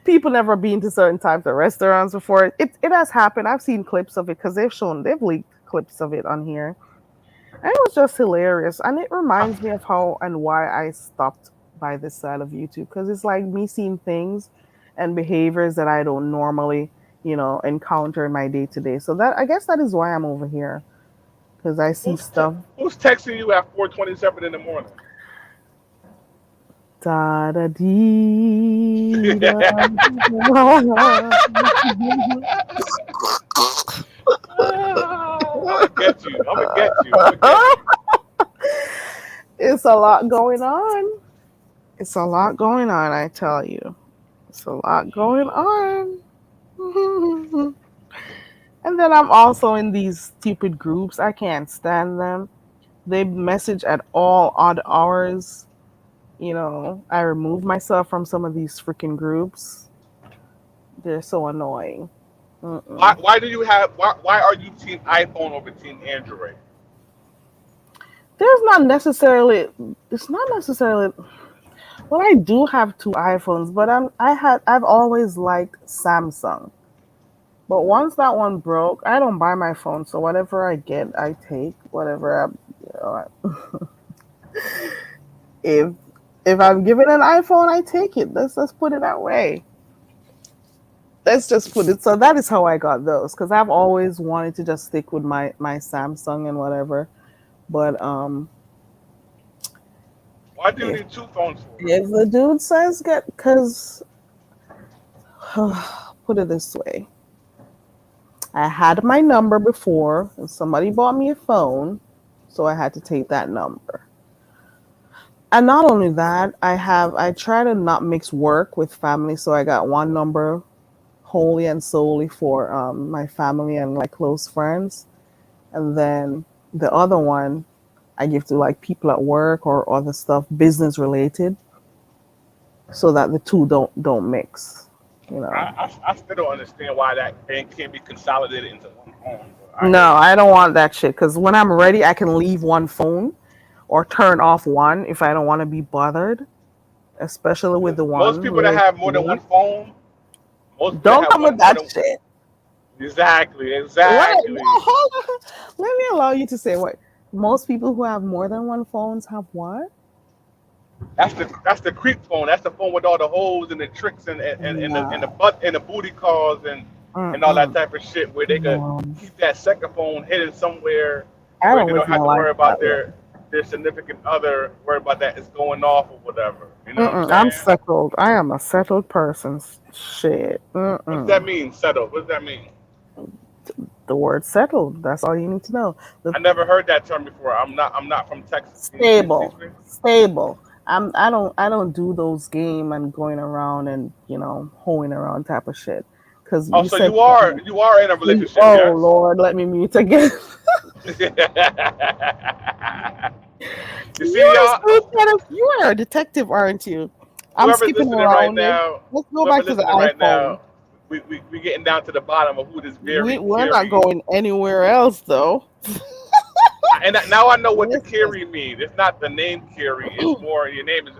People never been to certain types of restaurants before. It has happened. I've seen clips of it because they've leaked clips of it on here. And it was just hilarious. And it I, reminds me of how and why I stopped by this side of YouTube. Because it's like me seeing things and behaviors that I don't normally, encounter in my day to day. So that I guess that is why I'm over here. Because I see stuff. who's texting you at 4:27 in the morning? Da da dee da. Da. I'm gonna get you. I'm gonna get you. I'm gonna get you. It's a lot going on. It's a lot going on, I tell you. It's a lot going on. And then I'm also in these stupid groups. I can't stand them. They message at all odd hours. I remove myself from some of these freaking groups. They're so annoying. Mm-mm. Why are you team iPhone over team Android? There's not necessarily. It's not necessarily. Well, I do have two iPhones, but I've always liked Samsung. But once that one broke, I don't buy my phone. So whatever I get, I take. Whatever if I'm given an iPhone, I take it. Let's put it that way. Let's just put it. So that is how I got those because I've always wanted to just stick with my Samsung and whatever. But Why do you if need two phones for? if the dude says get because put it this way, I had my number before and somebody bought me a phone, so I had to take that number. And not only that, I try to not mix work with family, so I got one number wholly and solely for my family and like close friends, and then the other one I give to like people at work or other stuff business related, so that the two don't mix. You know. I still don't understand why that thing can't be consolidated into one phone. But I hear No, you. I don't want that shit because when I'm ready, I can leave one phone or turn off one if I don't want to be bothered, especially with Because the most one people that with have more than one work. phone, most people that Don't have come with one more that than shit. Exactly, What? exactly. Hold on. Let me allow you to say what most people who have more than one phones have what? That's the creep phone. That's the phone with all the holes and the tricks and the No. butt and the booty calls and all that Mm-mm. type of shit where they could No. keep that second phone hidden somewhere I where don't they live don't my have to life worry about that way. their significant other, worry about that it's going off or whatever. You know what I'm Mm-mm. I'm saying? settled. I am a settled person. Shit. What does that Mm-mm. mean? Settle. What does that mean? The word settled. That's all you need to know. The I never heard that term before. I'm not from Texas. Can you teach stable. me? Stable. I don't do those game and going around and hoeing around type of shit. Cause Oh, you so said you are you are in a relationship, oh yes? Lord, let me mute again. You see, y'all. You are a detective, aren't you? I'm Whoever's skipping listening right around it. now, Let's go whoever back to the listening right iPhone. now, we getting down to the bottom of who this very We're not Carrie. going anywhere else though. Now I know what the Listen. Carrie means. It's not the name Carrie. It's more your name is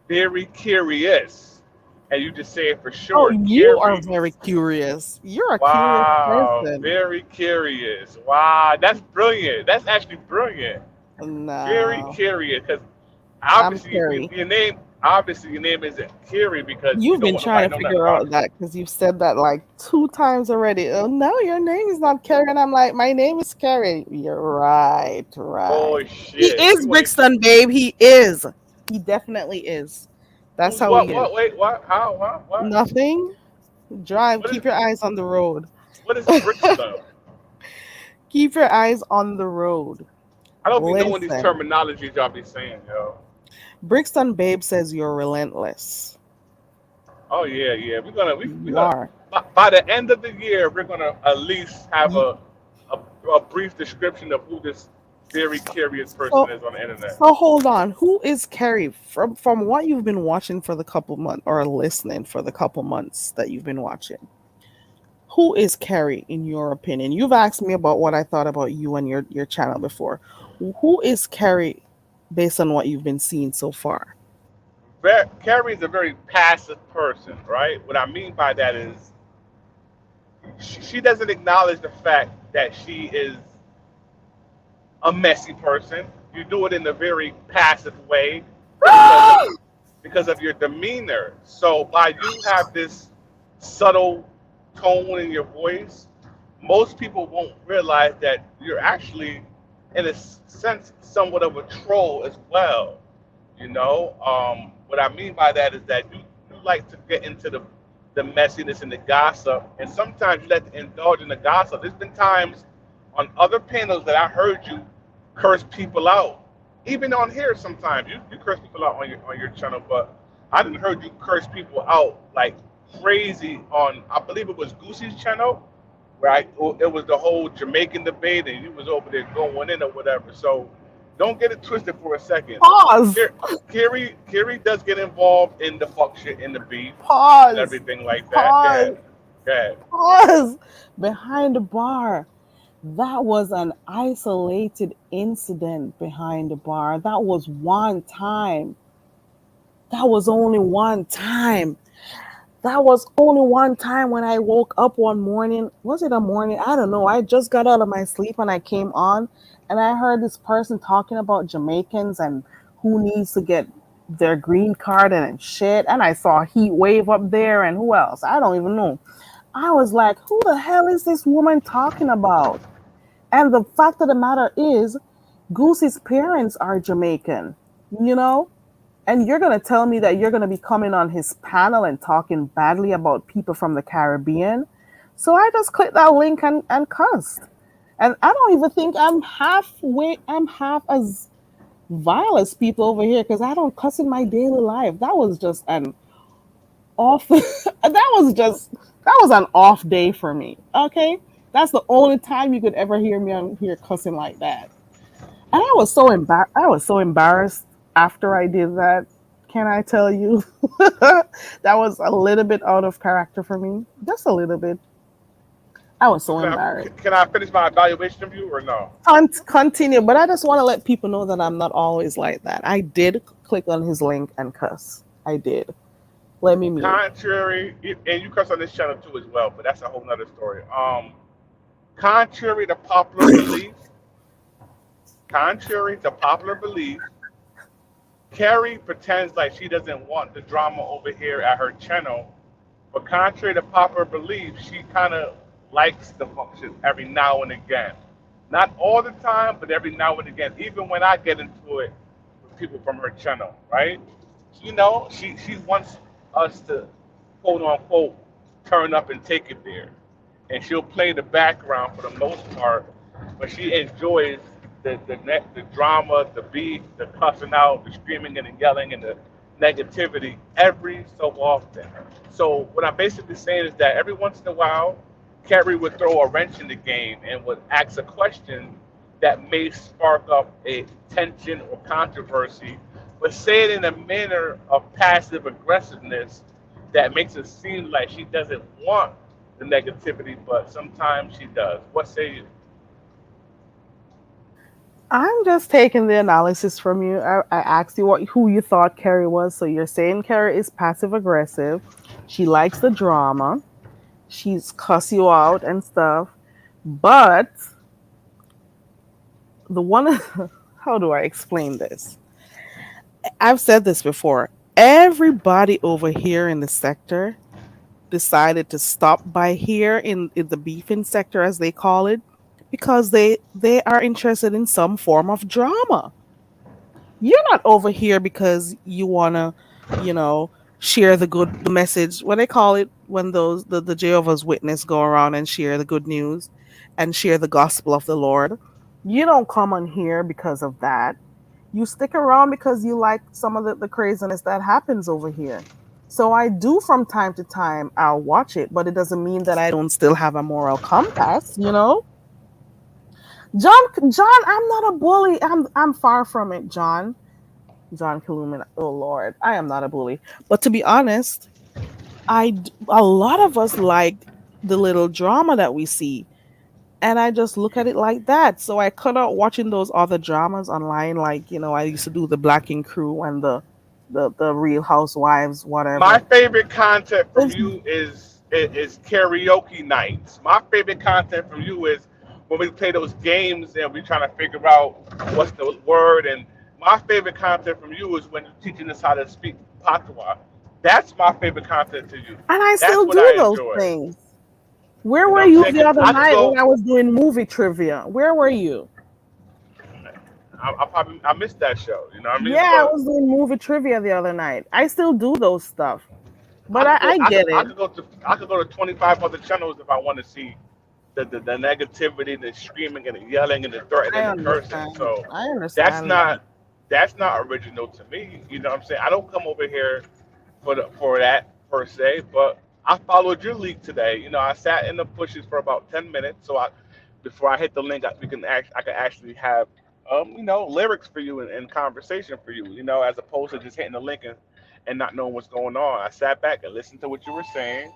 very curious, and you just say it for Oh, short, you are Carrie. very curious. You're a curious Wow, person. very curious. Wow, that's brilliant. That's actually brilliant. Very No, curious, because I'm obviously Carrie. your name isn't Carrie because you You've don't been want trying nobody to know nothing figure about out you. that because you've said that like two times already. Oh no, your name is not Carrie, and I'm like, my name is Carrie. You're right, right. Oh He shit! is You ain't Brixton, babe. He is. He definitely is. That's who's how he what? is. What? Wait, what? How? What? Nothing. Drive. What is Keep your eyes on the road. what is Brickstone? Keep your eyes on the road. I don't be knowing these Listen, terminologies y'all be saying, yo. Brixton, babe says you're relentless. Oh yeah, yeah. We're You gonna are. by the end of the year we're gonna at least have a, a brief description of who this very curious person So, is on the internet. so hold on. Who is Carrie from what you've been watching for the couple months or listening for the couple months that you've been watching? Who is Carrie in your opinion? You've asked me about what I thought about you and your channel before. Who is Carrie based on what you've been seeing so far? Carrie is a very passive person, right? What I mean by that is she doesn't acknowledge the fact that she is a messy person. You do it in a very passive way because of your demeanor. So by you have this subtle tone in your voice, most people won't realize that you're actually, in a sense, somewhat of a troll as well. What I mean by that is that you like to get into the messiness and the gossip, and sometimes you like to indulge in the gossip. There's been times on other panels that I heard you curse people out. Even on here, sometimes you curse people out on your channel, but I didn't heard you curse people out like crazy on, I believe it was Goosey's channel, where it was the whole Jamaican debate, and you was over there going in or whatever. So don't get it twisted for a second. Pause. Kiri does get involved in the fuck shit, in the beef, and Pause. everything like that. Go Pause. ahead. Go ahead. Pause. Behind the bar. That was an isolated incident behind the bar. That was one time. That was only one time. That was only one time when I woke up one morning. Was it a morning? I don't know. I just got out of my sleep and I came on and I heard this person talking about Jamaicans and who needs to get their green card and shit. And I saw Heat Wave up there and who else? I don't even know. I was like, who the hell is this woman talking about? And the fact of the matter is, Goosey's parents are Jamaican, you know? And you're going to tell me that you're going to be coming on his panel and talking badly about people from the Caribbean. So I just clicked that link and cussed. And I don't even think I'm half as vile as people over here because I don't cuss in my daily life. That was just an off that was an off day for me. Okay? That's the only time you could ever hear me on here cussing like that. And I was so embarrassed after I did that. Can I tell you? That was a little bit out of character for me. Just a little bit. I was So so embarrassed. can I finish my evaluation of you or no? Continue, but I just want to let people know that I'm not always like that. I did click on his link and cuss. I did. Let me mute. Contrary, and you curse on this channel too as well, but that's a whole nother story. Contrary to popular belief, contrary to popular belief, Carrie pretends like she doesn't want the drama over here at her channel. But contrary to popular belief, she kind of likes the function every now and again. Not all the time, but every now and again, even when I get into it with people from her channel, right? She wants us to quote unquote turn up and take it there. And she'll play the background for the most part, but she enjoys the drama, the beat, the cussing out, the screaming and the yelling and the negativity every so often. So what I'm basically saying is that every once in a while, Kerry would throw a wrench in the game and would ask a question that may spark up a tension or controversy, but say it in a manner of passive aggressiveness that makes it seem like she doesn't want the negativity, but sometimes she does. What say you? I'm just taking the analysis from you. I asked you who you thought Carrie was. So you're saying Carrie is passive aggressive. She likes the drama. She's cuss you out and stuff. But the one, how do I explain this? I've said this before. Everybody over here in the sector decided to stop by here in the beefing sector, as they call it, because they are interested in some form of drama. You're not over here because you want to, you know, share the message, what they call it when the Jehovah's Witness go around and share the good news and share the gospel of the Lord. You don't come on here because of that. You stick around because you like some of the craziness that happens over here. So I do from time to time, I'll watch it, but it doesn't mean that I don't still have a moral compass, you know? John, I'm not a bully. I'm far from it, John. John Kaluman. Oh Lord, I am not a bully. But to be honest, a lot of us like the little drama that we see, and I just look at it like that. So I cut out watching those other dramas online, like I used to do the Black and Crew and the Real Housewives, My whatever. favorite content from It's- you is karaoke nights. My favorite content from you is when we play those games and we trying to figure out what's the word. And my favorite content from you is when you're teaching us how to speak patois. That's my favorite content to you. and I That's still what do I those enjoy. things. Where You know were what I'm you saying? the Because other I could night when go. I was doing movie trivia? Where were you? I probably I missed that show. You know what I mean? Yeah, I But was doing movie trivia the other night. I still do those stuff, I but could go. I get it. I could go to 25 other channels if I want to see the negativity, the screaming and the yelling and the threatening I and the cursing. understand. So I that's understand that. not that's not original to me. You know what I'm saying? I don't come over here for that per se, but I followed your leak today. You know, I sat in the bushes for about 10 minutes, so I before I hit the link, I can actually have lyrics for you and conversation for you. You know, as opposed to just hitting the link and not knowing what's going on. I sat back and listened to what you were saying,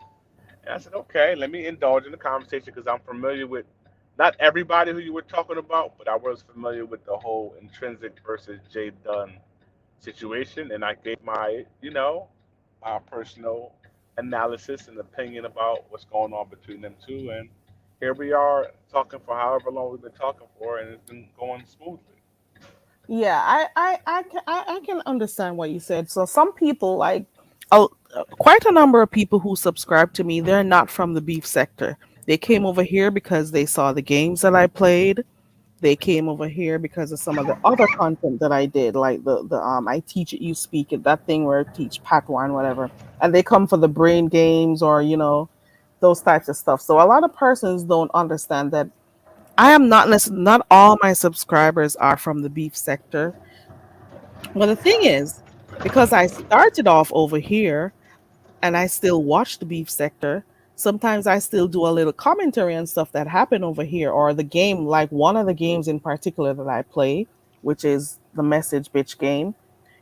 and I said, okay, let me indulge in the conversation because I'm familiar with not everybody who you were talking about, but I was familiar with the whole intrinsic versus Jay Dunn situation, and I gave my personal analysis and opinion about what's going on between them two, and here we are talking for however long we've been talking for, and it's been going smoothly. Yeah, I can understand what you said. So some people quite a number of people who subscribe to me, they're not from the beef sector. They came over here because they saw the games that I played. They came over here because of some of the other content that I did, like the I teach it, you speak it, that thing where I teach patois and whatever. And they come for the brain games or those types of stuff. So a lot of persons don't understand that I am not all my subscribers are from the beef sector. Well, the thing is, because I started off over here and I still watch the beef sector, sometimes I still do a little commentary on stuff that happened over here or the game, like one of the games in particular that I play, which is the message bitch game.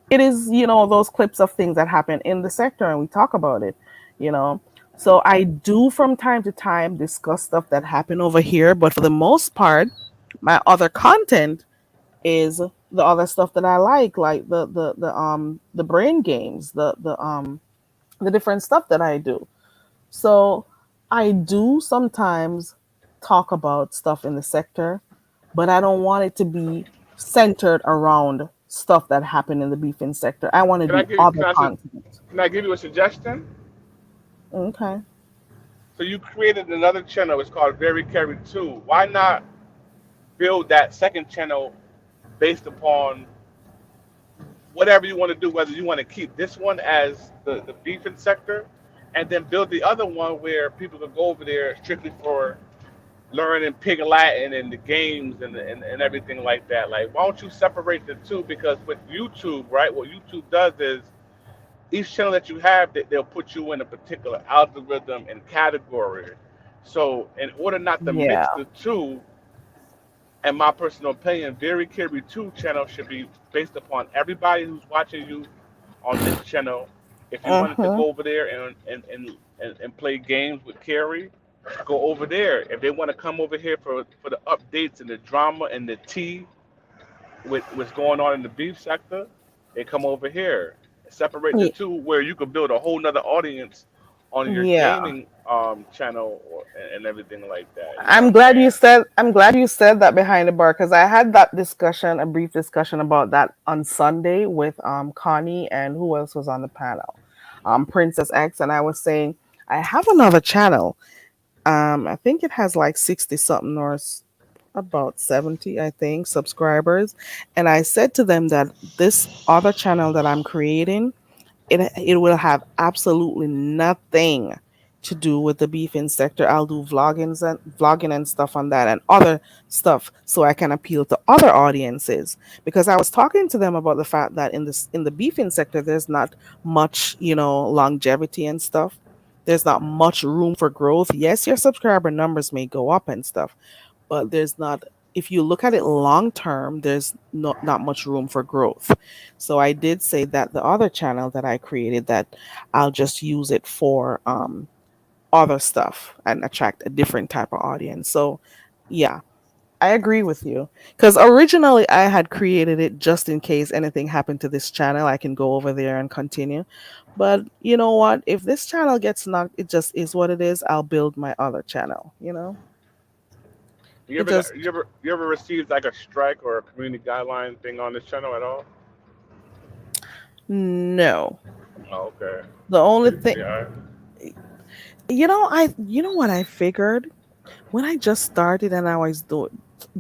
It is, those clips of things that happen in the sector and we talk about it, you know. So I do from time to time discuss stuff that happened over here, but for the most part, my other content is the other stuff that I like the brain games, the different stuff that I do. So I do sometimes talk about stuff in the sector, but I don't want it to be centered around stuff that happened in the beefing sector. I want to Can I do give? other content. Can I give you a suggestion? Okay. So you created another channel. It's called Very Carry Two. Why not build that second channel based upon whatever you want to do? Whether you want to keep this one as the beefing sector, and then build the other one where people can go over there strictly for learning pig Latin and the games and everything like that. Like, why don't you separate the two? Because with YouTube, right, what YouTube does is each channel that you have, they'll put you in a particular algorithm and category. So, in order not to Yeah. mix the two, in my personal opinion, Very Carry 2 channel should be based upon everybody who's watching you on this channel. If you wanted to Mhm. go over there and play games with Carrie, go over there. If they want to come over here for the updates and the drama and the tea with what's going on in the beef sector, they come over here. Separate the Ye- two where you can build a whole nother audience on your Yeah. gaming channel and everything like that. You know what I'm I'm glad you saying? said I'm glad you said that behind the bar because I had that discussion, a brief discussion about that on Sunday with Connie and who else was on the panel? Princess X, and I was saying I have another channel. I think it has like 60 something or about 70, I think, subscribers. And I said to them that this other channel that I'm creating, it will have absolutely nothing to do with the beefing sector. I'll do vlogging and stuff on that and other stuff so I can appeal to other audiences. Because I was talking to them about the fact that in the beefing sector there's not much, longevity and stuff. There's not much room for growth. Yes, your subscriber numbers may go up and stuff, but there's not, if you look at it long term, there's not much room for growth. So I did say that the other channel that I created, that I'll just use it for other stuff and attract a different type of audience. So yeah, I agree with you, because originally I had created it just in case anything happened to this channel, I can go over there and continue. But you know what, if this channel gets knocked, it just is what it is. I'll build my other channel. You It ever just, you ever received like a strike or a community guideline thing on this channel at all? no. Oh, okay. The only Should thing, be alright. you know what I figured? When I just started and I was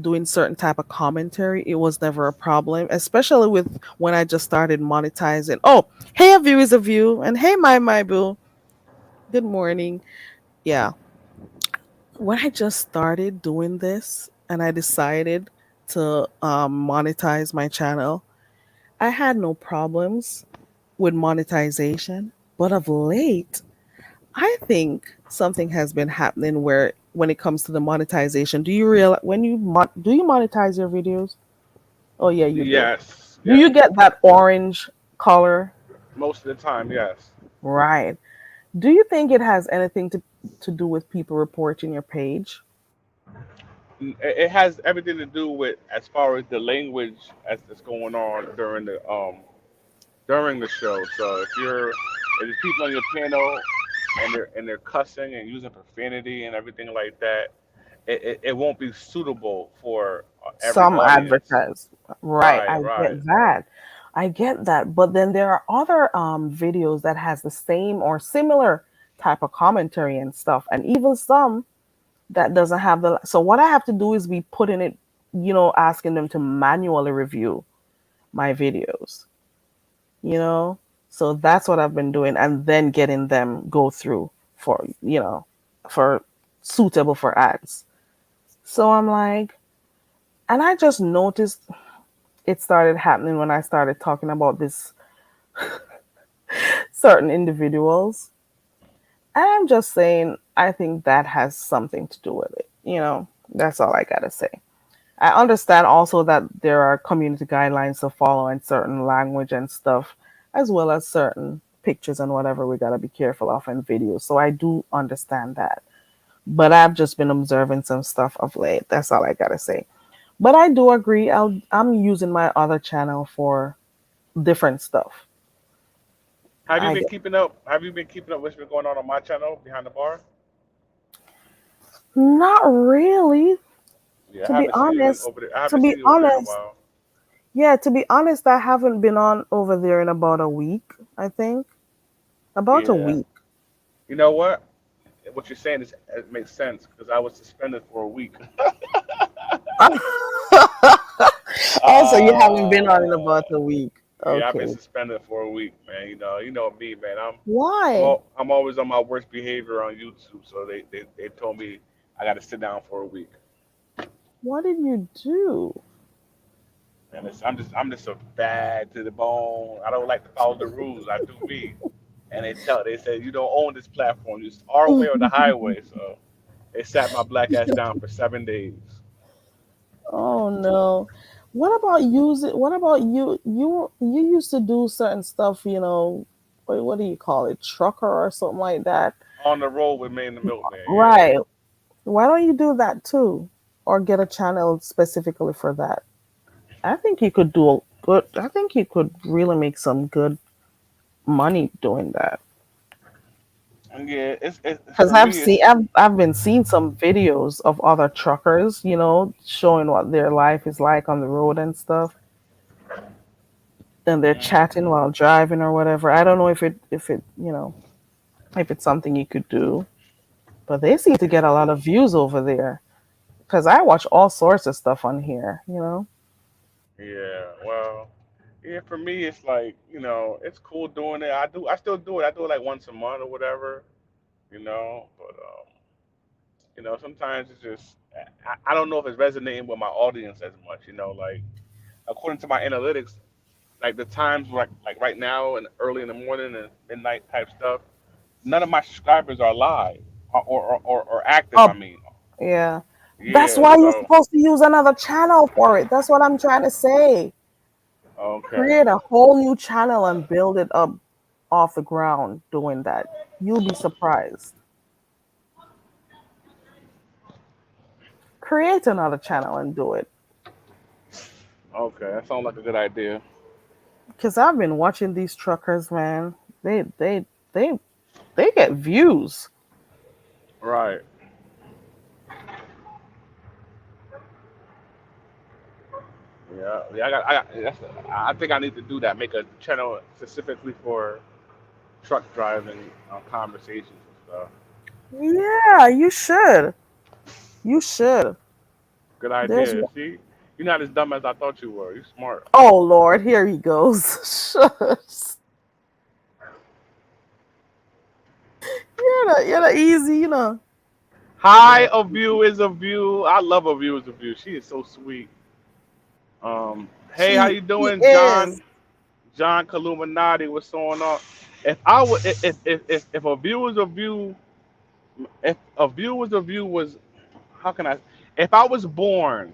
doing certain type of commentary, it was never a problem, especially with when I just started monetizing. Oh, hey, a view is a view, and hey, my boo, good morning. Yeah, when I just started doing this and I decided to monetize my channel, I had no problems with monetization. But of late, I think something has been happening where when it comes to the monetization, do you realize when do you monetize your videos? Oh yeah, you do. Yes, Do you yes. get that orange color? Most of the time, yes. Right. Do you think it has anything to do with people reporting your page? It has everything to do with as far as the language as that's going on during the show. So if there's people on your panel and they're cussing and using profanity and everything like that, it won't be suitable for every Some audience. advertise. Right, Right, I right. get that. I get that. But then there are other videos that has the same or similar type of commentary and stuff, and even some that doesn't have the, so what I have to do is be putting it, asking them to manually review my videos, you know so that's what I've been doing, and then getting them go through for, for suitable for ads. So I'm like, and I just noticed it started happening when I started talking about this certain individuals. And I'm just saying, I think that has something to do with it. That's all I gotta say. I understand also that there are community guidelines to follow in certain language and stuff, as well as certain pictures and whatever we gotta be careful of and videos. So I do understand that. But I've just been observing some stuff of late. That's all I gotta say. But I do agree. I'm using my other channel for different stuff. Have you I been get. keeping up? Have you been keeping up what's been going on my channel behind the bar? Not really. Yeah, To be honest, I to haven't be seen you over there in a honest, while. yeah, to be honest, I haven't been on over there in about a week, I think. About a Yeah. week. You know what? What you're saying is it makes sense because I was suspended for a week. Also, you haven't been on in uh, about a week. yeah, I've been Okay. suspended for a week, man. You know me, man. Why? I'm always on my worst behavior on YouTube, so they told me I got to sit down for a week. What did you do? And I'm just so bad to the bone. I don't like to follow the rules. I do me. And they said you don't own this platform. It's our way or the highway. So they sat my black ass down for 7 days. Oh no. What about you you used to do certain stuff, what do you call it? Trucker or something like that. On the road with me and the milkman. Yeah. Right. Why don't you do that too? Or get a channel specifically for that? I think you could do good. I think you could really make some good money doing that. And yeah, it's Because for me. It's I've been seeing some videos of other truckers, showing what their life is like on the road and stuff. And they're mm, chatting while driving or whatever. I don't know if it's something you could do, but they seem to get a lot of views over there. Because I watch all sorts of stuff on here. yeah. Well, yeah. For me, it's like it's cool doing it. I still do it. I do it like once a month or whatever. But sometimes it's just I don't know if it's resonating with my audience as much. Like according to my analytics, like the times like right now and early in the morning and midnight type stuff, none of my subscribers are live or active. I Oh, mean, yeah. That's yeah. why you're So supposed to use another channel for it. That's what I'm trying to say. okay, Create a whole new channel and build it up off the ground doing that. You'll be surprised. Create another channel and do it. okay, that sounds like a good idea. Because I've been watching these truckers, man. They they get views. Right. Yeah. Yeah. I think I need to do that. Make a channel specifically for truck driving conversations and stuff. Yeah, you should. You should. Good There's idea. See, you're not as dumb as I thought you were. You're smart. Oh Lord, here he goes. Shucks. You're the easy. Hi, Yeah, a view is a view. I love a view is a view. She is so sweet. Hey, how you she doing, is. John? John Caluminati, what's going on? If I would, if a view was a view, if a view was a view was, how can I? If I was born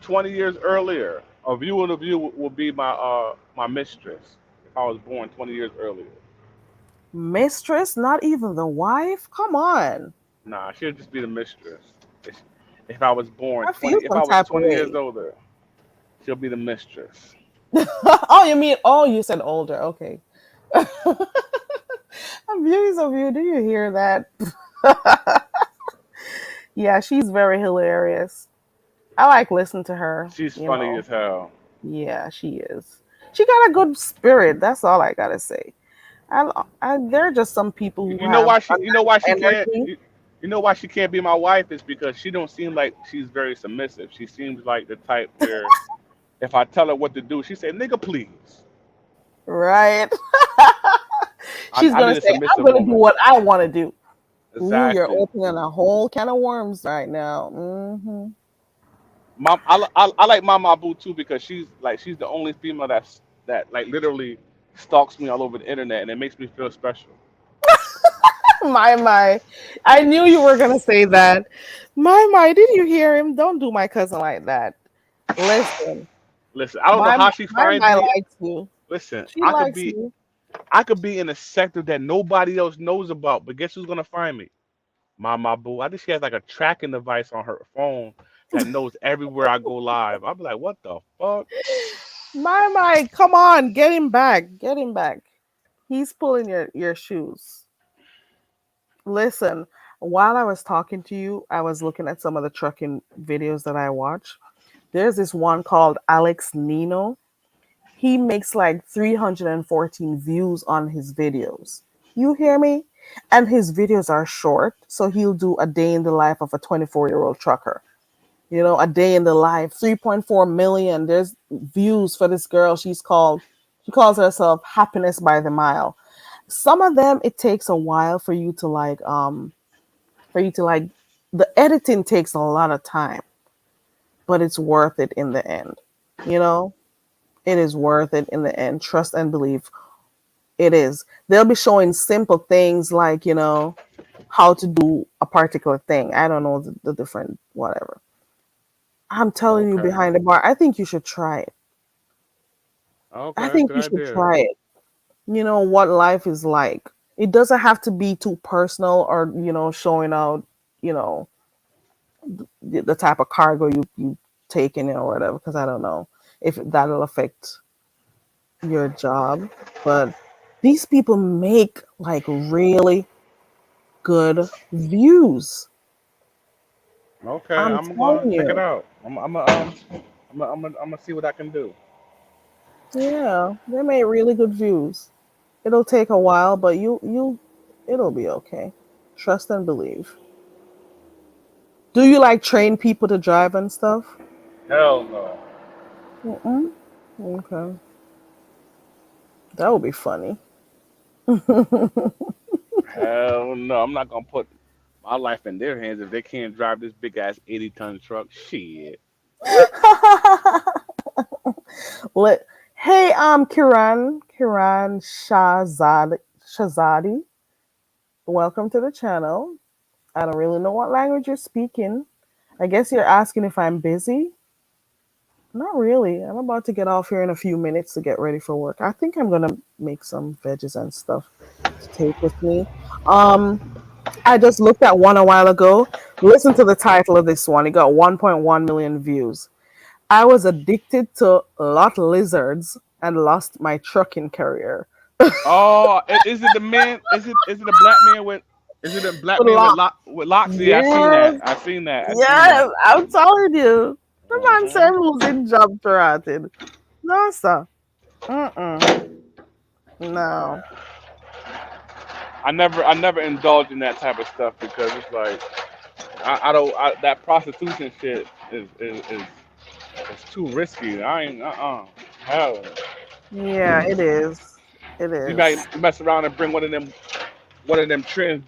20 years earlier, a view of the view would be my mistress. If I was born 20 years earlier, Mistress, not even the wife? Come on. nah, she'll just be the mistress. If, if I was born I feel 20, if some I was type of 20 years way. older, she'll be the mistress. You said older. Okay. Views of you. Do you hear that? Yeah, she's very hilarious. I like listening to her, She's you funny know. as hell. Yeah, she is. She got a good spirit. That's all I gotta say. There are just some people who have a You know why she nice can't energy. you know why she can't be my wife is because she don't seem like she's very submissive. She seems like the type where if I tell her what to do, she say, "Nigga, please." Right? She's I gonna need a say, "I'm submissive gonna do woman. what I want to do." Ooh, you're Exactly. opening a whole can of worms right now. I like Mama Abu too because she's the only female that like literally stalks me all over the internet and it makes me feel special. My, I knew you were gonna say that. My, did you hear him? Don't do my cousin like that. Listen, Listen, I don't know how she finds my me. likes you. Listen, She likes you. I could be in a sector that nobody else knows about, but guess who's gonna find me? My boo. I think she has like a tracking device on her phone that knows everywhere I go live. I'll be like, what the fuck? My, come on, get him back. Get him back. He's pulling your shoes. Listen. While I was talking to you, I was looking at some of the trucking videos that I watch. There's this one called Alex Nino. He makes like 314 views on his videos. You hear me? And his videos are short, so he'll do a day in the life of a 24-year-old trucker. A day in the life, 3.4 million. There's views for this girl. She calls herself Happiness by the Mile. Some of them it takes a while for you to like the editing takes a lot of time, but it's worth it in the end. You know, it is worth it in the end. Trust and believe. It is. They'll be showing simple things like, how to do a particular thing. I don't know the different whatever. I'm telling you Okay. behind the bar, I think you should try it. I Okay, that's a think good you should idea. try it. What life is like. It doesn't have to be too personal or, showing out, you know, the type of cargo you take in or whatever, because I don't know if that'll affect your job. But these people make like really good views. Okay, I'm I'm gonna telling check it you. out. I'm gonna see what I can do. Yeah, they make really good views. It'll take a while, but it'll be okay. Trust and believe. Do you like train people to drive and stuff? Hell no. Mm-mm. Okay, that would be funny. Hell no. I'm not gonna put my life in their hands if they can't drive this big ass 80-ton truck. Shit. Let Hey, Kiran Shazadi, welcome to the channel. I don't really know what language you're speaking. I guess you're asking if I'm busy. Not really. I'm about to get off here in a few minutes to get ready for work. I think I'm gonna make some veggies and stuff to take with me. Um, I just looked at one a while ago. Listen to the title of this one. It got 1.1 million views. I was addicted to lot lizards and lost my trucking career. Oh, is it the man? Is it a black man with? Is it a black With man lot. with locks? Yeah, I seen Yes, that. I seen that. I seen yes, that. I'm telling you. The man said Hmm. losing job trotted. No, sir. Mm-mm. No. I never indulge in that type of stuff because it's like I don't that prostitution shit is it's too risky. I ain't hell. Yeah, it is. It You is. might mess around and bring one of them trans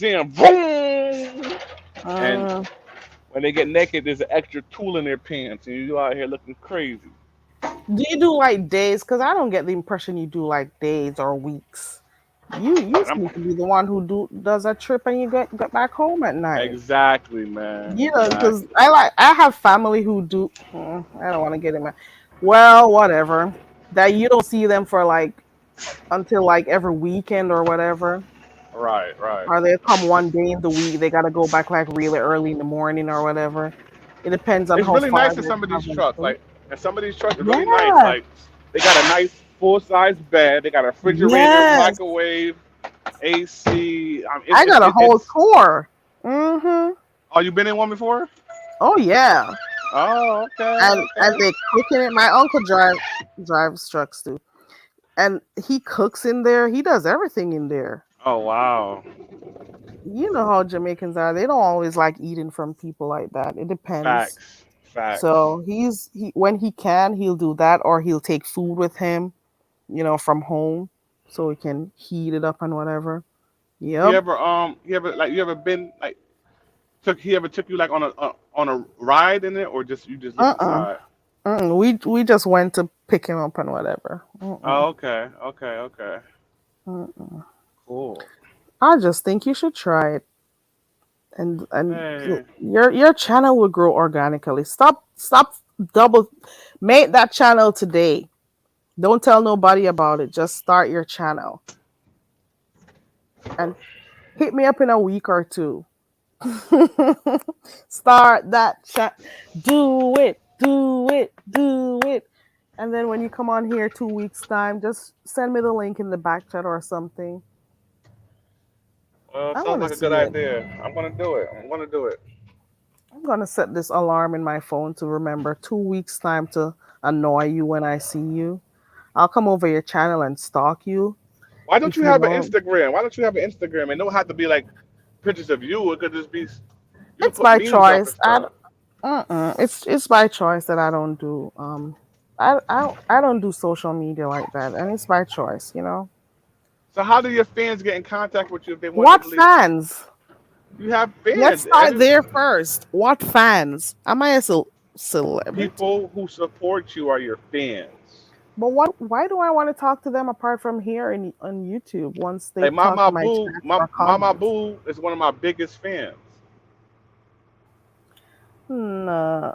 in, boom, and Mm. when they get naked, there's an extra tool in their pants, and you out here looking crazy. Do you do like days? Because I don't get the impression you do like days or weeks. You And I'm seem to be the one who does a trip and you get back home at night. exactly, man, Because exactly. I have family who do. I don't want to get in my. Well, whatever. That you don't see them for like until like every weekend or whatever. Right, right. Or they come one day in the week. They got to go back like really early in the morning or whatever. It depends on It's how really nice far in they're some of these traveling trucks. to. Like, and some of these trucks are really nice. Yeah. Like, they got a nice full size bed. They got a refrigerator, Yes. microwave, AC. I got a whole tour. Mm-hmm. Oh, you been in one before? Oh yeah. Oh, okay, And okay. they cooking it. My uncle drives trucks too. And he cooks in there. He does everything in there. Oh, wow. You know how Jamaicans are. They don't always like eating from people like that. It depends. Facts, facts. So he when he can, he'll do that or he'll take food with him, from home so he can heat it up and whatever. Yep. You ever been like took he ever took you like on a ride in it, or just you just look Uh-uh. inside? We just went to pick him up and whatever. Oh, okay, okay, okay. Mm-mm. Cool. I just think you should try it, and Hey, your channel will grow organically. Stop double make that channel today. Don't tell nobody about it. Just start your channel and hit me up in a week or two. Start that chat. Do it. Do it. Do it. And then when you come on here 2 weeks time, just send me the link in the back chat or something. I Sounds want to like a good see it. idea. I'm gonna do it. I'm gonna do it. I'm gonna set this alarm in my phone to remember 2 weeks time to annoy you when I see you. I'll come over your channel and stalk you Why don't if you you have an don't. Instagram? Why don't you have an Instagram? It don't have to be like pictures of you. It could just be you could It's put my memes up and choice. stuff. It's my choice that I don't do I don't do social media like that, and it's my choice. So how do your fans get in contact with you if they want to What believe fans? you have Let's fans? start there first. What fans? Am I a celebrity? People who support you are your fans. But why do I want to talk to them apart from here on YouTube once they Like talk to my chats for Mama comments? Boo is one of my biggest fans. Nah.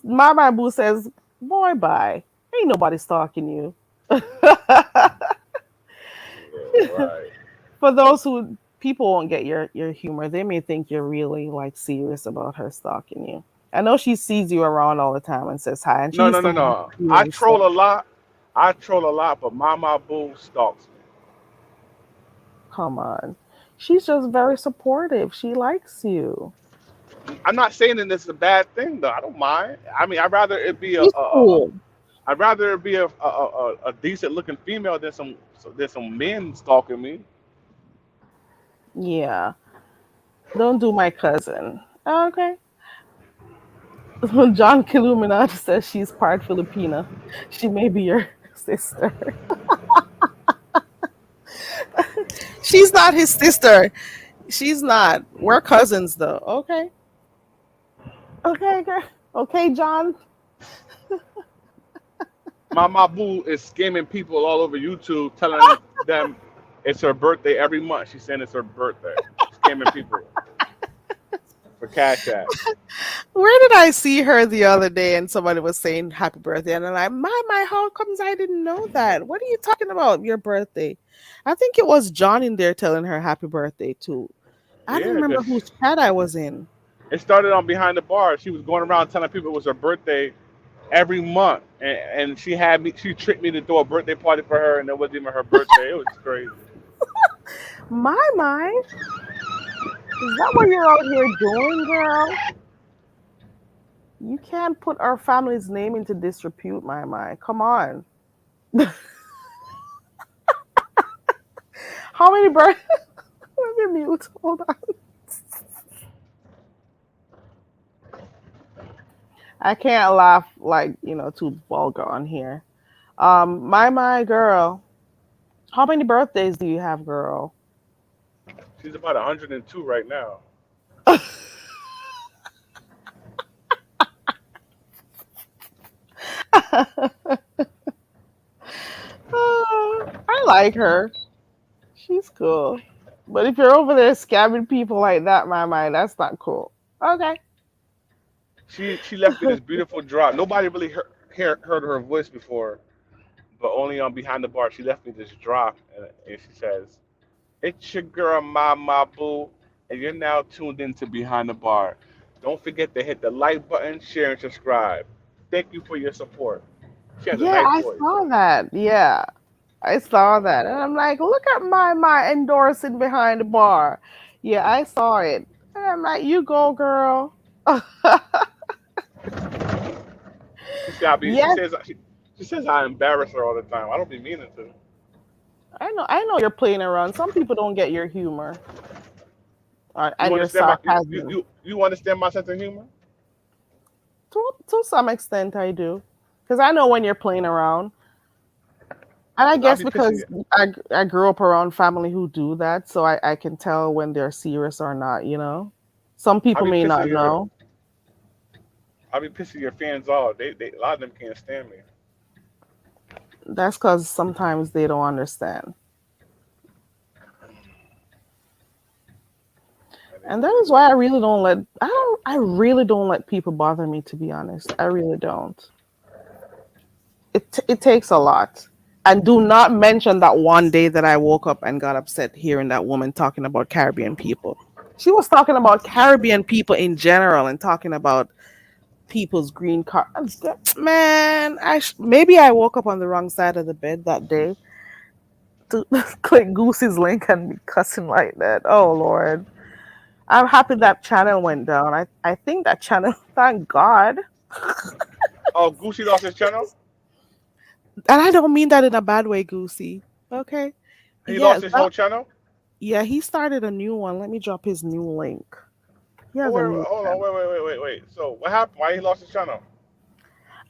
My boo says, "Boy, bye. Ain't nobody stalking you." Yeah, right. For those who people won't get your humor, they may think you're really like serious about her stalking you. I know she sees you around all the time and says hi, and she No, no, used to no, mess no. with you I and stuff. troll a lot. I troll a lot, but Mama Boo stalks me. Come on, she's just very supportive. She likes you. I'm not saying that this is a bad thing though. I don't mind. I mean, She's cool. I'd rather it be a decent looking female than some men stalking me. Yeah, don't do my cousin. Okay. John Kiluminati says she's part Filipina. She may be your sister. She's not his sister. She's not. We're cousins though. Okay. Okay, girl. Okay, John. Mama Boo is scamming people all over YouTube, telling them it's her birthday every month. She's saying it's her birthday, scamming people for Cash App. Where did I see her the other day and somebody was saying happy birthday? And I'm like, my, how comes I didn't know that? What are you talking about? Your birthday. I think it was John in there telling her happy birthday too. I don't Yeah, remember because whose chat I was in. it started on Behind the Bar. She was going around telling people it was her birthday every month, and she tricked me to throw a birthday party for her, and it wasn't even her birthday. It was crazy. My, is that what you're out here doing, girl? You can't put our family's name into disrepute, my. Come on. How many birthdays? Let me mute. Hold on. I can't laugh like, too vulgar on here. My girl. How many birthdays do you have, girl? She's about 102 right now. I like her. She's cool. But if you're over there scamming people like that, my, that's not cool. Okay. She left me this beautiful drop. Nobody really heard her voice before, but only on Behind the Bar. She left me this drop, and she says, "It's your girl, Mama Boo, and you're now tuned into Behind the Bar. Don't forget to hit the like button, share, and subscribe. Thank you for your support." She has a Yeah, nice I voice. saw that. Yeah, I saw that. And I'm like, look at my endorsing behind the bar. Yeah, I saw it. And I'm like, you go, girl. She Yes, says she says I embarrass her all the time. I don't be meaning to. I know you're playing around. Some people don't get your humor You and your understand sarcasm. you understand my sense of humor? To some extent, I do. Because I know when you're playing around. And I Cause I'll guess be pissing because you. I grew up around family who do that, so I can tell when they're serious or not. Some I'll people be may pissing not your know. I'll be pissing your fans off. They a lot of them can't stand me. That's because sometimes they don't understand. That is And that what it is why is. I really don't let people bother me, to be honest. I really don't. It takes a lot. And do not mention that one day that I woke up and got upset hearing that woman talking about Caribbean people. She was talking about Caribbean people in general and talking about people's green card. Man, maybe I woke up on the wrong side of the bed that day. to click Goosey's link and be cussing like that. Oh Lord. I'm happy that channel went down. I think that channel, thank God. Oh, Gucci lost his channel. And I don't mean that in a bad way, Goosey. Okay. He lost Yes, his that, whole channel. yeah, he started a new one. Let me drop his new link. He Oh has a wait, new hold on, channel. wait. So what happened? Why he lost his channel?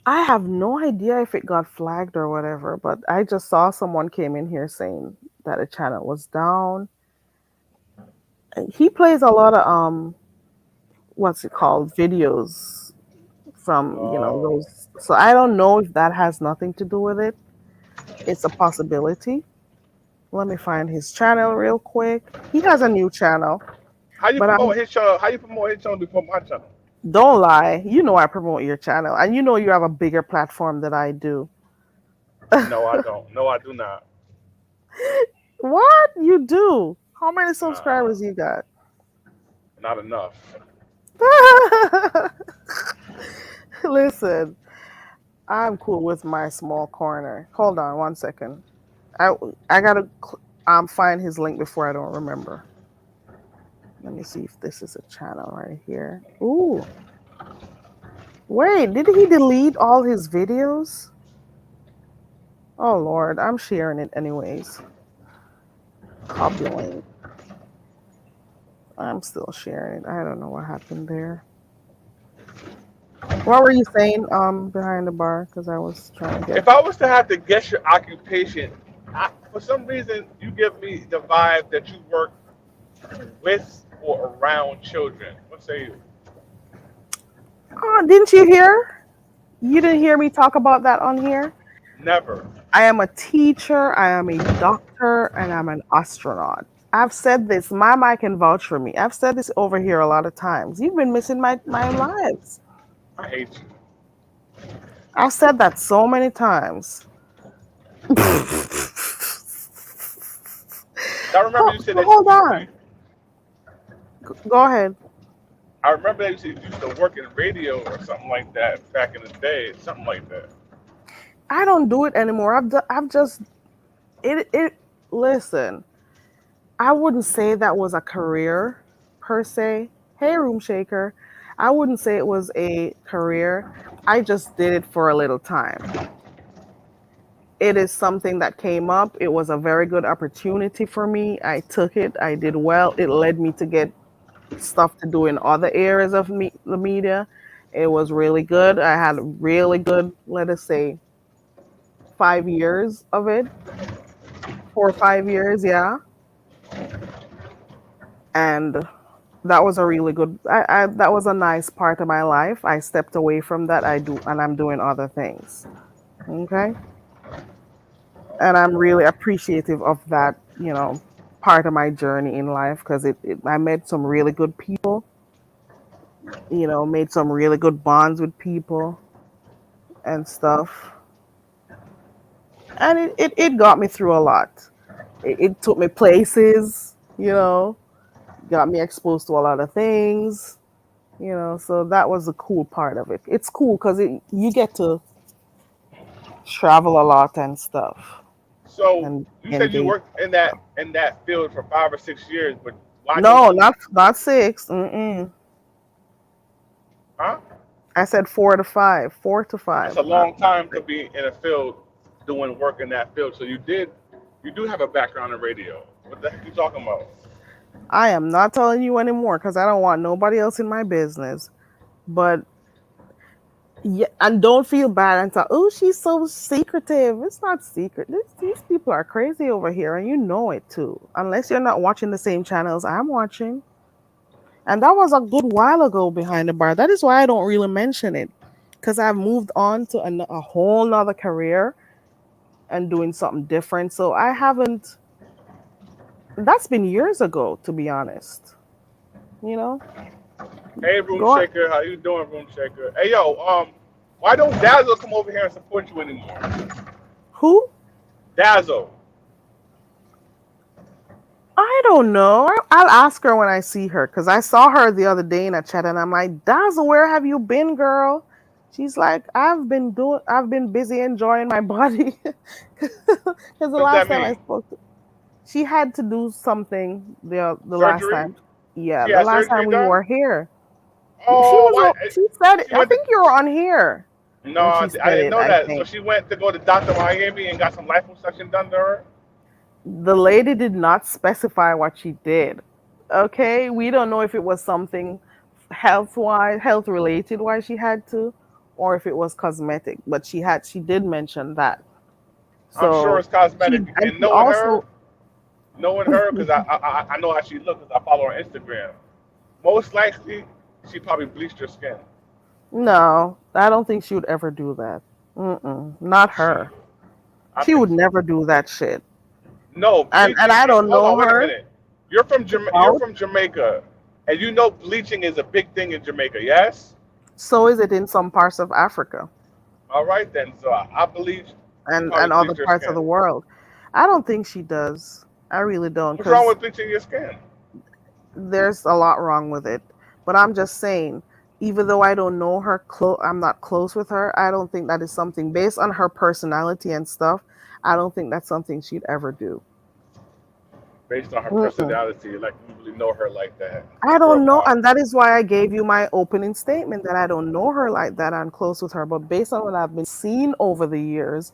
I have no idea if it got flagged or whatever, but I just saw someone came in here saying that the channel was down. He plays a lot of what's it called, videos from, Oh, those, so I don't know if that has nothing to do with it. It's a possibility. Let me find his channel real quick. He has a new channel, how you but I'm promote his channel? How you promote his channel before my channel? don't lie. You know I promote your channel, and you know you have a bigger platform than I do. No, I don't. No, I do not. What you do? How many Nah, subscribers you got? not enough. Listen, I'm cool with my small corner. Hold on one second. I I gotta find his link before I don't remember. Let me see if this is a channel right here. Ooh, wait, did he delete all his videos? Oh Lord, I'm sharing it anyways. Copy link. I'm still sharing it. I don't know what happened there. What were you saying? Behind the bar, because I was trying to get. If I was to have to guess your occupation, for some reason you give me the vibe that you work with or around children. What say you? Oh, didn't you hear? You didn't hear me talk about that on here? Never. I am a teacher, I am a doctor, and I'm an astronaut. I've said this. My mic can vouch for me. I've said this over here a lot of times. You've been missing my lives. I hate you. I've said that so many times. I remember you said that Hold on. Go ahead. I remember that you said you used to work in radio or something like that back in the day. Something like that. I don't do it anymore. I've just it. Listen, I wouldn't say that was a career per se. Hey, room shaker. I wouldn't say it was a career. I just did it for a little time. It is something that came up. It was a very good opportunity for me. I took it. I did well. It led me to get stuff to do in other areas of the media. It was really good. I had really good, let us say, 5 years of it, 4 or 5 years, yeah. And that was a really good. That was a nice part of my life. I stepped away from that. And I'm doing other things. Okay, and I'm really appreciative of that. Part of my journey in life because I met some really good people. Made some really good bonds with people and stuff, and it got me through a lot. It took me places. Got me exposed to a lot of things. So that was the cool part of it. It's cool because you get to travel a lot and stuff So and you said you engage worked in stuff. that field for 5 or 6 years, but why No, didn't you? not six. Mm-mm. Huh? I said 4 to 5, 4 to 5. That's a Not long time to six. be in a field doing work in that field. So you do have a background in radio. What the heck you talking about? I am not telling you anymore because I don't want nobody else in my business. But yeah, and don't feel bad and say, "Oh, she's so secretive." It's not secret. These people are crazy over here, and you know it too. Unless you're not watching the same channels I'm watching. And that was a good while ago behind the bar. That is why I don't really mention it. Because I've moved on to a whole nother career and doing something different. So I haven't, that's been years ago, to be honest. You know? Hey, Room Go on. Shaker, how you doing, Room Shaker? Hey, yo, why don't Dazzle come over here and support you anymore? Who? Dazzle. I don't know. I'll ask her when I see her. Because I saw her the other day in a chat and I'm like, Dazzle, where have you been, girl? She's like, I've been busy enjoying my body. Because the What does last that time I mean? spoke. She had to do something the last Surgery? time. Yeah, She the had last time surgery we done? were here. She Oh, was. why? She said it. She I went to. think you were on here No, when she I said didn't it. know I that. So think she went to go to Dr. Miami and got some liposuction done to her. the lady did not specify what she did. Okay, we don't know if it was something health wise, health related, why she had to, or if it was cosmetic. But she did mention that. I'm sure So it's cosmetic. she and And she also knowing her, because I know how she looks, because I follow her on Instagram. Most likely, she probably bleached her skin. no, I don't think she would ever do that. Mm-mm, not She, her. I She think would so. never do that shit. No, And bleaching. I don't Hold know on, wait a her. minute. You're Out. from Jamaica, and you know bleaching is a big thing in Jamaica. Yes. So is it in some parts of Africa All right then. So I believe she probably and other bleached her parts of skin. the world. I don't think she does. I really don't, What's wrong because with bleaching your skin? there's a lot wrong with it. But I'm just saying, even though I don't know her, I'm not close with her. I don't think that is something based on her personality and stuff. I don't think that's something she'd ever do. Based on her Mm-mm. personality, like you really know her like that. I You're a don't know, mod. and that is why I gave you my opening statement that I don't know her like that. I'm close with her, but based on what I've been seeing over the years,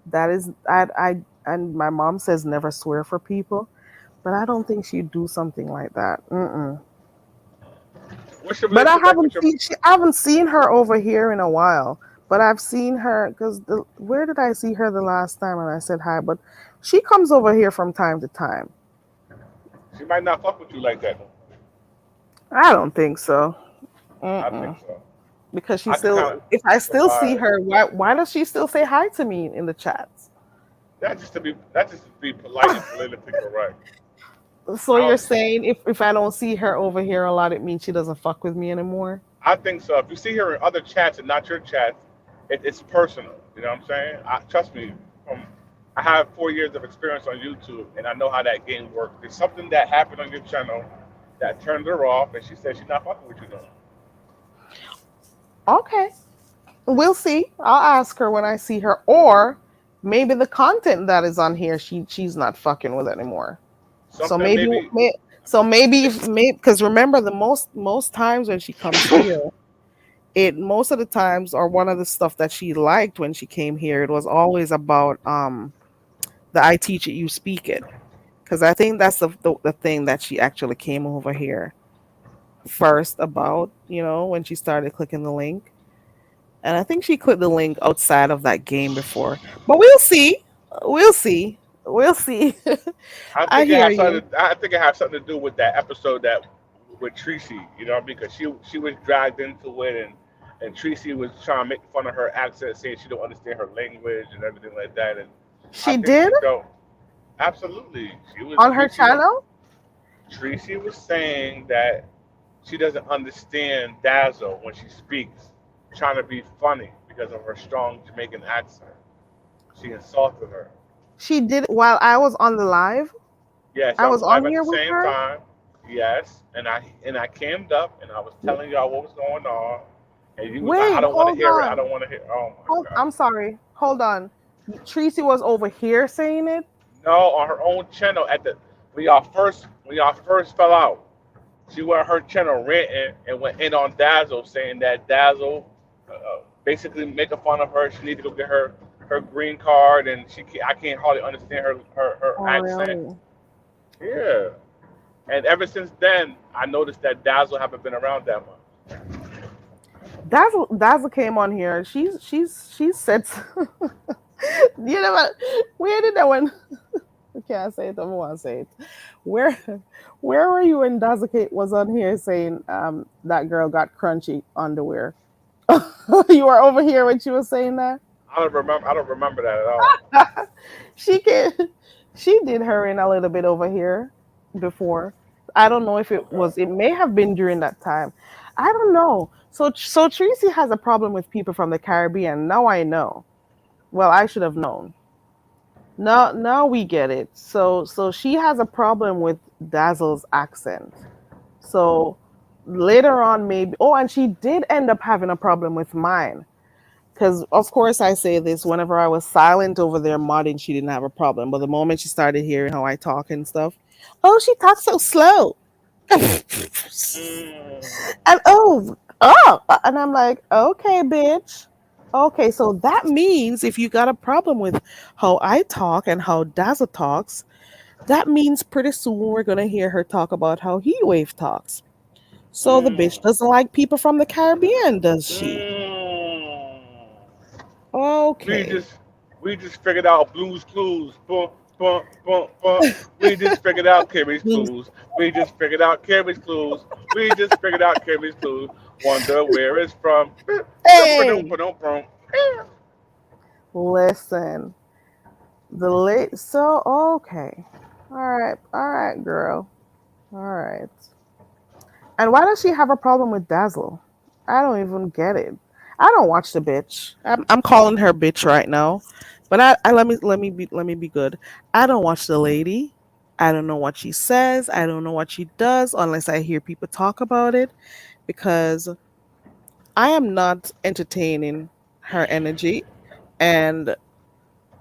that is, and my mom says never swear for people, but I don't think she'd do something like that. Mm-mm. What's your But relationship like with your? I haven't seen her over here in a while. But I've seen her because where did I see her the last time? And I said hi. But she comes over here from time to time. She might not fuck with you like that. I don't think so. I think Mm-mm. so. Because she I can still, kind of if I still see provide. her, why does she still say hi to me in the chats? Not just to be polite and politically correct. So I you're don't. saying if I don't see her over here a lot, it means she doesn't fuck with me anymore? I think so. If you see her in other chats and not your chats, it's personal. You know what I'm saying? Trust me. From I have 4 years of experience on YouTube, and I know how that game works. There's something that happened on your channel that turned her off, and she said she's not fucking with you no more. Okay. We'll see. I'll ask her when I see her, or maybe the content that is on here, she's not fucking with anymore. So Something maybe. so maybe if maybe because remember the most times when she comes here, it most of the times or one of the stuff that she liked when she came here, it was always about the I teach it, you speak it. Because I think that's the thing that she actually came over here first about, when she started clicking the link. And I think she clicked the link outside of that game before. But we'll see. We'll see. We'll see. I hear you. I think it has something to do with that episode that with Tracy. You know, because she was dragged into it, and Tracy was trying to make fun of her accent, saying she don't understand her language and everything like that. And I She think did she felt absolutely. She was on her channel. Tracy was saying that she doesn't understand Dazzle when she speaks, trying to be funny because of her strong Jamaican accent. She insulted her. She did while I was on the live. Yes, I I was was live on at the here with same her. time. Yes, and I camed up and I was telling y'all what was going on, and you was like, I Wait, don't want to hold hear it. I on. don't want to hear. Oh my Hold, god. I'm sorry. Hold on. Tracy was over here saying it. No, on her own channel at the when y'all first fell out, she went on her channel ranting and went in on Dazzle saying that Dazzle basically making fun of her. She need to go get her green card and I can't hardly understand her Oh, accent. really? Yeah. And ever since then, I noticed that Dazzle haven't been around that much. Dazzle came on here. She said, you know what? Where did that one? I can't say it. I don't want to say it. Where where were you when Dazzle was on here saying that girl got crunchy underwear? You were over here when she was saying that. I don't remember that at all. she can she did her in a little bit over here before. I don't know if it Okay. was. It may have been during that time. I don't know. So Tracy has a problem with people from the Caribbean. Now I know. Well, I should have known. Now we get it. So she has a problem with Dazzle's accent. So later on, maybe. Oh, and she did end up having a problem with mine. Because, of course, I say this whenever I was silent over there modding, she didn't have a problem. But the moment she started hearing how I talk and stuff, oh, she talks so slow. And Mm. and I'm like, okay, bitch. Okay, so that means if you got a problem with how I talk and how Dazzle talks, that means pretty soon we're gonna hear her talk about how Heatwave talks. So the bitch Mm. doesn't like people from the Caribbean, does she? Mm. We Okay. just we just figured out Blue's Clues. Bum, bum, bum, bum. We just figured out Carrie's Mm. Clues. We just figured out Carrie's Clues. We just figured out Carrie's Clues. Wonder where it's from. Hey, listen. The late so okay. All right, girl. All right. And why does she have a problem with Dazzle? I don't even get it. I don't watch the bitch. I'm calling her bitch right now. But I let me be good. I don't watch the lady. I don't know what she says. I don't know what she does unless I hear people talk about it because I am not entertaining her energy and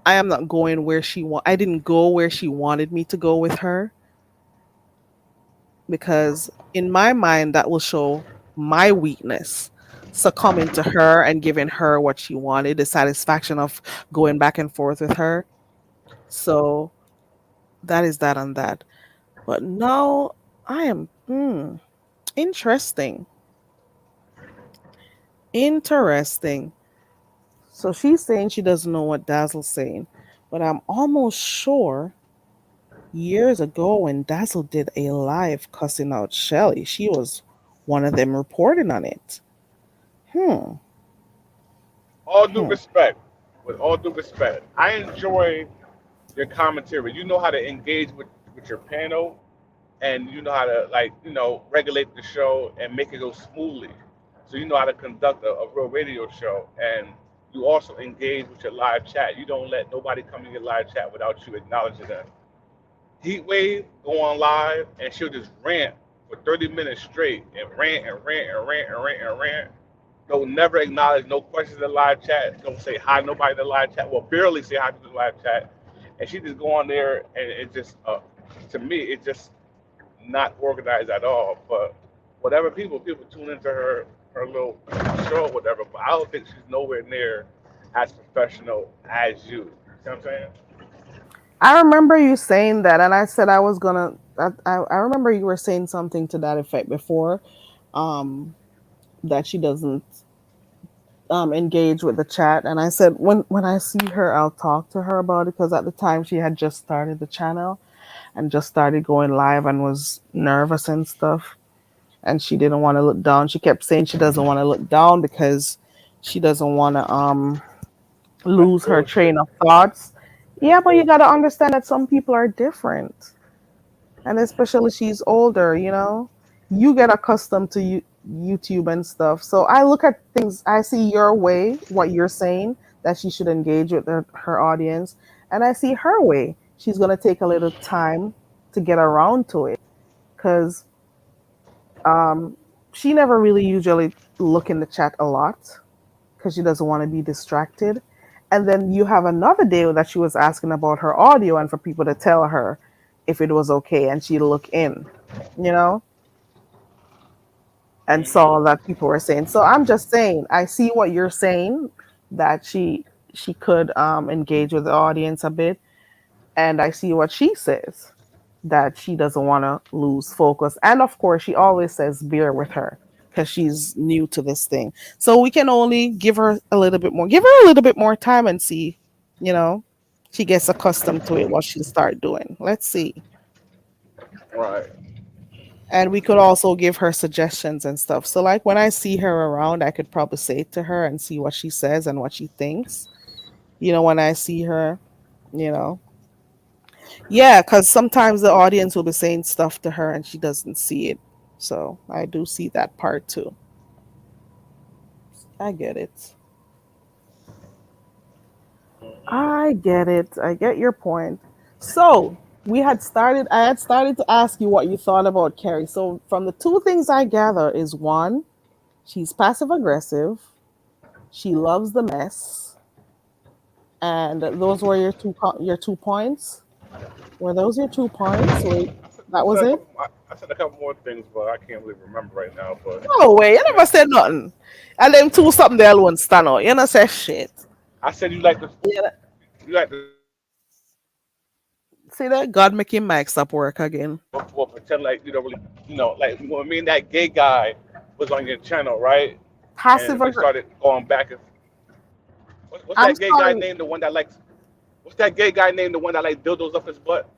I am not going where I didn't go where she wanted me to go with her because in my mind that will show my weakness succumbing to her and giving her what she wanted, the satisfaction of going back and forth with her. So that is that on that. But now I am interesting. Interesting. So she's saying she doesn't know what Dazzle's saying, but I'm almost sure years ago when Dazzle did a live cussing out Shelly, she was one of them reporting on it. Hmm. All due Hmm. respect, with all due respect, I enjoy your commentary. You know how to engage with your panel, and you know how to regulate the show and make it go smoothly. So you know how to conduct a real radio show, and you also engage with your live chat. You don't let nobody come in your live chat without you acknowledging them. Heatwave go on live and she'll just rant for 30 minutes straight and rant and rant and rant and rant and rant. Don't never acknowledge no questions in the live chat. Don't say hi to nobody in the live chat. Well, barely say hi to the live chat. And she just go on there and it just, to me, it just not organized at all. But whatever people tune into her little show or whatever. But I don't think she's nowhere near as professional as you. You know what I'm saying? I remember you saying that, and I said I was gonna. I remember you were saying something to that effect before, um, that she doesn't engage with the chat, and I said when I see her, I'll talk to her about it because at the time she had just started the channel and just started going live and was nervous and stuff, and she didn't want to look down. She kept saying she doesn't want to look down because she doesn't want to That's lose her train bullshit. of thoughts. That's Yeah, but you got to bullshit. understand that some people are different. And especially she's older, you get accustomed to YouTube and stuff. So I look at things, I see your way, what you're saying, that she should engage with her audience, and I see her way. She's going to take a little time to get around to it because um, she never really usually look in the chat a lot because she doesn't want to be distracted. And then you have another day that she was asking about her audio and for people to tell her if it was okay, and she'd look in, you know, and Hmm. saw that people were saying. So I'm just saying, I see what you're saying that she could engage with the audience a bit, and I see what she says that she doesn't want to lose focus. And of course, she always says bear with her because she's new to this thing. So we can only give her a little bit more time and see, you know, she gets accustomed to it, what she'll start doing. Let's see. Right. And we could also give her suggestions and stuff. So, like when I see her around, I could probably say it to her and see what she says and what she thinks. When I see her, you know, yeah, because sometimes the audience will be saying stuff to her and she doesn't see it. So I do see that part too. I get it. Hmm. I get it. I get your point. So I had started to ask you what you thought about Carrie. So from the two things I gather is one, she's passive aggressive. She loves the mess. And those were your 2 points. Were those your 2 points? Wait, I that said was a it? couple. I said a couple more things, but I can't really remember right now. But No way, you yeah, never said nothing. And them two something they alone stand out. You know say shit. I said you like the Yeah. you like the See that? God making Mike stop work again. well, pretend like you don't really like when me and that gay guy was on your channel, right? Passive And we aggressive. started going back and what's I'm that gay guy sorry. named the one that likes what's that gay guy named the one that like dildos up his butt?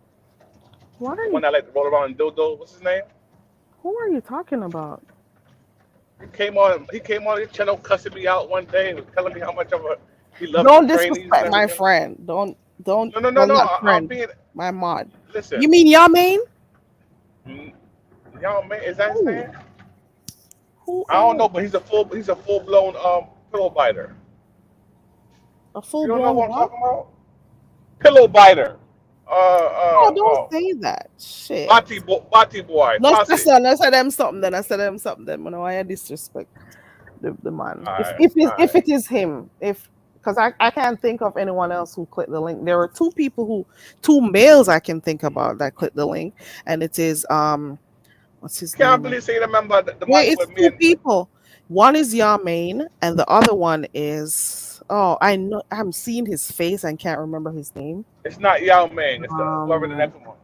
What The are one you that like to roll around in dildo. What's his name? who are you talking about? He came on his channel cussing me out one day and was telling me how much of a he loves the Don't trainees and disrespect my everything. friend. Don't No, no, no, well no. not I'm friend. being My mod. listen. You mean Yamin? mm, Y'all man, is that his Who? name? Who I don't know, else? but he's a full blown pillow biter. A full You don't know blown what I'm what? talking about? Pillow biter. Oh, don't say that. Shit. Bati boy, No, posse. no, say them something then. I said them something then. You know, I disrespect the man. If Alright, if it, if alright. it is him, if because I can't think of anyone else who clicked the link. There were two males I can think about that clicked the link, and it is what's his Can't name? believe say remember the Wait, man it's with me two and people. One is Yarmaine, and the other one is I know I'm seeing his face and can't remember his name. it's not Yao Ming, it's the whoever the Um, next one.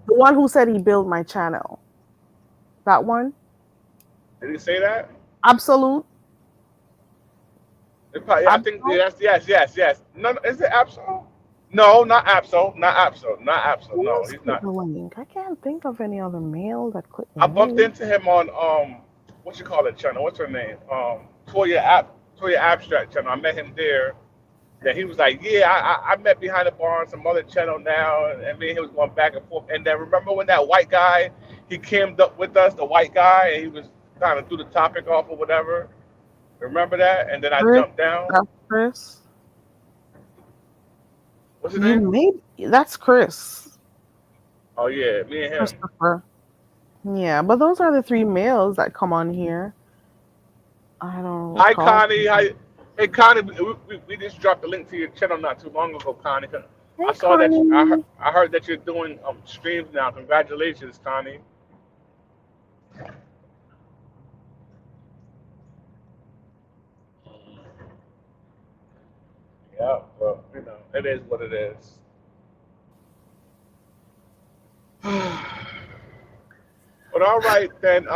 the one who said he built my channel. That one, Did he say that? absolute, I think absolute. yes. No, is it Absol? No, not Absol, not Absol, not Absol. Who No, else he's clicked not. the link? I can't think of any other male that clicked the I bumped link. into him on what you call it channel? What's her name? Toya Abstract channel. I met him there. Then he was like, "Yeah, I met behind the bar on some other channel now," and me and he was going back and forth. And then remember when that white guy he came up with us, the white guy, and he was kind of threw the topic off or whatever. Remember that? And then I Chris, jumped down. that's Chris. What's his You name? maybe that's Chris. Oh yeah, me and him. Christopher. Yeah, but those are the three males that come on here. I don't Hi recall. Connie. Hi. Hey Connie, we just dropped the link to your channel not too long ago, Connie. I Hey, saw that Connie. I heard that you're doing streams now. Congratulations, Connie. Yeah, well, it is what it is. But all right then,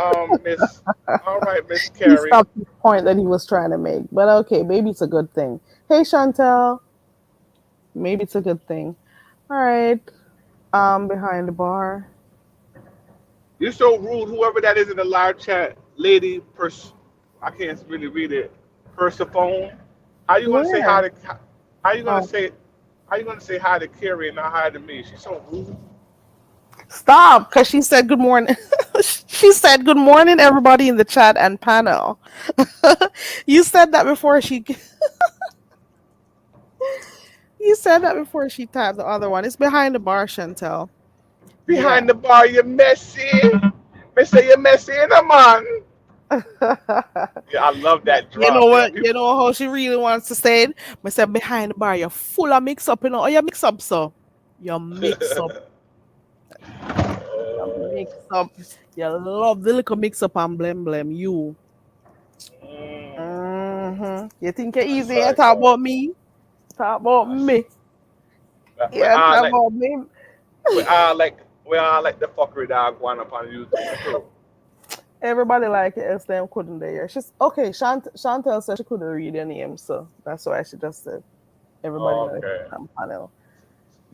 Miss. All right, Miss He Carrie. stopped the point that he was trying to make. But okay, maybe it's a good thing. Hey, Chantel. Maybe it's a good thing. All right. Behind the bar. You're so rude. Whoever that is in the live chat, lady, I can't really read it. Persephone. How you gonna say hi Where? to? How you gonna Oh, say? How you gonna say hi to Carrie and not hi to me? She's so rude. stop, because she said good morning. She said good morning, everybody in the chat and panel. You said that before she. You said that before she tapped the other one. It's behind the bar, Chantel. Yeah. Behind the bar, you're messy. Me say you're messy in a man. Yeah, I love that You know drop. Yeah, what? You people. know how she really wants to say it? I said behind the bar, you're full of mix up, you know. Oh, you mix up, so you mix up. You mix up. You love the little mix up and blame blame you. mm, You think you're that's easy? You right, talk though. about me. Talk about That's, me. we Yeah, are talk like about me. we are like we are like the fuckery dog going up on YouTube too. Everybody like it, else them couldn't they? She's okay. Chantel said she couldn't read your name, so that's why she just said everybody in the Okay. panel.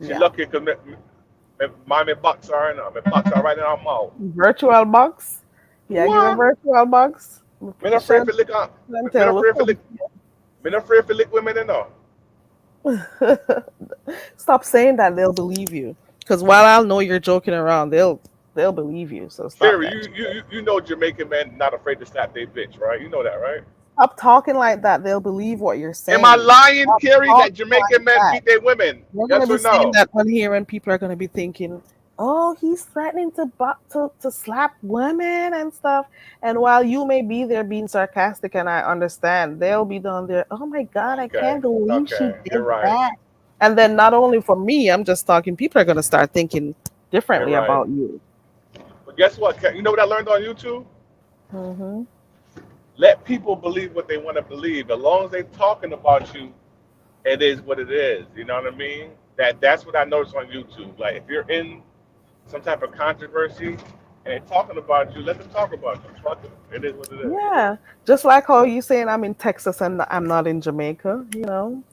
She Yeah. lucky because my box are in my box are right in our mouth. Virtual box. Yeah, give a What? virtual box. Me not afraid for lick on. Me not Chantel, look afraid for lick. Me not afraid for lick women enough. up. Stop saying that. They'll believe you. Because while I'll know you're joking around, they'll believe you. So stop Carrie, that. you know Jamaican men not afraid to slap their bitch, right? You know that, right? Stop talking like that. They'll believe what you're Am I saying. lying, Stop Carrie, that talking like Jamaican men that. beat their women? You're gonna Yes be or saying no? that on here, and people are gonna be thinking. Oh, he's threatening to slap women and stuff. And while you may be there being sarcastic, and I understand, they'll be down there. Oh my God, I Okay, can't believe she okay, you're did right. that. And then not only for me, I'm just talking. People are gonna start thinking You're differently right. about you. But guess what? You know what I learned on YouTube? Hmm. Let people believe what they want to believe. As long as they're talking about you, it is what it is. You know what I mean? That's what I noticed on YouTube. Like if you're in some type of controversy and they're talking about you, let them talk about you. Fuck it. It is what it is. Yeah, just like how you saying I'm in Texas and I'm not in Jamaica.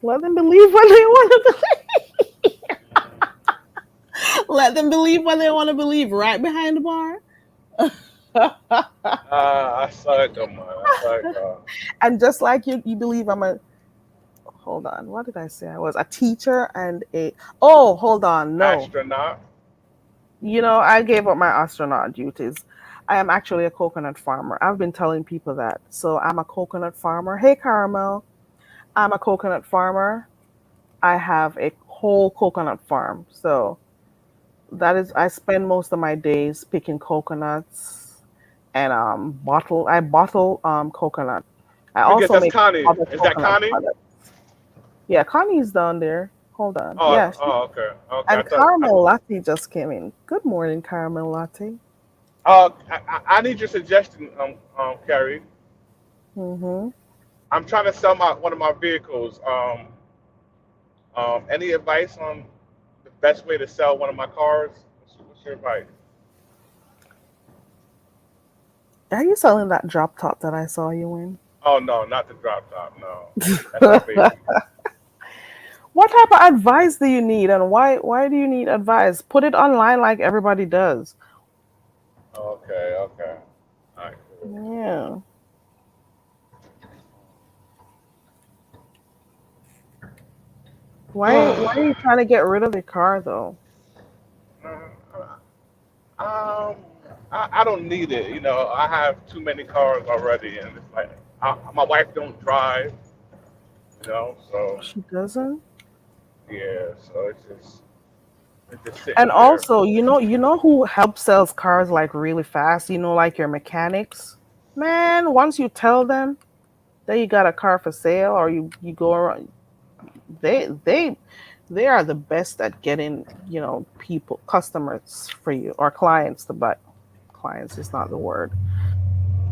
Let them believe what they want to let them believe what they want to believe. Right behind the bar. I saw it come on. I saw it go. And just like you believe I'm a hold on, what did I say? I was a teacher and a oh, hold on, no. Astronaut. I gave up my astronaut duties. I am actually a coconut farmer. I've been telling people that. So I'm a coconut farmer. Hey Caramel. I'm a coconut farmer. I have a whole coconut farm. So that is I spend most of my days picking coconuts and I bottle coconut. I Let me guess. also That's make Connie. other Is that coconut Connie? products. Yeah, Connie's down there. Hold on. Oh, Yeah, oh, okay, okay. I and thought. Caramel Latte just came in. Good morning, Caramel Latte. I need your suggestion, Carrie. Mm-hmm. I'm trying to sell my one of my vehicles. Any advice on the best way to sell one of my cars? What's your advice? Are you selling that drop top that I saw you in? Oh no, not the drop top. No, that's my baby. What type of advice do you need, and why do you need advice? Put it online like everybody does. Okay, okay. All right, cool. Yeah. Why are you trying to get rid of your car though? um, I don't need it. You know, I have too many cars already, and it's like my wife don't drive. You know, so She doesn't. yeah, so it's just And sitting there. also, you know who helps sells cars like really fast? Like your mechanics. Man, once you tell them that you got a car for sale or you go around, they are the best at getting, people, customers for you or clients to buy. Clients is not the word.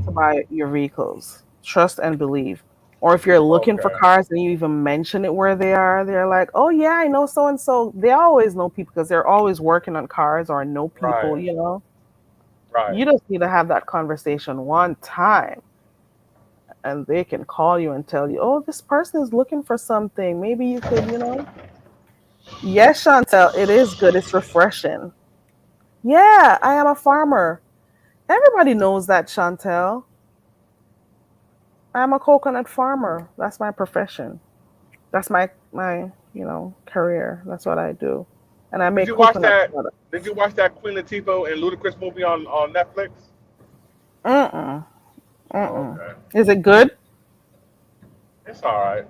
To buy your vehicles. Trust and believe. Or if you're looking for Okay, cars and you even mention it where they are, they're like, "Oh yeah, I know so and so." They always know people because they're always working on cars or know people. right, right. You just need to have that conversation one time, and they can call you and tell you, "Oh, this person is looking for something. Maybe you could." Yes, Chantel, it is good. It's refreshing. Yeah, I am a farmer. Everybody knows that, Chantel. I'm a coconut farmer. That's my profession. That's my career. That's what I do. And I Did make you watch coconut that? products. Did you watch that Queen Latifah and Ludacris movie on Netflix? Mm-mm. Oh, Mm-mm. okay, Is it good? it's all right.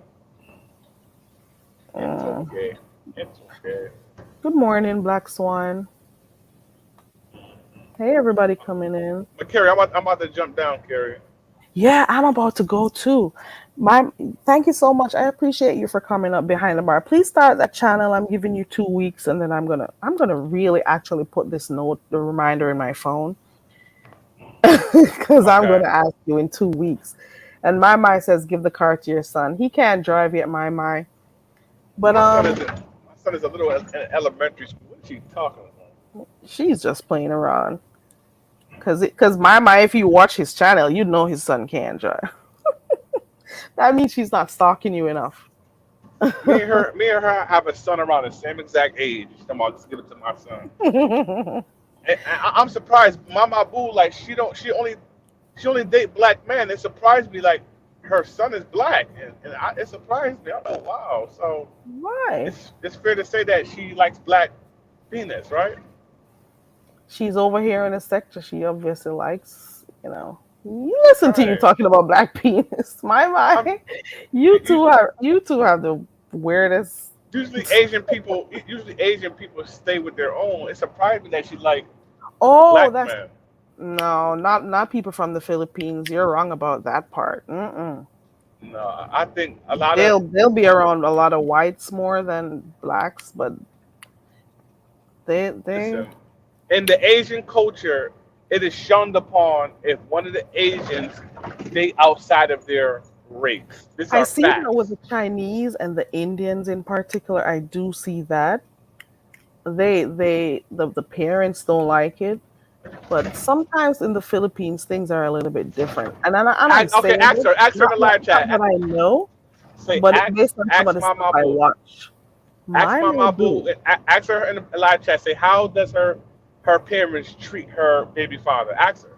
It's Mm. okay. It's okay. Good morning, Black Swan. Hey, everybody coming in. But Carrie, I'm about to jump down, Carrie. Yeah, I'm about to go too. My Thank you so much. I appreciate you for coming up behind the bar. Please start that channel. I'm giving you 2 weeks, and then I'm gonna really actually put this note, the reminder in my phone, because I'm Okay. gonna ask you in 2 weeks. And my mind says give the car to your son. He can't drive yet, my mind. But My son is a little in elementary school. What is she talking about? she's just playing around. Cause my mind, if you watch his channel, you know his son can't drive. That means she's not stalking you enough. Me and her have a son around the same exact age. Come on, just give it to my son. And I'm surprised. Mama Boo, like she only date black men. It surprised me. Like her son is black, and it surprised me. I'm like, wow. So Why? it's fair to say that she likes black penis, right? She's over here in the sector. She obviously likes. You listen to you Right. talking about black penis. My I'm. my. You two have the weirdest. Usually Asian people stay with their own. It surprised me that she like the Oh, black that's man. no, not people from the Philippines. You're wrong about that part. Mm-mm. No, I think a lot of They'll be around a lot of whites more than blacks, but they listen, in the Asian culture, it is shunned upon if one of the Asians stay outside of their race. These I are see that with facts. the Chinese and the Indians in particular. I do see that the parents don't like it, but sometimes in the Philippines things are a little bit different. And I'm Okay, saying it ask her in the live not chat. that I know, Say, but it's based on some of the stuff Mama I Boo. watch. Ask My may Mama Boo. do. Ask her in the live chat. Say, how does her parents treat her baby father? Ask her.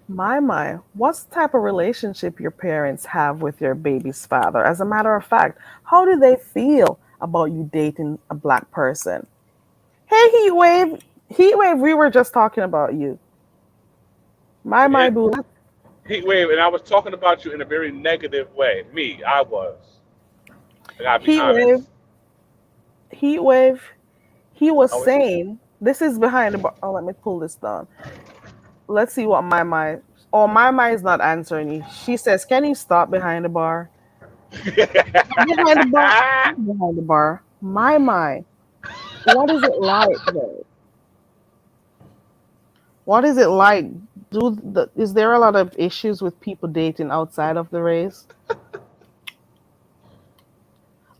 My, what's the type of relationship your parents have with your baby's father? As a matter of fact, how do they feel about you dating a black person? Hey, Heatwave, we were just talking about you. My It, boo. Heat wave, and I was talking about you in a very negative way. Me, I was. I gotta be Heatwave, honest. Heatwave. He was Oh, saying, this is behind the bar. Oh, let me pull this down. Let's see what my. Oh, my is not answering you. She says, can you stop behind the bar? Behind the bar. Behind the bar. My. What is it like though? What is it like? Is there a lot of issues with people dating outside of the race?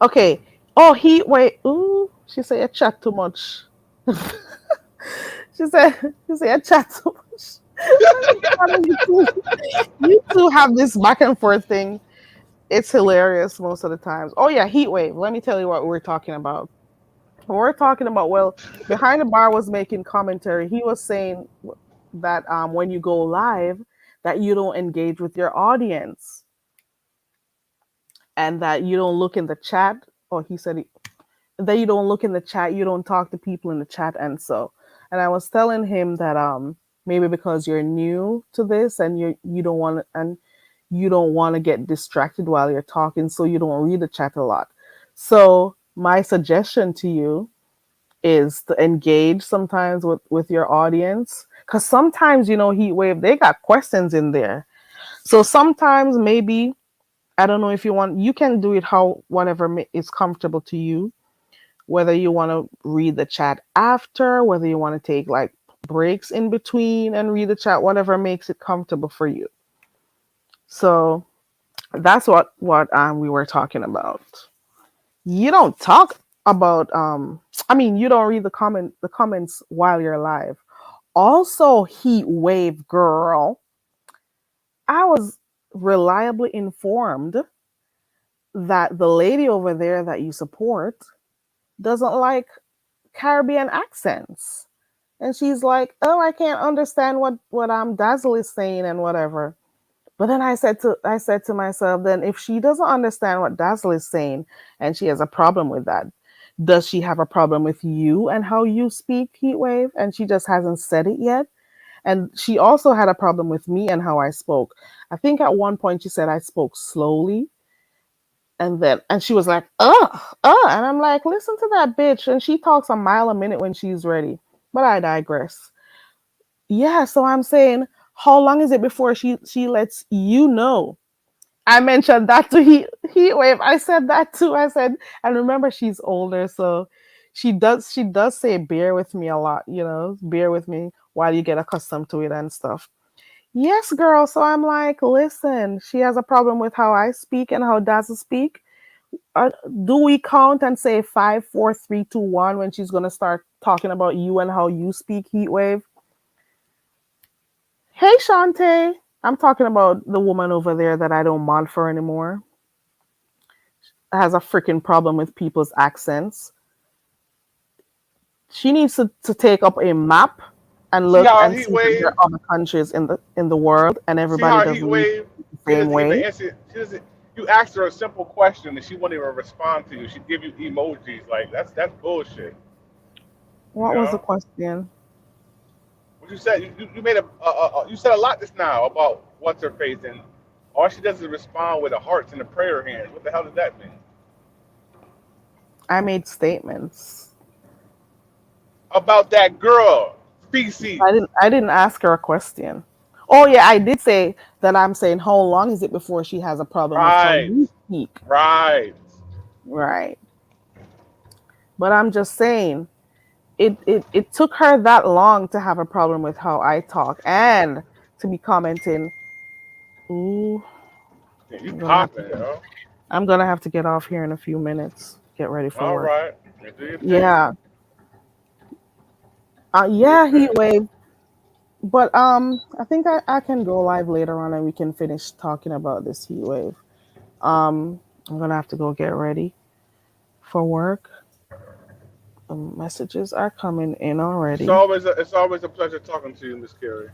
Okay. Oh, he wait. Ooh, she said I chat too much. she said I chat too much. You two have this back and forth thing. It's hilarious most of the times. Oh yeah, heat wave. Let me tell you what we're talking about. We're talking about, well, behind the bar was making commentary. He was saying that when you go live, that you don't engage with your audience and that you don't look in the chat. Or he said that you don't look in the chat, you don't talk to people in the chat, and so. And I was telling him that maybe because you're new to this and you don't want and you don't want to get distracted while you're talking, so you don't read the chat a lot. So my suggestion to you is to engage sometimes with your audience, because sometimes heat wave, they got questions in there. So sometimes maybe, I don't know, if you can do it how whatever is comfortable to you, whether you want to read the chat after, whether you want to take like breaks in between and read the chat, whatever makes it comfortable for you. So that's what we were talking about. You don't talk about I mean, you don't read the comments while you're live. Also, heat wave girl, I was reliably informed that the lady over there that you support doesn't like Caribbean accents. And she's like, "Oh, I can't understand what Dazzle is saying and whatever." But then I said to myself, then if she doesn't understand what Dazzle is saying and she has a problem with that, does she have a problem with you and how you speak, Heatwave? And she just hasn't said it yet. And she also had a problem with me and how I spoke. I think at one point she said I spoke slowly. And she was like, and I'm like, listen to that bitch. And she talks a mile a minute when she's ready. But I digress. Yeah, so I'm saying, how long is it before she lets you know? I mentioned that to Heatwave. I said that too. I said, and remember, she's older, so she does say bear with me a lot. Bear with me while you get accustomed to it and stuff. Yes, girl. So I'm like, listen, she has a problem with how I speak and how Dazzle speak. Uh, do we count and say 5, 4, 3, 2, 1 when she's gonna start talking about you and how you speak, Heatwave? Hey, Shantae. I'm talking about the woman over there that I don't mod for anymore. Has a freaking problem with people's accents. She needs to take up a map and see look how and heat see that there wave. are other countries in the world and See everybody how heat doesn't really wave. speak the She same doesn't even way. answer. She doesn't. You asked her a simple question and she won't even respond to you. She give you emojis like that's bullshit. You What was the know question? what you said? You made you said a lot just now about what's her face and all she does is respond with the hearts and the prayer hands. What the hell does that mean? I made statements. about that girl, feces. I didn't ask her a question. Oh yeah, I did say that I'm saying how long is it before she has a problem with how Right, you speak. right. Right. But I'm just saying it took her that long to have a problem with how I talk and to be commenting, ooh, Yeah, you I'm gonna have to popping, get yo. I'm gonna have to get off here in a few minutes. Get ready for All work. right. You do your thing. Yeah. Do your Yeah, heat thing. wave. But I think I can go live later on and we can finish talking about this heat wave. I'm gonna have to go get ready for work. The messages are coming in already. It's always a pleasure talking to you, Miss Carey.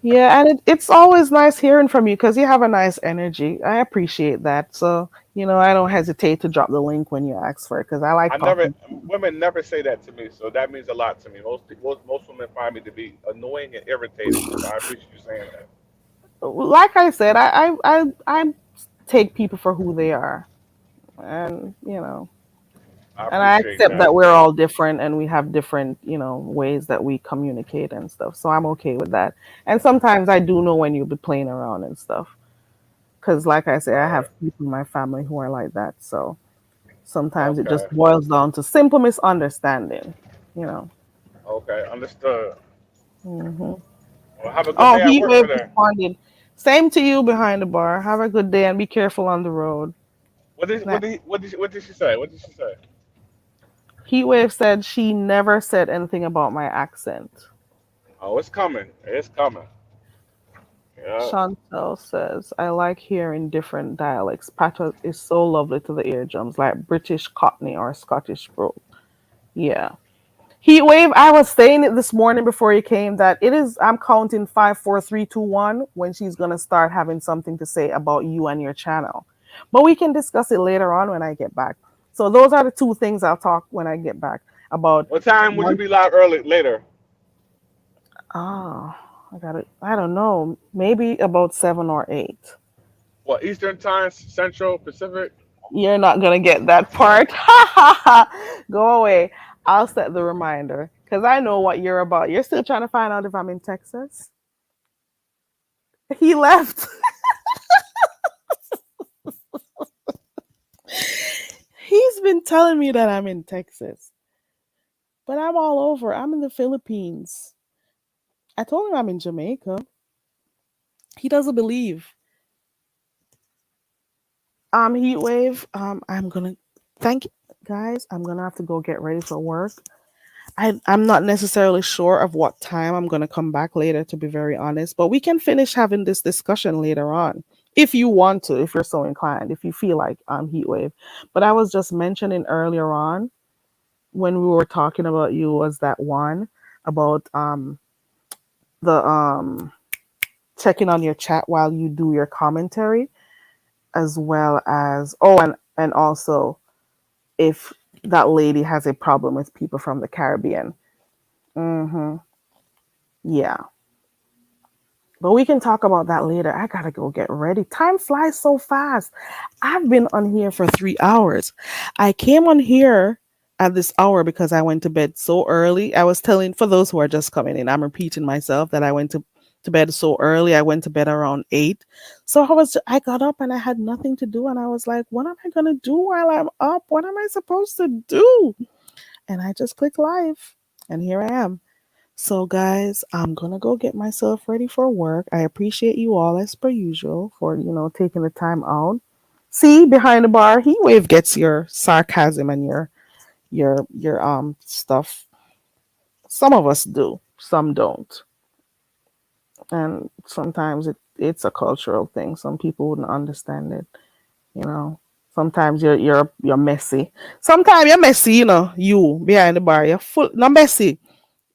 Yeah, and it's always nice hearing from you because you have a nice energy. I appreciate that. So, I don't hesitate to drop the link when you ask for it because I like I never talking to you. women never say that to me, so that means a lot to me. Most women find me to be annoying and irritating, so I appreciate you saying that. Like I said, I take people for who they are. And, I and I appreciate accept that. that we're all different and we have different, ways that we communicate and stuff. So I'm okay with that. And sometimes I do know when you'll be playing around and stuff. Because, like I say, I All have right. people in my family who are like that. So sometimes it just Okay. boils down to simple misunderstanding, you know. Okay. Understood. hmm Well, have a good Oh, day at work Heatwave today. responded. Same to you behind the bar. Have a good day and be careful on the road. That What did she say? What did she say? Heatwave said she never said anything about my accent. Oh, it's coming. It's coming. Yeah. Chantel says, I like hearing different dialects. Patois is so lovely to the eardrums, like British Cockney or Scottish brogue. Yeah. Heat wave, I was saying it this morning before you came that it is, I'm counting 5, 4, 3, 2, 1 when she's going to start having something to say about you and your channel. But we can discuss it later on when I get back. So those are the two things I'll talk when I get back about. What time would you One, be live early later? oh, I got it. I don't know. Maybe about 7 or 8. What Eastern time, Central, Pacific? You're not going to get that part. Ha ha ha. Go away. I'll set the reminder because I know what you're about. You're still trying to find out if I'm in Texas. He left. He's been telling me that I'm in Texas, but I'm all over. I'm in the Philippines. I told him I'm in Jamaica. He doesn't believe. Heat wave. I'm gonna thank you guys. I'm gonna have to go get ready for work. I'm not necessarily sure of what time I'm gonna come back later, to be very honest. But we can finish having this discussion later on if you want to, if you're so inclined, if you feel like heat wave. But I was just mentioning earlier on when we were talking about you was that one about the checking on your chat while you do your commentary, as well as and also if that lady has a problem with people from the Caribbean. hmm Yeah. But we can talk about that later. I gotta go get ready. Time flies so fast. I've been on here for 3 hours. I came on here at this hour because I went to bed so early. I was telling, for those who are just coming in, I'm repeating myself that I went to bed so early. I went to bed around 8. So I got up and I had nothing to do. And I was like, what am I gonna do while I'm up? What am I supposed to do? And I just clicked live. And here I am. So, guys, I'm gonna go get myself ready for work. I appreciate you all, as per usual, for taking the time out. See, behind the bar, Heat Wave gets your sarcasm and your stuff. Some of us do, some don't, and sometimes it's a cultural thing. Some people wouldn't understand it. You know, sometimes you're messy. Sometimes you're messy. You behind the bar, you're full, not messy.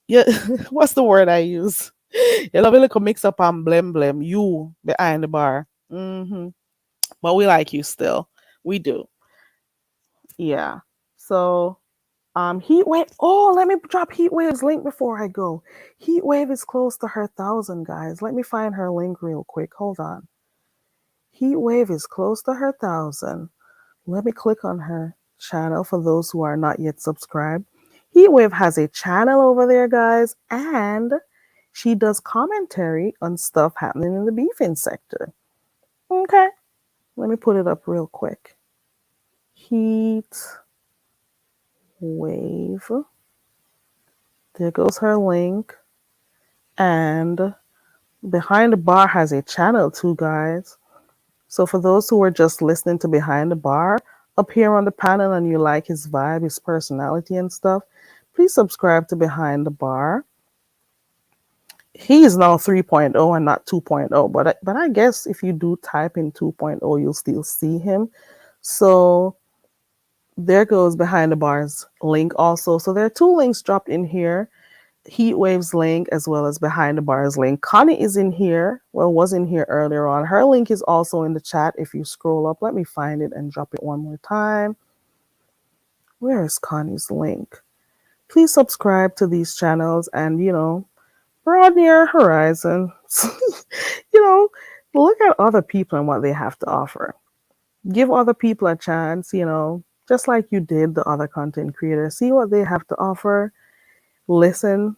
Yeah, what's the word I use? You love a little mix up and blem you behind the bar. But we like you still. We do. Yeah. So Heat Wave. Oh, let me drop Heat Wave's link before I go. Heat Wave is close to her 1,000, guys. Let me find her link real quick. Hold on. Heat Wave is close to her 1,000. Let me click on her. channel for those who are not yet subscribed. Heatwave has a channel over there, guys, and she does commentary on stuff happening in the beefing sector. Okay, let me put it up real quick. Heat Wave. There goes her link. And Behind the Bar has a channel too, guys. So for those who are just listening to Behind the Bar up here on the panel and you like his vibe, his personality and stuff, please subscribe to Behind the Bar. He is now 3.0 and not 2.0, but I guess if you do type in 2.0, you'll still see him. So there goes Behind the Bar's link also. So there are two links dropped in here. Heatwave's link as well as Behind the Bar's link. Connie is in here. Well, was in here earlier on. Her link is also in the chat. If you scroll up, let me find it and drop it one more time. Where is Connie's link? Please subscribe to these channels and, broaden your horizons. you know, Look at other people and what they have to offer. Give other people a chance, just like you did the other content creators. See what they have to offer. Listen,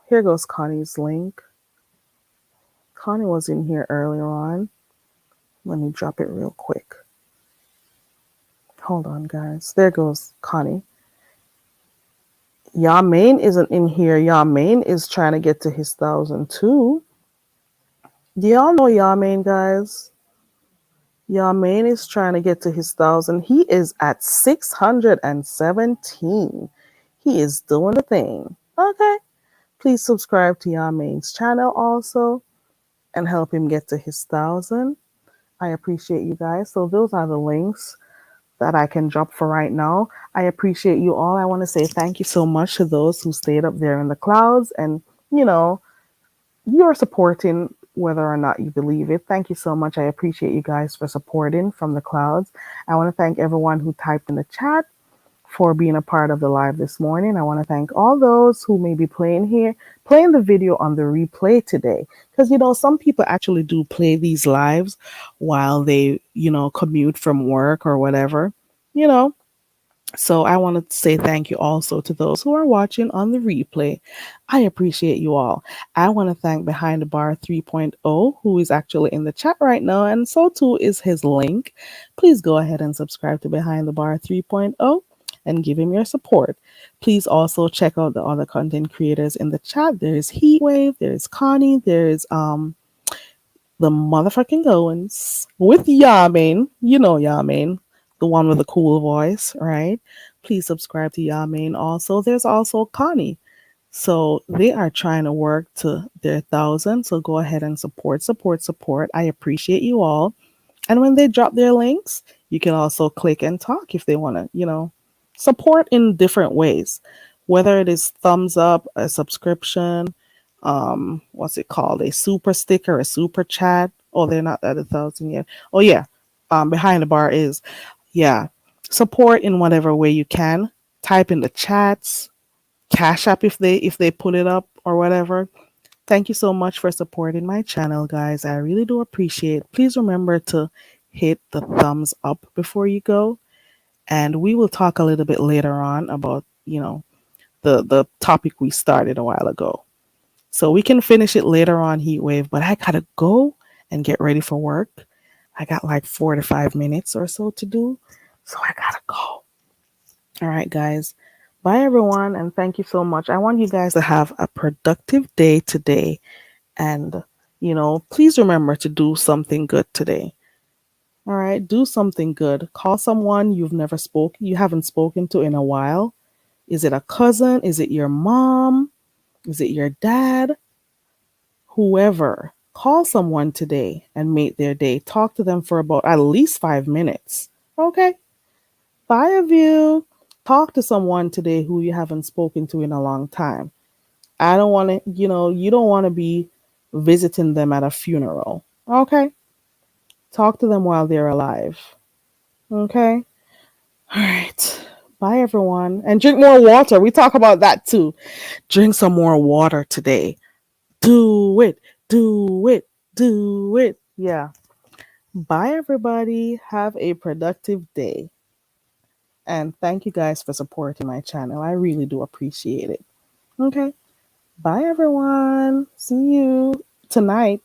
here goes Connie's link. Connie was in here earlier on. Let me drop it real quick. Hold on, guys. There goes Connie. Yamain isn't in here. Yamain is trying to get to his 1,000 too. Do y'all know Yamain, guys? Yamain is trying to get to his 1,000. He is at 617. He is doing the thing. Okay. Please subscribe to Yamain's channel also and help him get to his 1,000. I appreciate you guys. So those are the links that I can drop for right now. I appreciate you all. I want to say thank you so much to those who stayed up there in the clouds and, you're supporting whether or not you believe it. Thank you so much. I appreciate you guys for supporting from the clouds. I want to thank everyone who typed in the chat for being a part of the live this morning. I want to thank all those who may be playing the video on the replay today. Because, some people actually do play these lives while they, commute from work or whatever, you know. So I want to say thank you also to those who are watching on the replay. I appreciate you all. I want to thank Behind the Bar 3.0, who is actually in the chat right now, and so too is his link. Please go ahead and subscribe to Behind the Bar 3.0 and give him your support. Please also check out the other content creators in the chat. There's Heatwave, there's Connie, there's the motherfucking Goins with Yamin. You know Yamin, the one with the cool voice, right? Please subscribe to Yamin also. There's also Connie. So they are trying to work to their 1,000. So go ahead and support, support, support. I appreciate you all. And when they drop their links, you can also click and talk if they want to, support in different ways, whether it is thumbs up, a subscription, what's it called? A super sticker, a super chat. Oh, they're not at 1,000 yet. Oh yeah. Behind the Bar is, yeah. Support in whatever way you can. Type in the chats, Cash App if they put it up or whatever. Thank you so much for supporting my channel, guys. I really do appreciate it. Please remember to hit the thumbs up before you go. And we will talk a little bit later on about, the topic we started a while ago. So we can finish it later on, Heatwave, but I gotta go and get ready for work. I got like 4 to 5 minutes or so to do. So I gotta go. All right, guys. Bye, everyone. And thank you so much. I want you guys to have a productive day today. And, please remember to do something good today. All right. Do something good. Call someone you haven't spoken to in a while. Is it a cousin? Is it your mom? Is it your dad? Whoever. Call someone today and make their day. Talk to them for about at least 5 minutes. Okay. 5 of you. Talk to someone today who you haven't spoken to in a long time. I don't want to, you don't want to be visiting them at a funeral. Okay. Talk to them while they're alive. Okay. All right. Bye, everyone. And drink more water. We talk about that too. Drink some more water today. Do it. Do it. Do it. Yeah. Bye, everybody. Have a productive day. And thank you guys for supporting my channel. I really do appreciate it. Okay. Bye, everyone. See you tonight.